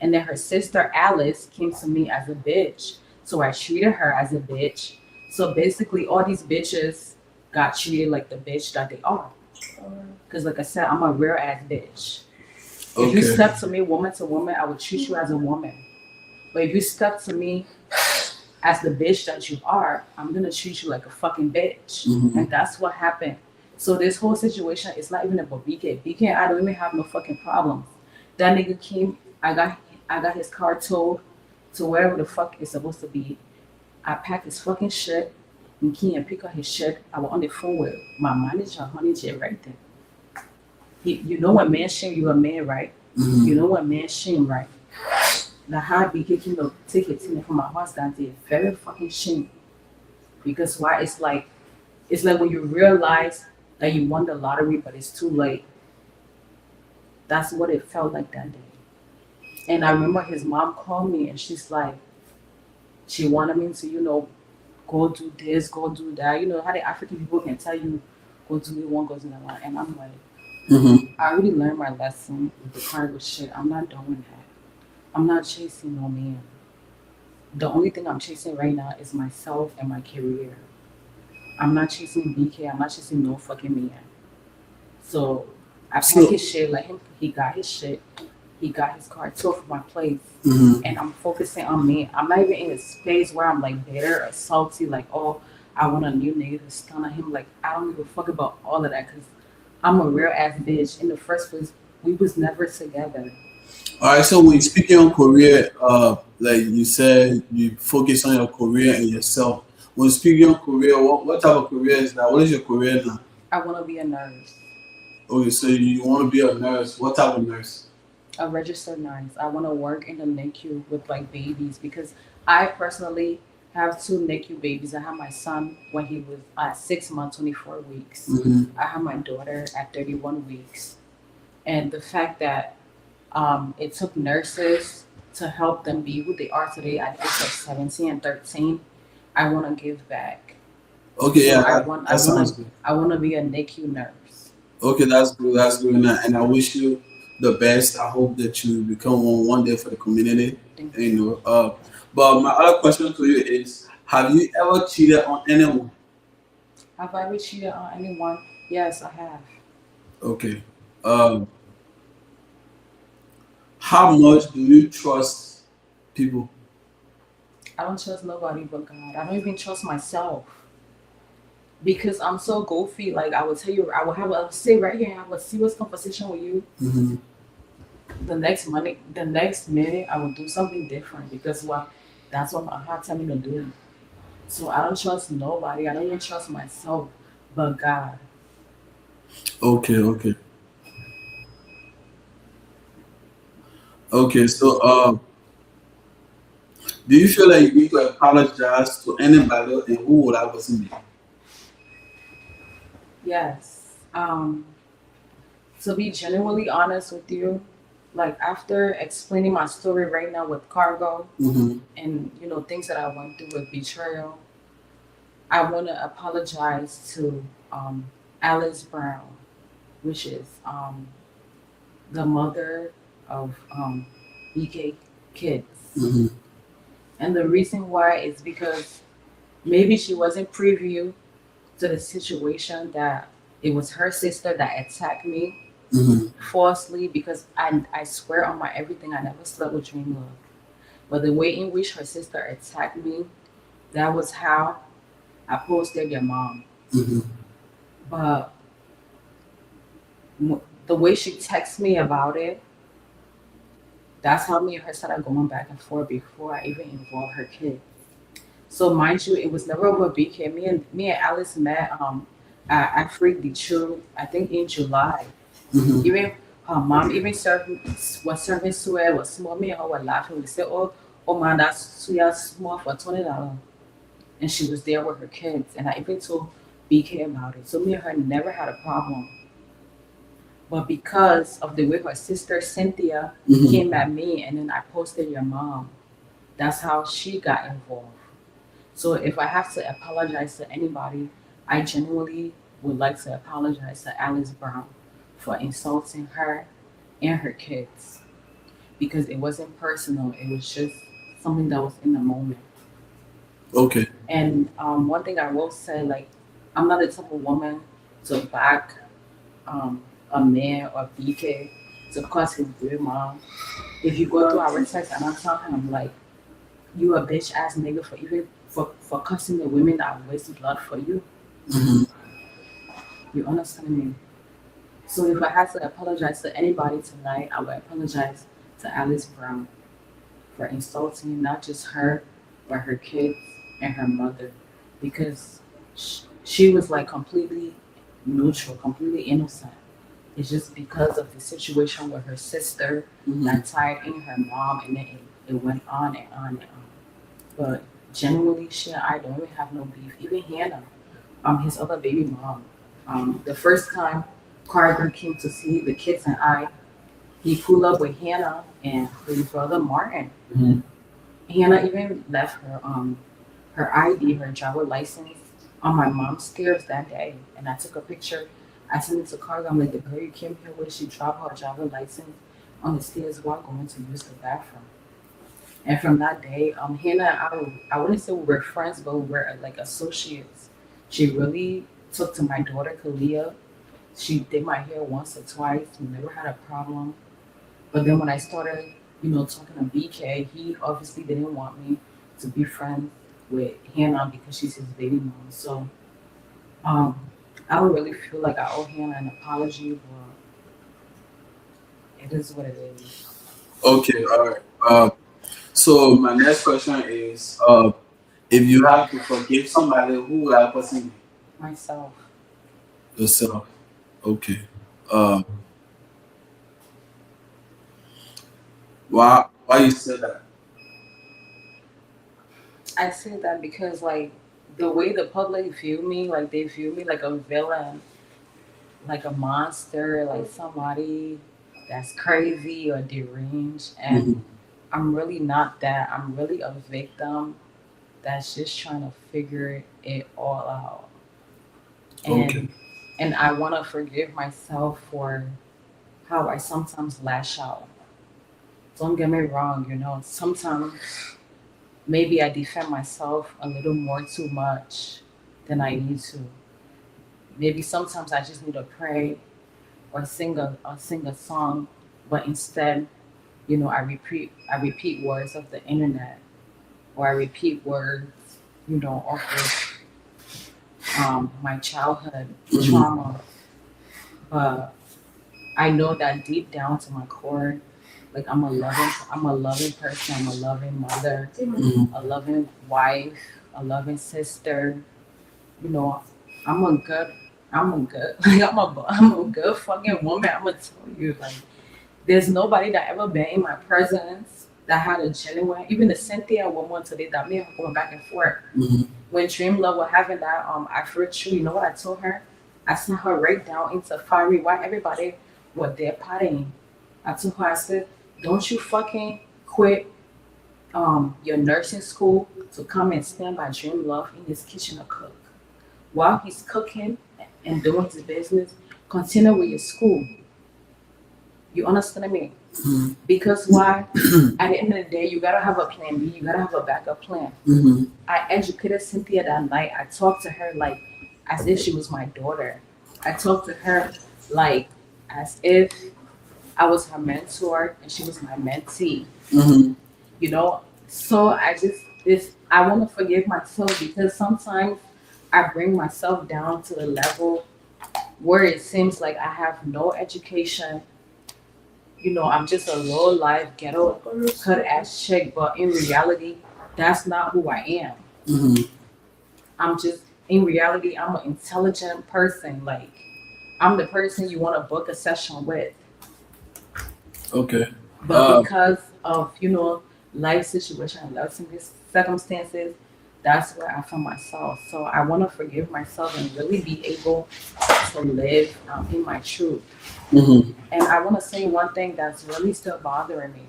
And then her sister Alice came to me as a bitch. So I treated her as a bitch. So basically, all these bitches got treated like the bitch that they are. Because, like I said, I'm a real ass bitch. If you Okay. step to me woman to woman, I would treat you as a woman. But if you step to me as the bitch that you are, I'm gonna treat you like a fucking bitch. Mm-hmm. And that's what happened. So this whole situation is not even about BK. BK, I don't even have no fucking problems. That nigga came, I got his car towed to wherever the fuck it's supposed to be. I packed his fucking shit and came and pick up his shit. I was on the phone with my manager, Honey J, right there. You know what man shame, you a man, right? Mm-hmm. You know what man shame, right? The hard BK came to take it from my house that day. Very fucking shame. Because why? It's like when you realize that you won the lottery, but it's too late. That's what it felt like that day. And I remember his mom called me and she's like, she wanted me to, go do this, go do that. You know how the African people can tell you, go do it one, go do that one. And I'm like, Mm-hmm. I already learned my lesson with the cargo shit. I'm not doing that. I'm not chasing no man. The only thing I'm chasing right now is myself and my career. I'm not chasing BK. I'm not chasing no fucking man. So I So- packed his shit, let him, he got his shit. He got his car towed from my place. Mm-hmm. And I'm focusing on me. I'm not even in a space where I'm like bitter or salty, like, oh, I want a new nigga to stun on him. Like, I don't give a fuck about all of that because I'm a real ass bitch. In the first place, we was never together. All right. So when you speaking on career, like you said, you focus on your career and yourself. When speaking on career, what type of career is that? What is your career now? I want to be a nurse, Okay, so you want to be a nurse. What type of nurse? a registered nurse. I want to work in the NICU with like babies because I personally have two NICU babies. I have my son when he was 6 months, 24 weeks. Mm-hmm. I have my daughter at 31 weeks. And the fact that it took nurses to help them be who they are today at the age of 17 and 13, I want to give back. Okay, So yeah, I that sounds good. want to be a NICU nurse. Okay, that's good. That's good, and I wish you the best. I hope that you become one day for the community. Thank You know. But my other question to you is: have you ever cheated on anyone? Have I ever cheated on anyone? Yes, I have. Okay. Um, how much do you trust people? I don't trust nobody but God. I don't even trust myself because I'm so goofy. Like I will tell you, I will have a say right here, have a serious conversation with you. Mm-hmm. The next minute, I will do something different because that's what my heart tell me to do. So I don't trust nobody. I don't even trust myself, but God. Okay. Okay. Okay. So, do you feel like you need to apologize to anybody, and who would I was be? Yes. To be genuinely honest with you, like after explaining my story right now with cargo Mm-hmm. and things that I went through with betrayal, I want to apologize to Alice Brown, which is the mother of BK kids. Mm-hmm. And the reason why is because maybe she wasn't preview to the situation that it was her sister that attacked me Mm-hmm. falsely because I swear on my everything I never slept with Dream Love. But the way in which her sister attacked me, that was how I posted your mom. Mm-hmm. But the way she texted me about it, that's how me and her started going back and forth before I even involved her kid. So mind you, it was never about BK. Me and Alice met at Freak the Truth, I think in July. Mm-hmm. Even her mom even was serving Suya was small. Me and her were laughing. We said, oh man, that's Suya small for $20. And she was there with her kids. And I even told BK about it. So me and her never had a problem. But because of the way her sister Cynthia Mm-hmm. came at me and then I posted your mom, that's how she got involved. So if I have to apologize to anybody, I genuinely would like to apologize to Alice Brown for insulting her and her kids. because it wasn't personal. It was just something that was in the moment. Okay. And one thing I will say, like, I'm not the type of woman to back a man or BK to cuss his real mom. If you go through our text and I tell him like, you a bitch ass nigga for even for cussing the women that waste blood for you. Mm-hmm. You understand me? So if I had to apologize to anybody tonight, I would apologize to Alice Brown for insulting not just her, but her kids and her mother, because she was like completely neutral, completely innocent. It's just because of the situation with her sister that tied in her mom, and then it went on and on and on. But genuinely, shit, I don't even have no beef. Even Hannah, his other baby mom, the first time Carter came to see the kids and he pulled up with Hannah and his brother Martin. Mhm. Hannah even left her ID, her driver license, on my mom's stairs that day, and I took a picture. I sent it to Carter. I'm like, the girl you came here with, she dropped her driver license on the stairs while going to use the bathroom. And from that day, Hannah, I wouldn't say we were friends, but we were like associates. She really took to my daughter Kalia. She did my hair once or twice. We never had a problem. But then when I started, talking to BK, he obviously didn't want me to be friends with Hannah because she's his baby mom. So I don't really feel like I owe Hannah an apology, but it is what it is. Okay, all right. So my next question is, if you have to forgive somebody, who would that person be? Myself. Yourself. Okay. Why you said that? I say that because like the way the public view me, like they view me like a villain, like a monster, like somebody that's crazy or deranged, and I'm really not that. I'm really a victim that's just trying to figure it all out. And I want to forgive myself for how I sometimes lash out. Don't get me wrong, sometimes maybe I defend myself a little more too much than I need to. Maybe sometimes I just need to pray or sing a song, but instead, I repeat words of the internet, or I repeat words, of my childhood trauma. But I know that deep down to my core, like I'm a loving person, I'm a loving mother, a loving wife, a loving sister. You know, I'm a good, like I'm a good fucking woman. I'm gonna tell you, like, there's nobody that ever been in my presence that had a genuine, even the Cynthia woman today that me and her going back and forth. When Dream Love was having that Afro tree, you know what I told her? I sent her right down into fiery while everybody was there partying. I told her, I said, don't you fucking quit your nursing school to come and stand by Dream Love in his kitchen to cook. While he's cooking and doing his business, continue with your school. You understand me? Because why? At the end of the day, you gotta have a plan B. You gotta have a backup plan. I educated Cynthia that night. I talked to her like as if she was my daughter. I talked to her like as if I was her mentor and she was my mentee. So I want to forgive myself because sometimes I bring myself down to the level where it seems like I have no education. I'm just a low life ghetto cut ass chick, but in reality, that's not who I am. In reality, I'm an intelligent person. Like, I'm the person you want to book a session with. Okay. But because of, life situation and life circumstances, that's where I found myself. So I want to forgive myself and really be able to live in my truth. And I want to say one thing that's really still bothering me.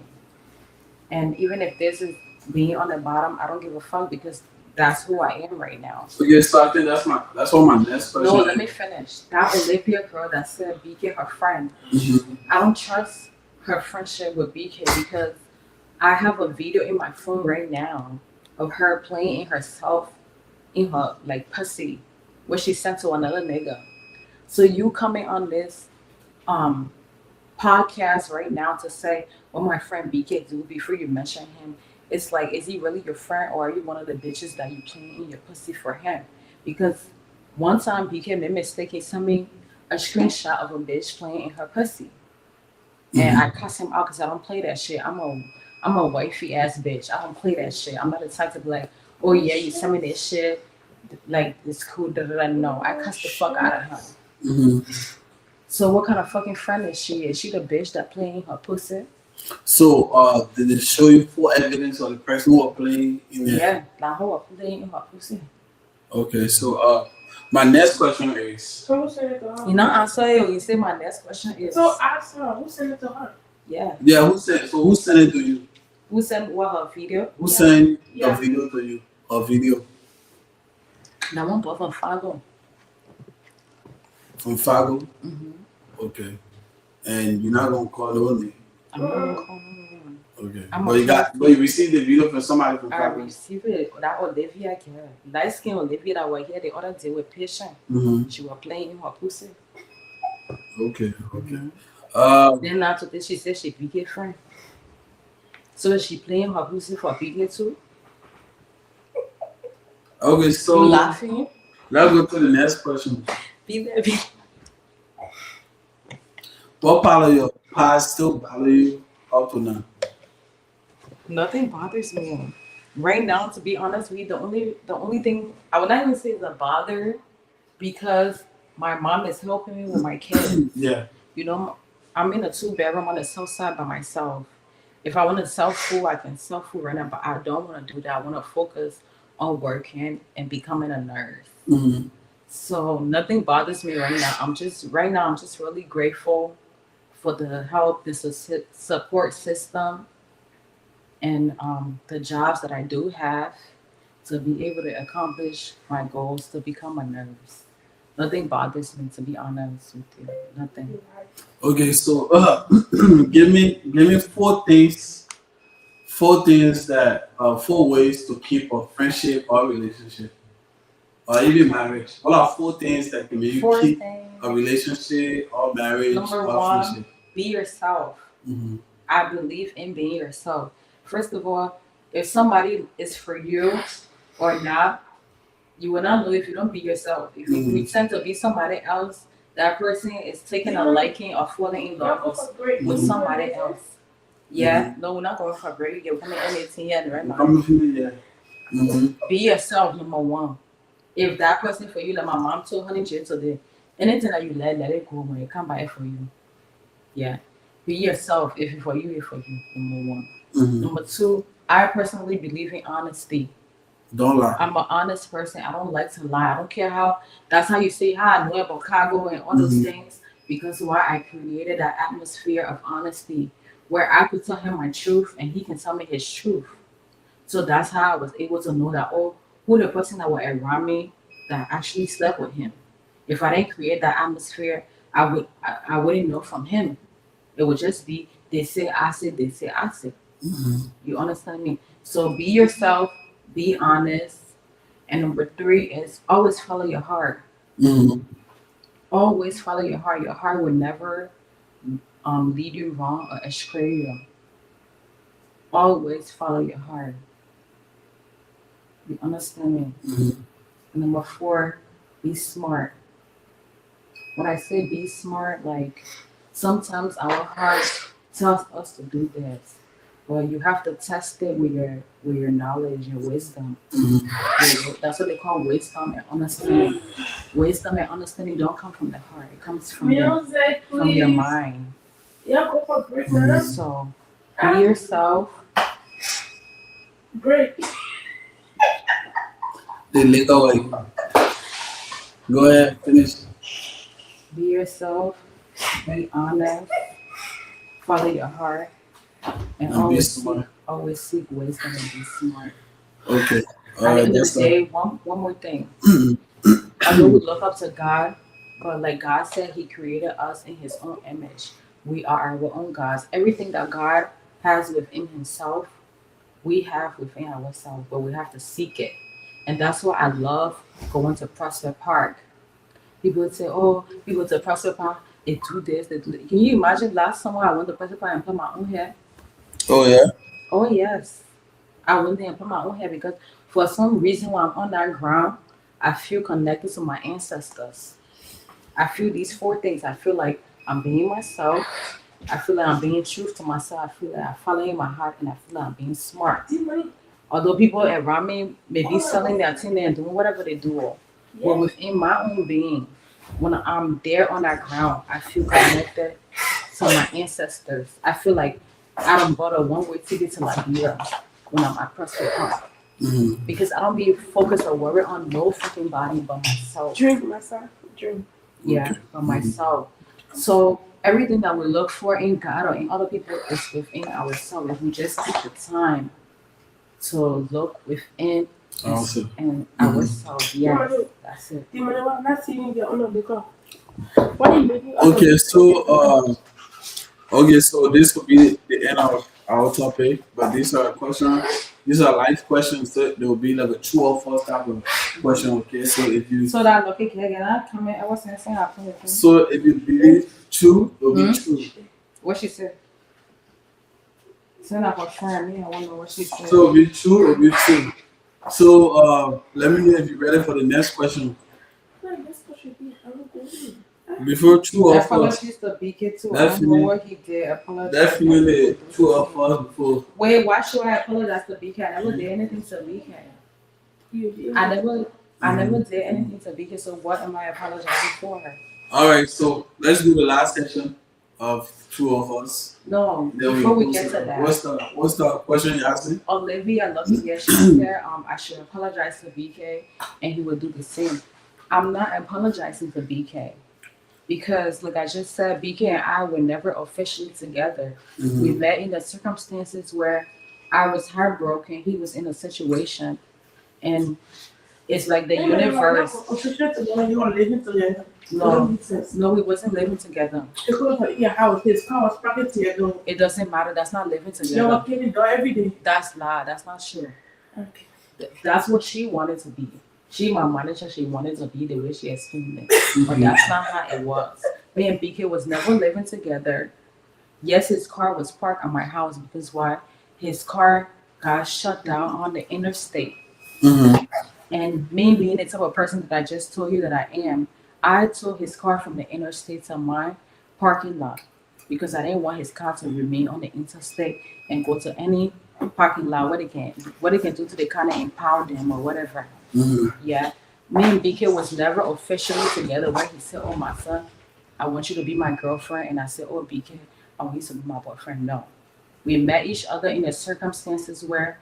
And even if this is me on the bottom, I don't give a fuck because that's who I am right now. So I think that's what my next question. No, let me finish. That Olivia girl that said BK her friend. I don't trust her friendship with BK because I have a video in my phone right now of her playing herself in her like pussy, where she sent to another nigga. So you coming on this um podcast right now to say what my friend BK do before you mention him, it's like, is he really your friend or are you one of the bitches that you playing in your pussy for him? Because one time BK made a mistake, he sent me a screenshot of a bitch playing in her pussy. And I cuss him out because I don't play that shit. I'm a wifey ass bitch. I don't play that shit. I'm not the type to be like, oh yeah, you send me this shit, like it's cool. Da, da, da. No, I cuss the fuck out of her. So what kind of fucking friend is she? Is she the bitch that playing her pussy? So did it show you full evidence of the person who was playing in there? Yeah, that whole playing in her pussy. Okay, so my next question is. So who sent it to her? You know, answer it. You say my next question is. So ask her, who sent it to her? Yeah. Yeah, who sent it to you? Who sent what her video? Who sent the video to you? A video That one both from Fargo. from Fargo? Mm-hmm. Okay. And you're not gonna call the name? I'm not gonna call her. Okay. I'm But you received the video from somebody from I Fargo? received it. That Olivia girl. Light skin Olivia that was here the other day with patient. She was playing in her pussy. Okay. Then after this, she said she BK friend. So is she playing her pussy for BK too? Okay, so You laughing? let's go to the next question. Be there, be. What part of your past still bother you up to now? Nothing bothers me. Right now, to be honest with you, the only thing I would not even say is a bother because my mom is helping me with my kids. Yeah. You know, I'm in a 2-bedroom on the south side by myself. If I want to sell food, I can sell food right now, but I don't want to do that. I want to focus on working and becoming a nurse. So nothing bothers me right now. I'm just really grateful for the help, the support system, and the jobs that I do have to be able to accomplish my goals to become a nurse. Nothing bothers me, to be honest with you. Nothing. Okay, so give me 4 things that 4 ways to keep a friendship or relationship or even marriage. What are 4 things that can make you keep a relationship or marriage Number or one, friendship? be yourself. I believe in being yourself. First of all, if somebody is for you or not, you will not know if you don't be yourself. If you pretend to be somebody else, that person is taking a liking or falling in love with somebody else. Yeah, no, we're not going for a break. You're coming in 18 years right now. Be yourself, number one. If that person for you, like my mom told honey J today, anything that you let it go when it come by for you. Yeah. Be yourself. If it's for you, it's for you. Number one. Number two, I personally believe in honesty. Don't lie. I'm an honest person. I don't like to lie. I don't care how. That's how you say how I know about cargo and all those things. Because why I created that atmosphere of honesty where I could tell him my truth and he can tell me his truth. So that's how I was able to know that who the person that was around me that actually slept with him. If I didn't create that atmosphere, I wouldn't know from him. It would just be they say I say, they say I say. You understand me? So be yourself. Be honest. And number 3 is always follow your heart. Always follow your heart. Your heart will never lead you wrong or astray you. Always follow your heart. You understand me? And number 4, be smart. When I say be smart, like sometimes our heart tells us to do this. Well, you have to test it with your knowledge, your wisdom. That's what they call wisdom and understanding. Wisdom and understanding don't come from the heart. It comes from your mind. Yeah, go for break, man. So be yourself. Break. The little way. Go ahead, finish. Be yourself. Be honest. Follow your heart. And always seek wisdom and be smart. Okay. At the end of the day, one more thing. I know we look up to God, but like God said, He created us in His own image. We are our own gods. Everything that God has within Himself, we have within ourselves, but we have to seek it. And that's why I love going to Prospect Park. People would say, "Oh, people to Prospect Park, they do this, they do that." Can you imagine last summer I went to Prospect Park and put my own hair? Oh yeah. Oh yes, I went there and put my own hair because for some reason when I'm on that ground, I feel connected to my ancestors. I feel these four things. I feel like I'm being myself. I feel like I'm being truth to myself. I feel like I'm following my heart, and I feel like I'm being smart. Although people around me may be selling their thing and doing whatever they do, but within my own being, when I'm there on that ground, I feel connected to my ancestors. I feel like I don't bought a one-way ticket to Liberia when I'm at Prospect Park because I don't be focused or worried on no freaking body but myself. Drink, Massa. Drink. Yeah, for myself. So everything that we look for in God or in other people is within ourselves. If we just take the time to look within Awesome. and ourselves, yes, that's it. Not seeing the honor of the car. What are you making? Okay, so this could be the end of our topic, but these are questions. These are life questions. So there will be like a true or false type of question. Okay, so if you So that lucky kid, and I come in, I was saying something. so if you believe true, it will be true. What she said? Send up a friend me. I want to know what she said. So it'll be true, it'll be true. So let me know if you're ready for the next question. Before true or false? Apologies to BK too. I don't know what he did. Apologize. Definitely true or false before. Wait, why should I apologize to BK? I never did anything to BK. I never did anything to BK. So what am I apologizing for her? All right, so let's do the last section of true or false. No, Then before we go get to to that. What's the question you're asking? Olivia Lucky, she said I should apologize to BK and he would do the same. I'm not apologizing to BK because, like I just said, BK and I were never officially together. We met in the circumstances where I was heartbroken. He was in a situation, and it's like the universe. No, we wasn't living together. It doesn't matter. That's not living together. Every day. That's lie. That's not true. Okay. That's what she wanted to be. She, my manager, she wanted to be the way she explained it. But that's not how it was. Me and BK was never living together. Yes, his car was parked at my house because why? His car got shut down on the interstate. And me being the type of person that I just told you that I am, I took his car from the interstate to my parking lot because I didn't want his car to remain on the interstate and go to any parking lot what they can do to the car and impound them or whatever. Yeah. Me and BK was never officially together where he said, "Oh my son, I want you to be my girlfriend," and I said, "Oh BK, I want you to be my boyfriend." No. We met each other in the circumstances where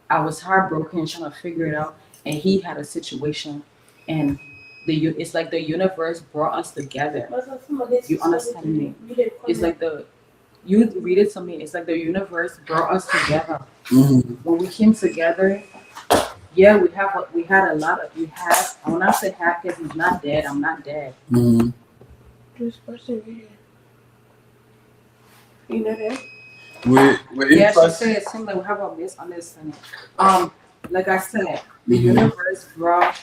I was heartbroken trying to figure it out, and he had a situation, and it's like the universe brought us together. You understand me? It's like you read it to me. It's like the universe brought us together. When we came together, yeah, we had a lot of when I say have, because he's not dead, I'm not dead. This person here. You know that? Yeah, she said it seemed like we have a misunderstanding. Like I said, the universe brought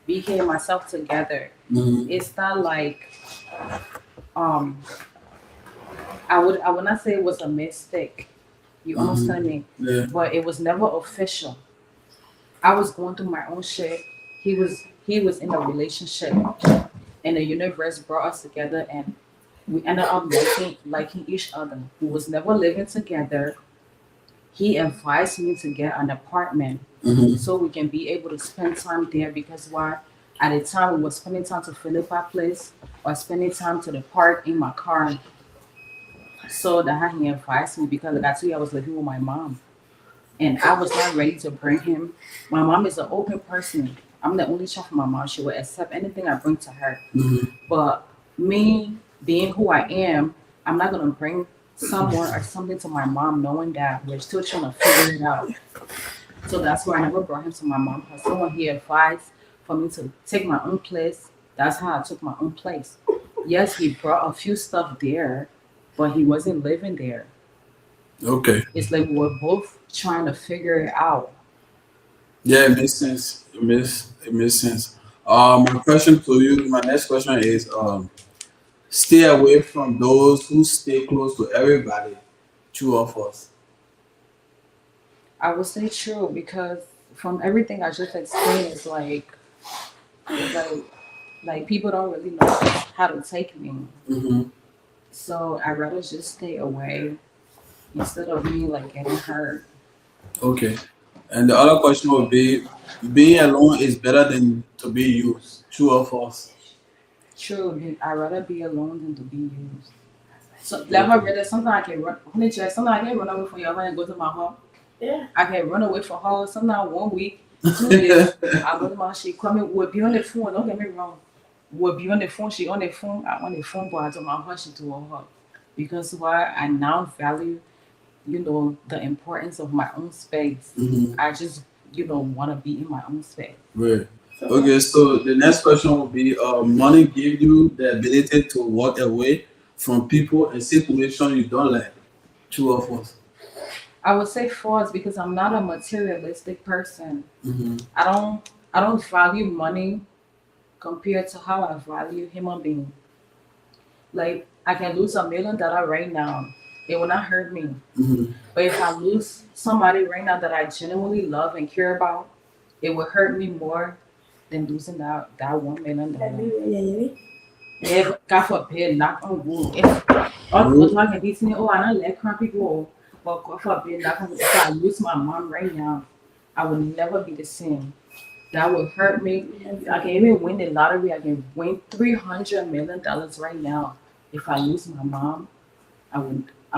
BK and myself together. It's not like I would not say it was a mistake. You understand me? Yeah. But it was never official. I was going through my own shit. He was in a relationship, and the universe brought us together, and we ended up liking each other. We was never living together. He advised me to get an apartment so we can be able to spend time there because why? At the time we was spending time to Philippa place or spending time to the park in my car. So that he advised me because like I told you I was living with my mom. And I was not ready to bring him. My mom is an open person. I'm the only child from my mom. She will accept anything I bring to her. But me being who I am, I'm not gonna bring someone or something to my mom knowing that we're still trying to figure it out. So that's why I never brought him to my mom. Because someone he advised for me to take my own place. That's how I took my own place. Yes, he brought a few stuff there, but he wasn't living there. Okay. It's like we were both trying to figure it out. Yeah, it makes sense. It makes sense. My next question is stay away from those who stay close to everybody. True or false? I would say true because from everything I just explained, it's like people don't really know how to take me. Mm-hmm. So I'd rather just stay away instead of me like getting hurt. Okay. And the other question would be being alone is better than to be used. True or false? True, I'd rather be alone than to be used. So like my brother, sometimes I can run. Sometimes I can run away from your home and go to my home. Yeah. I can run away from her. Sometimes 1 week, 2 days. I go to my she come. We'll be on the phone. Don't get me wrong. We'll be on the phone. She on the phone. I on the phone, but I do my her. She to her. Because why I now value, the importance of my own space. Mm-hmm. I just, want to be in my own space. Right. Okay, so the next question will be money give you the ability to walk away from people and situations you don't like. True or false? I would say false because I'm not a materialistic person. Mm-hmm. I don't value money compared to how I value human being. Like I can lose $1 million right now. It will not hurt me. Mm-hmm. But if I lose somebody right now that I genuinely love and care about, it will hurt me more than losing that $1 million. If God forbid, knock on wood. If all talking this me, I don't let crappy go. But God forbid, knock on wood. If I lose my mom right now, I will never be the same. That would hurt me. I can even win the lottery. I can win $300 million right now. If I lose my mom, I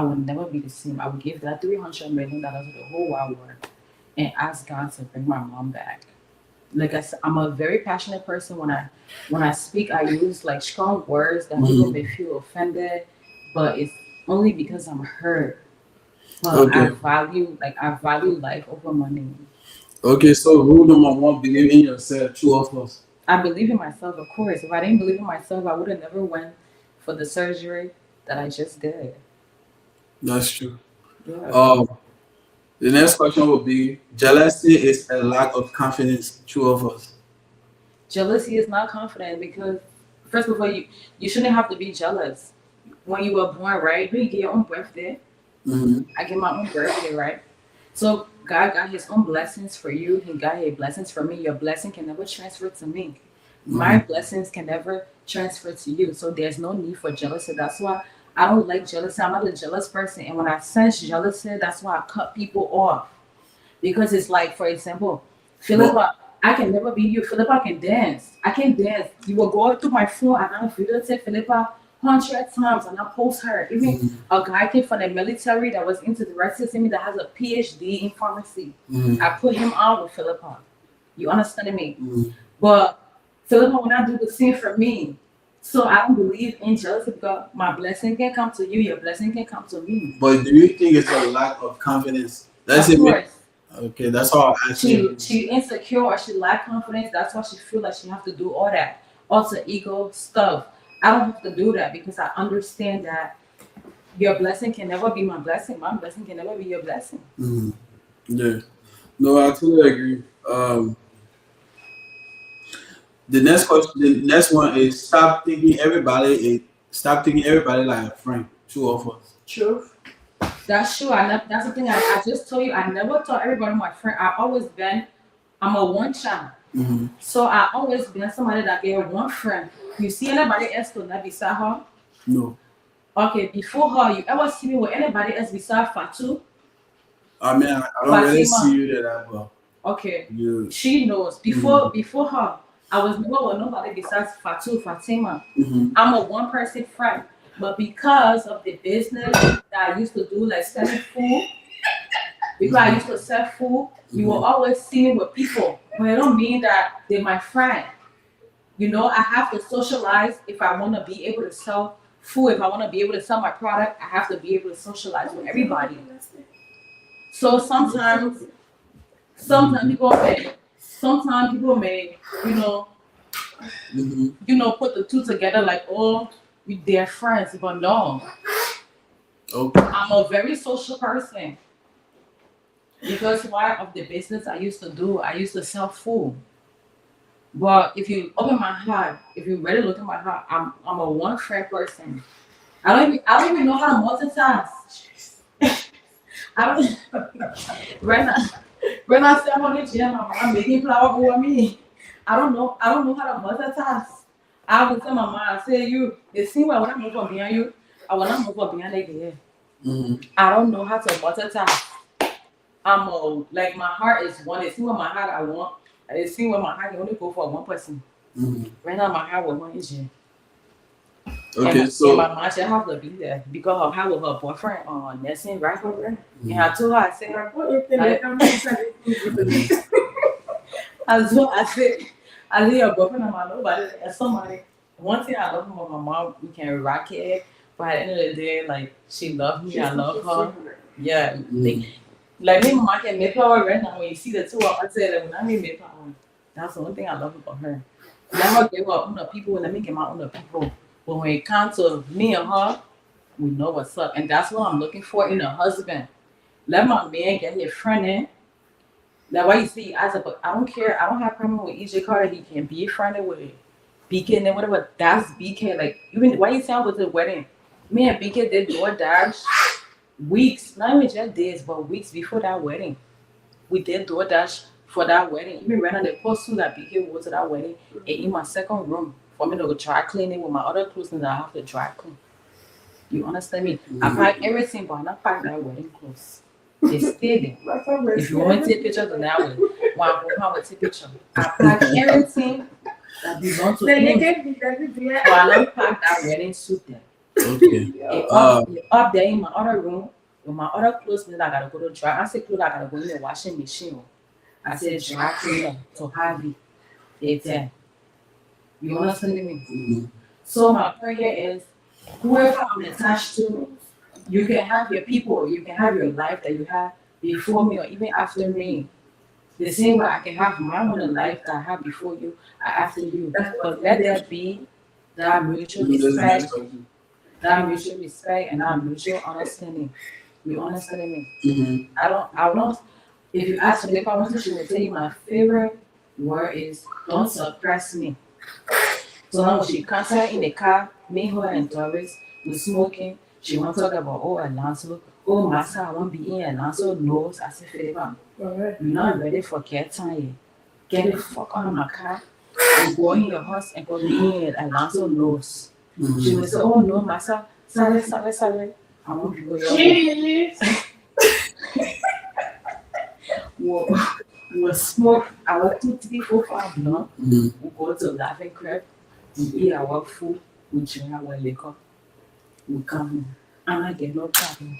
would never be the same. I would give that $300 million to the whole wide world and ask God to bring my mom back. Like I said, I'm a very passionate person. When I speak, I use like strong words that people may feel offended, but it's only because I'm hurt. But Okay. I value life over money. Okay, so rule number one, believe in yourself. True or false? I believe in myself, of course. If I didn't believe in myself, I would have never went for the surgery that I just did. That's true. Yeah. The next question will be jealousy is a lack of confidence. True or false? Jealousy is not confident because first of all, you shouldn't have to be jealous. When you were born, right? You get your own birthday. Mm-hmm. I get my own birthday, right? So God got his own blessings for you. He got his blessings for me. Your blessing can never transfer to me. Mm-hmm. My blessings can never transfer to you. So there's no need for jealousy. That's why I don't like jealousy. I'm not a jealous person. And when I sense jealousy, that's why I cut people off. Because it's like, for example, Philippa, I can never be you. Philippa can dance. I can dance. You will go through my phone and I'll videotape Philippa 100 times and I'll post her. Even a guy came from the military that was into the racism that has a PhD in pharmacy. Mm-hmm. I put him on with Philippa. You understand me? Mm-hmm. But Philippa will not do the same for me. So I don't believe in jealousy because my blessing can come to you, your blessing can come to me. But do you think it's a lack of confidence? That's of it. Course. Okay, that's all I asked. She insecure or she lack confidence. That's why she feel like she have to do all that alter ego stuff. I don't have to do that because I understand that your blessing can never be my blessing. My blessing can never be your blessing. Mm-hmm. Yeah. No, I totally agree. The next one is stop thinking everybody like a friend. True or false? True. That's true. That's the thing I just told you. I never thought everybody my friend. I'm a one child. Mm-hmm. So I always been somebody that get one friend. You see anybody else to not beside her? No. Okay, before her, you ever see me with anybody else beside Fatu? I mean, I don't really see you that well. Okay. Yeah. She knows. Before her, I was never with nobody besides Fatima. Mm-hmm. I'm a one person friend. But because of the business that I used to do, like selling food, because I used to sell food, you will always see me with people. But it don't mean that they're my friend. I have to socialize if I want to be able to sell food. If I want to be able to sell my product, I have to be able to socialize with everybody. So sometimes people may, put the two together like, oh, they're friends, but no. Okay. I'm a very social person. Because one of the business I used to do, I used to sell food. But if you open my heart, if you really look at my heart, I'm a one friend person. I don't even know how to multitask. I don't when I step on the gym, I'm making flour over me. I don't know how to multitask. I have to tell my mom, I say you the same way when I move from behind you, I will not move from behind like here. I don't know how to multitask. Like my heart is one. They see what my heart I want. They see what my heart can only go for one person. Right now my heart was one is you. Okay, and so my mom should have to be there because of how her boyfriend on nursing right over. And I told her I said I said your boyfriend and my nobody and somebody one thing I love about my mom, we can rock it, but at the end of the day, like she loves me, I love her. Yeah. Like me, mama can make her right now. When you see the two of us, say that when I make her, that's the only thing I love about her. Let her give her own people, let me get my own people. But when it comes to me and her, we know what's up, and that's what I'm looking for in a husband. Let my man get his friend in. That's why you see, I don't care. I don't have problem with EJ Carter. He can be friendly with BK and whatever. That's BK. Like even why you sound with the wedding, me and BK did DoorDash weeks, not even just days, but weeks before that wedding. We did DoorDash for that wedding. Even right now, the post that BK wore to that wedding, and in my second room for me to go dry clean it with my other clothes that I have to dry clean. You understand me? I pack everything, but I not pack that wedding clothes. They stay there. If you want to take pictures, then I will. When I go home, I will take picture. I pack everything that belongs to him. But I don't pack that wedding suit there. okay. Up there in my other room, with my other clothes that I gotta go to dry. I say clothes I gotta go in the washing machine. I said dry cleaner to have it. It's there. You understand me? So my prayer is whoever I'm attached to, you can have your people, you can have your life that you have before me or even after me. The same way I can have my own life that I have before you or after you. But let there be that mutual respect, and that mutual understanding. You understand me? I don't, if you ask me if I want to tell you my favorite word is don't suppress me. So now when she comes out in the car, me, her, and Doris, we smoking. She want to talk about, oh, Alonso, oh, Massa, I want to be in Alonso knows. I said, Femi, you're not ready for get time yet. Get the fuck out of my car and go in your house and go be in Alonso knows. She will say, oh, no, Massa, sorry. I want to go your we'll smoke our 2, 3, 4, 5 blunt. We go to Laughing Crab. We eat our food. We drink our liquor. We come home. And I get no problem.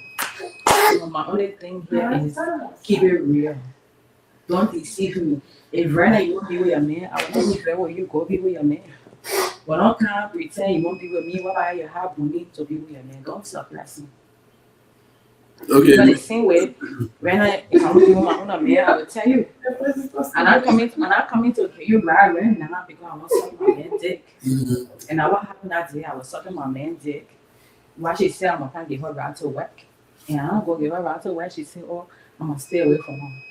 So my only thing here is keep it real. Don't deceive me. If right now you won't be with your man, I will only fair with you, go be with your man. But don't come pretend you won't be with me while you have money to be with your man. Don't suppress me. Okay. But the same way, when if I'm with my own man, I will tell you. And I'm coming to you right now because I want to suck my man dick. And now what happened that day, I was sucking my man dick. Why she said I'm gonna give her right to work. And I don't go give her right to work. She said, oh, I'm gonna stay away from her.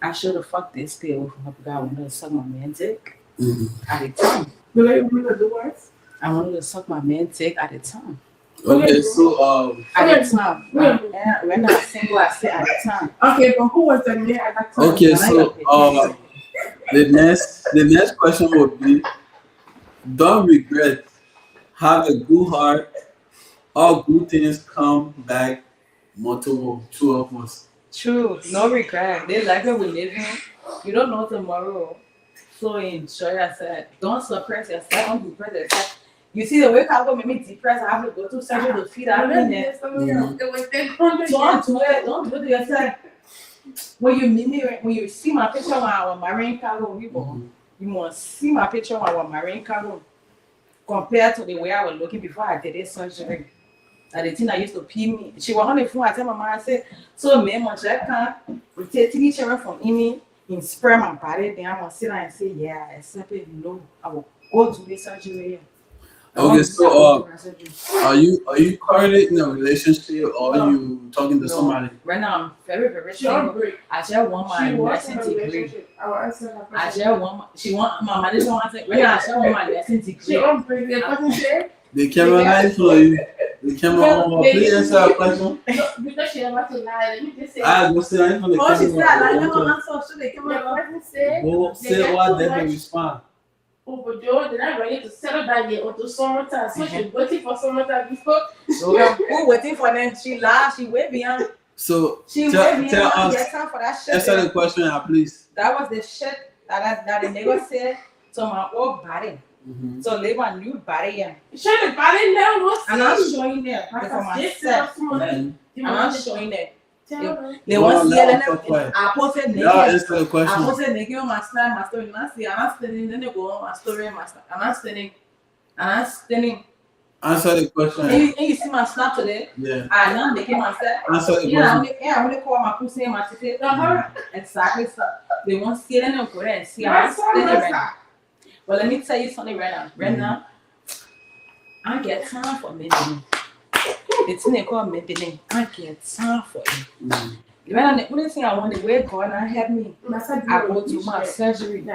I should have fucked this, stay away from her because I wanted to suck my man dick at the time. I wanted to suck my man dick at the time. Okay, so at the time. When I was single, I said at the time. Okay, but who was the man at that time? okay, so the next question would be: don't regret, have a good heart. All good things come back multiple, two of us. True, no regret. They like where we live in. You don't know tomorrow. So enjoy yourself. Don't suppress yourself. Don't depress yourself. You see the way Cargo made me depressed, I have to go to surgery to feed out in there. Don't do it. Don't do it to yourself. When you meet me, when you see my picture when I was marrying Cargo, you must see my picture when I was marrying Cargo compared to the way I was looking before I did this surgery. And the thing that used to pee me, she was on the phone. I tell my mom, I said, so me, my jack can we take 3 children from me and spray my body. Then I'm gonna sit down and say, yeah, except it, no, I will go to the surgery. Okay, so are you currently in a relationship or are you talking to somebody? Right now, I'm very, very single. I just want my nursing degree. I just want my manager wants it. Right now, I just want my nursing degree. The camera line for you. The camera on. Please answer a question. Because she about to lie, let me just say. I was saying from the Oh, she said, I camera. don't answer. Should they come on? Go say what then respond. Oh, but Joe, they're not ready to settle down yet until summertime. So she's waiting for summertime before. Who waiting for them? She lied. She way beyond. So She tell way beyond. us. Get time for that shit. Answer the question, please. That was the shit that the nigga said to my old body. So live a new body, yeah. Shut the body down. What's I'm not showing that for myself. I'm not showing that. They want want to see it. I posted naked. Yeah, answer the question. I posted naked on my story. And I see, I'm not standing. Then they go on my story. I'm not standing. Answer the question. And you see my snap today? Yeah. I'm not making myself. Answer the Yeah, question. I only call my pussy and my titty. Exactly. So they want to see it and go there and see I'm standing right now. But let me tell you something right now. Right now, I get time for meeting. The thing they call meeting. I get time for it. Right now, the only thing I want to wear, God, I have me. I go to my surgery.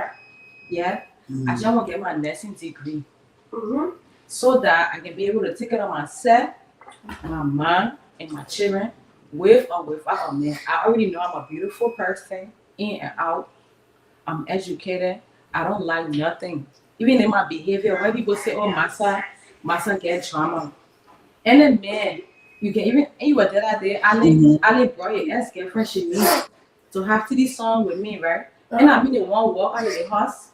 Yeah. I just want to get my nursing degree. So that I can be able to take care of myself, my mom, and my children with or without a man. I already know I'm a beautiful person, in and out. I'm educated. I don't like nothing. Even in my behavior, when people say, oh, Massa get drama. And then, man, you can even, and you were there that day, I brought your ex-girlfriend, she needs to have to this song with me, right? And I mean, they won't walk out of the house.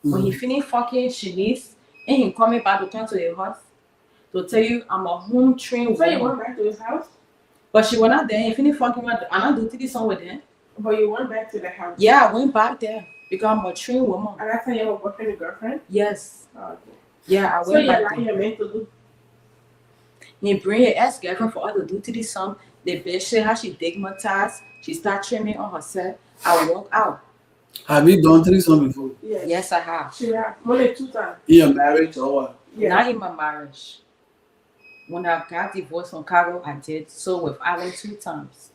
When he finished fucking, she needs, and he coming back to come to the house to tell you I'm a home trained woman. So you went back to his house? But she went out there and finished fucking with, and I do this song with them. But you went back to the house? Yeah, I went back there because I'm a trained woman. And that's how you have a boyfriend and girlfriend? Yes. Oh, okay. Yeah, I So went you're back like there. you're meant to do? You bring your ex-girlfriend for her to do to this song. The bitch said how she digmatized. She start trimming on herself. I walk out. Have you done threesome before? Yes. Yes, I have. She have. Only 2 times. In your marriage or what? Yeah. Not in my marriage. When I got divorced from Cargo, I did so with Alan 2 times.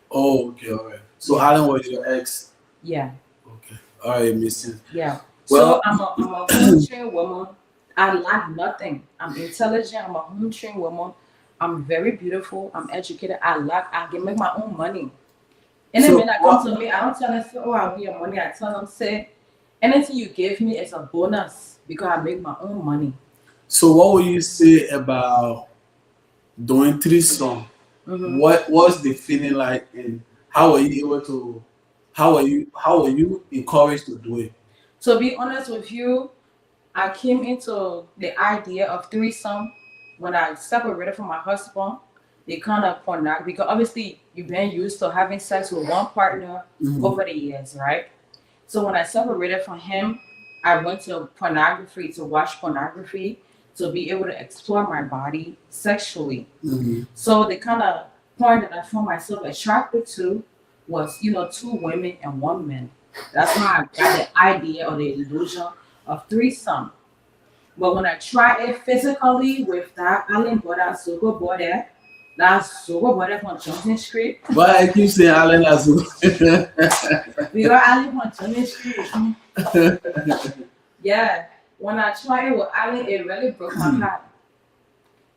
Oh, okay, all right. So Alan was your ex? Yeah. Okay. All right, Missy. Yeah. Well, so I'm a home trained woman. I lack nothing. I'm intelligent. I'm a home trained woman. I'm very beautiful. I'm educated. I can make my own money. And then when I come to me, I don't tell them, say, oh, I want your money. I tell them, say, anything you give me is a bonus because I make my own money. So what would you say about doing threesome? What was the feeling like, and how were you able to? How were you encouraged to do it? To be honest with you, I came into the idea of threesome when I separated from my husband. They kind of pornography because obviously you've been used to having sex with one partner over the years, right? So when I separated from him, I went to pornography to watch pornography to be able to explore my body sexually. So the kind of porn that I found myself attracted to was, 2 women and 1 man. That's how I got the idea or the illusion of threesome. But when I tried it physically with that Allen brother, Sogo brother, that's Sogo brother from Johnson Street. Why I keep saying Alan as well? We got Allen from Johnson Street. Yeah. When I tried it with Allen, it really broke my heart.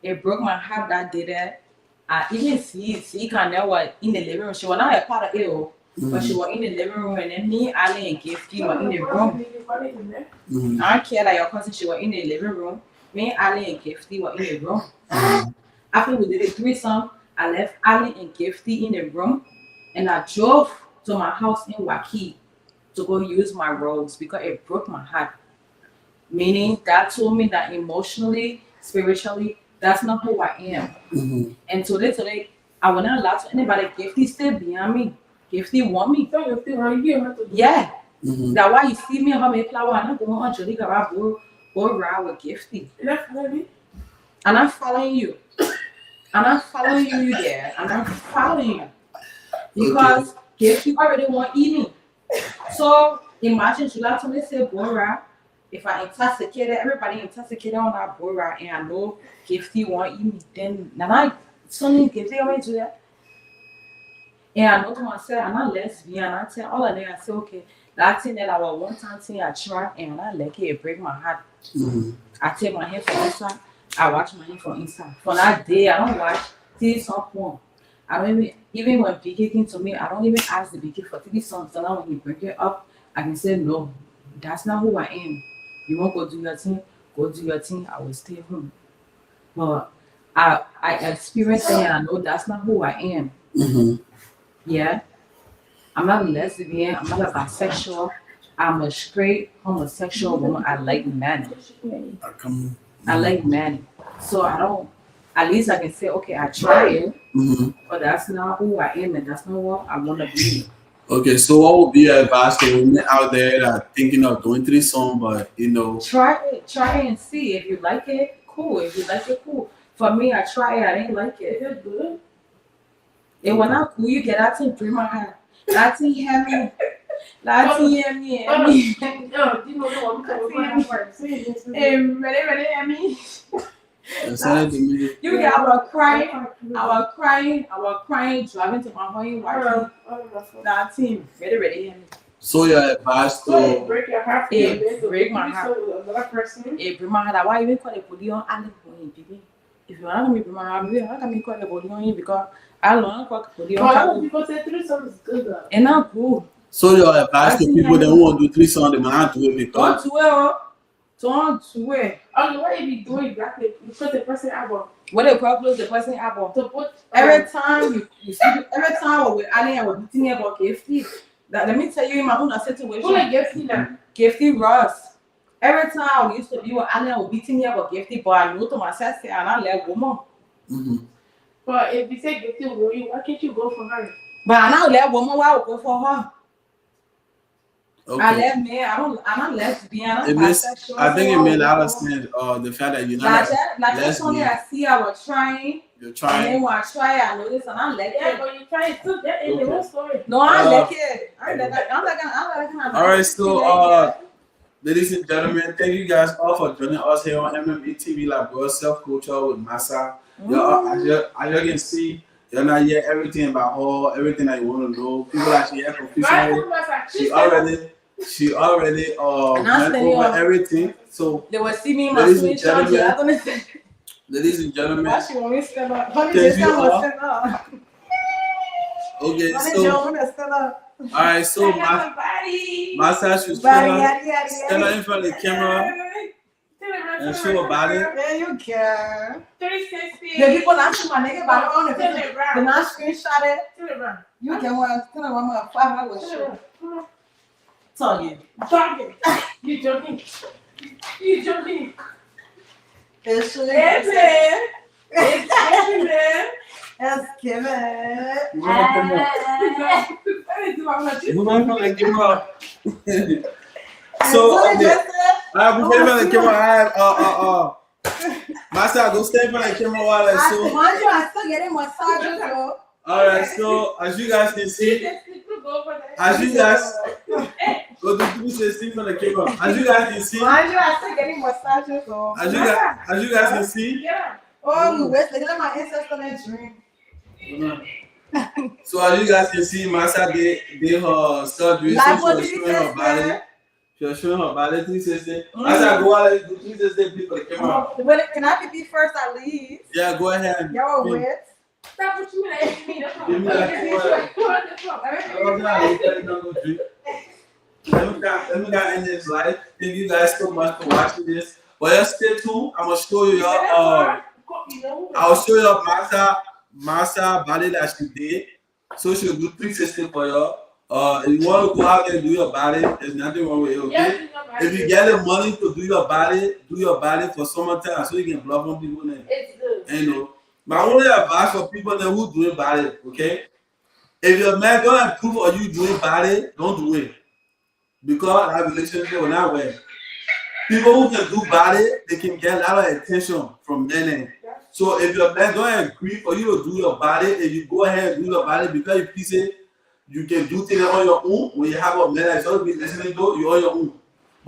It broke my heart that day that I even see Canel was in the living room. She was not a part of it, but she was in the living room, and then me, Allen, and Gifty were in the room. I don't care that your cousin, she was in the living room. Me, Allen, and Gifty were in the room. After we did a threesome, I left Allen and Gifty in the room, and I drove to my house in Waukee to go use my robes because it broke my heart. Meaning that told me that emotionally, spiritually, that's not who I am. And today, I will not allow to anybody. Gifty stay behind me. Gifty want me. So you still want you to do? Yeah. That's why you see me how many flower. I'm not going on Trinika. I go ride with Gifty. Definitely. And I'm following you. And I'm following you there. And I'm following you. Because Gifty already want to eat me. So imagine July 26th, go ride. if I intoxicated, everybody intoxicated on that board, right? And I know Gifty won't eat me, then I suddenly Gifty always do that. And I know to myself, I'm not lesbian. I tell all of them, I say, okay, that thing that I was one time thing I try and I like it break my heart. I take my hand from inside, I watch my hand from inside. For that day, I don't watch TV song porn. I don't even when Biggie came to me, I don't even ask the Biggie for TV song. So now when he bring it up, I can say, no, that's not who I am. You want to go do your thing? Go do your thing. I will stay home. But I experienced it and I know that's not who I am. Yeah. I'm not a lesbian. I'm not a bisexual. I'm a straight homosexual woman. I like men. I like men. So I don't, at least I can say, okay, I try it, but that's not who I am and that's not what I want to be. Okay, so what would be your advice to women out there that are thinking of doing threesome, but you know? Try it and see. If you like it, cool. If you like it, cool. For me, I tried it. I didn't like it. It's good. It was not cool. You get that thing through my hand. That thing heavy. That thing heavy. You get I was crying, driving to my home, watching that thing really heavy. So your advice to break your heart. Break my heart. Another person. It break my heart. Why even call the police on and baby? If you want me break my heart, how can me call the police on you because I don't call the police on. People say threesome is good though. And not good. So your advice to people that want to do threesome, they might not do it because don't do it. Okay, what if you do it exactly? You put the person album. What they call close the person album. To put every time you see every time with Ali I was beating about Gifty. Let me tell you in my own situation. Who like Gifty now? Gifty Ross. Every time we used to be with Ali I was beating me about Gifty, but I know to myself say I'm not like woman. But if you say Gifty will you, why can't you go for her? But I'm not like woman, why I would go for her? okay. I left me. I'm not lesbian. I think it made a lot of sense. The fact that you're not like something I see, I was trying. You're trying. And then when I try, I notice and I like it. But you try it too. That is the whole story. No, I like it. I'm like. All right, so ladies and gentlemen, thank you guys all for joining us here on MMETVLIBERIA Self Culture with Massa. As you can see, you're not yet everything about her, everything that you want to know. People actually have confusion. She already went over everything. So they will see me in my screenshot. Ladies and gentlemen, why she want me to stand up? thank you all. Okay, so alright, so Massa should stand up in front of the camera and show a body. Yeah, you can. 360. The people not shoot my nigga body on the they not screenshot it. You can want to one 5 hours show. Tell you. You joking? You joking? It's Kevin. It's Kevin. So we stand in front of the camera. Massa, go stand in front of the camera while I so. Mind you, I still getting massages, yo. Alright, so as you guys can see, as you guys go to 360 from the camera. As you guys can see, mind you, I still getting massages, yo. As you guys can see. Oh, wait, look at my ancestor in dream. So as you guys can see, Massa did her surgery. So she was showing her body. She was showing her body 360. Massa, go out and do 360 please for the camera. Can I be first at least? Yeah, go ahead. Yo, wait. Stop what you mean. Give me that. Let me end this live. Thank you guys so much for watching this. But let's stay tuned. I'm gonna show you I'll show you Massa body that she did. So she'll do 360 for y'all. If you want to go out there and do your body, there's nothing wrong with it, okay? If you get the money to do your body for summertime so you can bluff on people then. It's good. You know. My only advice for people then who doing body, okay? If your man don't approve of you doing body, don't do it. Because that relationship will not work. People who can do body, they can get a lot of attention from men. So if your man don't agree for you to do your body, if you go ahead and do your body because you say you can do things on your own, when you have a man that's always listening to, you're on your own.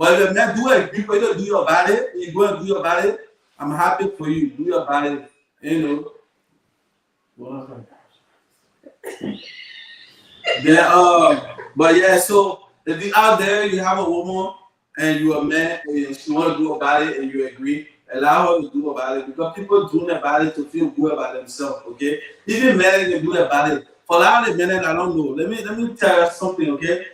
But if the man do agree for you to do your body, you go and do your body, I'm happy for you. Do your body, you know. Then but yeah, so if you out there, you have a woman and you're a man and she want to do about it and you agree, allow her to do about it because people do about it to feel good about themselves. Okay, even men can do about it. For a lot of men, I don't know. Let me tell you something. Okay,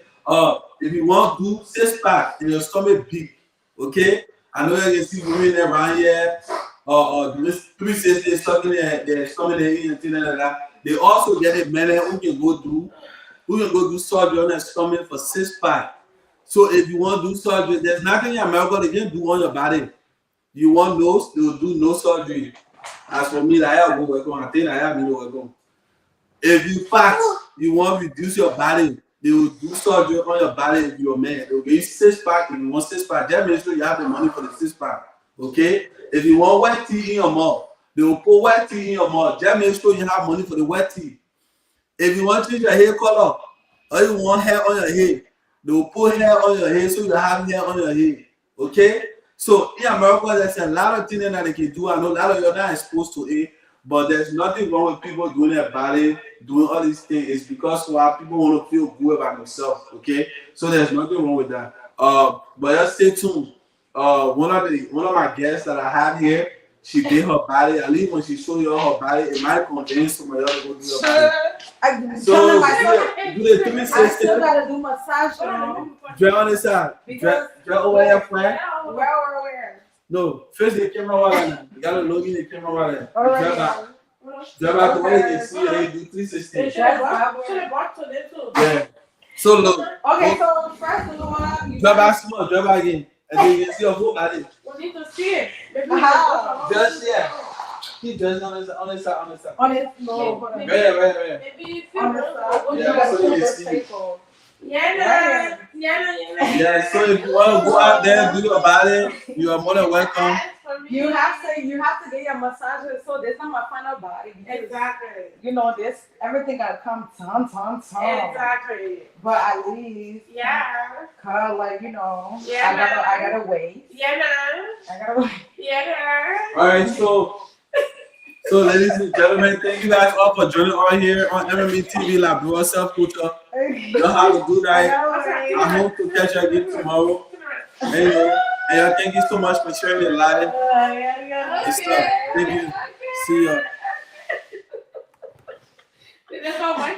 if you want to do 6-pack and your stomach big, okay, I know you can see women around here doing 360 sucking their stomach and things like that. They also get it men who can go do surgery on their stomach for 6-pack. So if you want to do surgery, there's nothing in America they can do on your body. You want nose, they will do no surgery. As for me, I have go work on. I think I have no work on. If you fat, you want to reduce your body, they will do surgery on your body if you're a man. They will give you 6-pack. If you want 6-pack, just make sure you have the money for the 6-pack. Okay? If you want wet tea in your mouth, they will put wet tea in your mouth. Just make sure you have money for the wet tea. If you want to change your hair color or you want hair on your head, they will put hair on your head so you have hair on your head. Okay? So in America, there's a lot of things that they can do. I know a lot of you are not exposed to it, but there's nothing wrong with people doing their body, doing all these things. It's because why people want to feel good about themselves. Okay? So there's nothing wrong with that. But just stay tuned. One of my guests that I have here, she did her body. At least when she show you her body, it might convince somebody else to go do her body. So do the 360. I still gotta do massage. Dre on the side. Dre over your friend. Where? No, face the camera while you gotta look in the camera while Alright. Dre back the way they see you do 360. Should have bought to them too. Yeah. So look. Okay, so first we want Dre back small, Dre back again. And then you can see your whole body. We need to see it. Just yeah. Keep just on the side. on it. No. Right. Maybe you feel On the side. Yeah, so you can see. Yeah. Yeah, so if you want to go out there and do your body, you are more than welcome. You have to get your massages, so this not my final body. Exactly. You know this, everything gotta come ton. Exactly. But at least, Yeah. cause like you know, Yeah. I gotta wait. Yeah. I gotta wait. Yeah. All right, so ladies and gentlemen, thank you guys all for joining on here on MMETVLIBERIA Self-Culture. You know how to do that. I hope to catch you again tomorrow. And thank you so much for sharing your life and stuff. Thank you. See ya. That's all my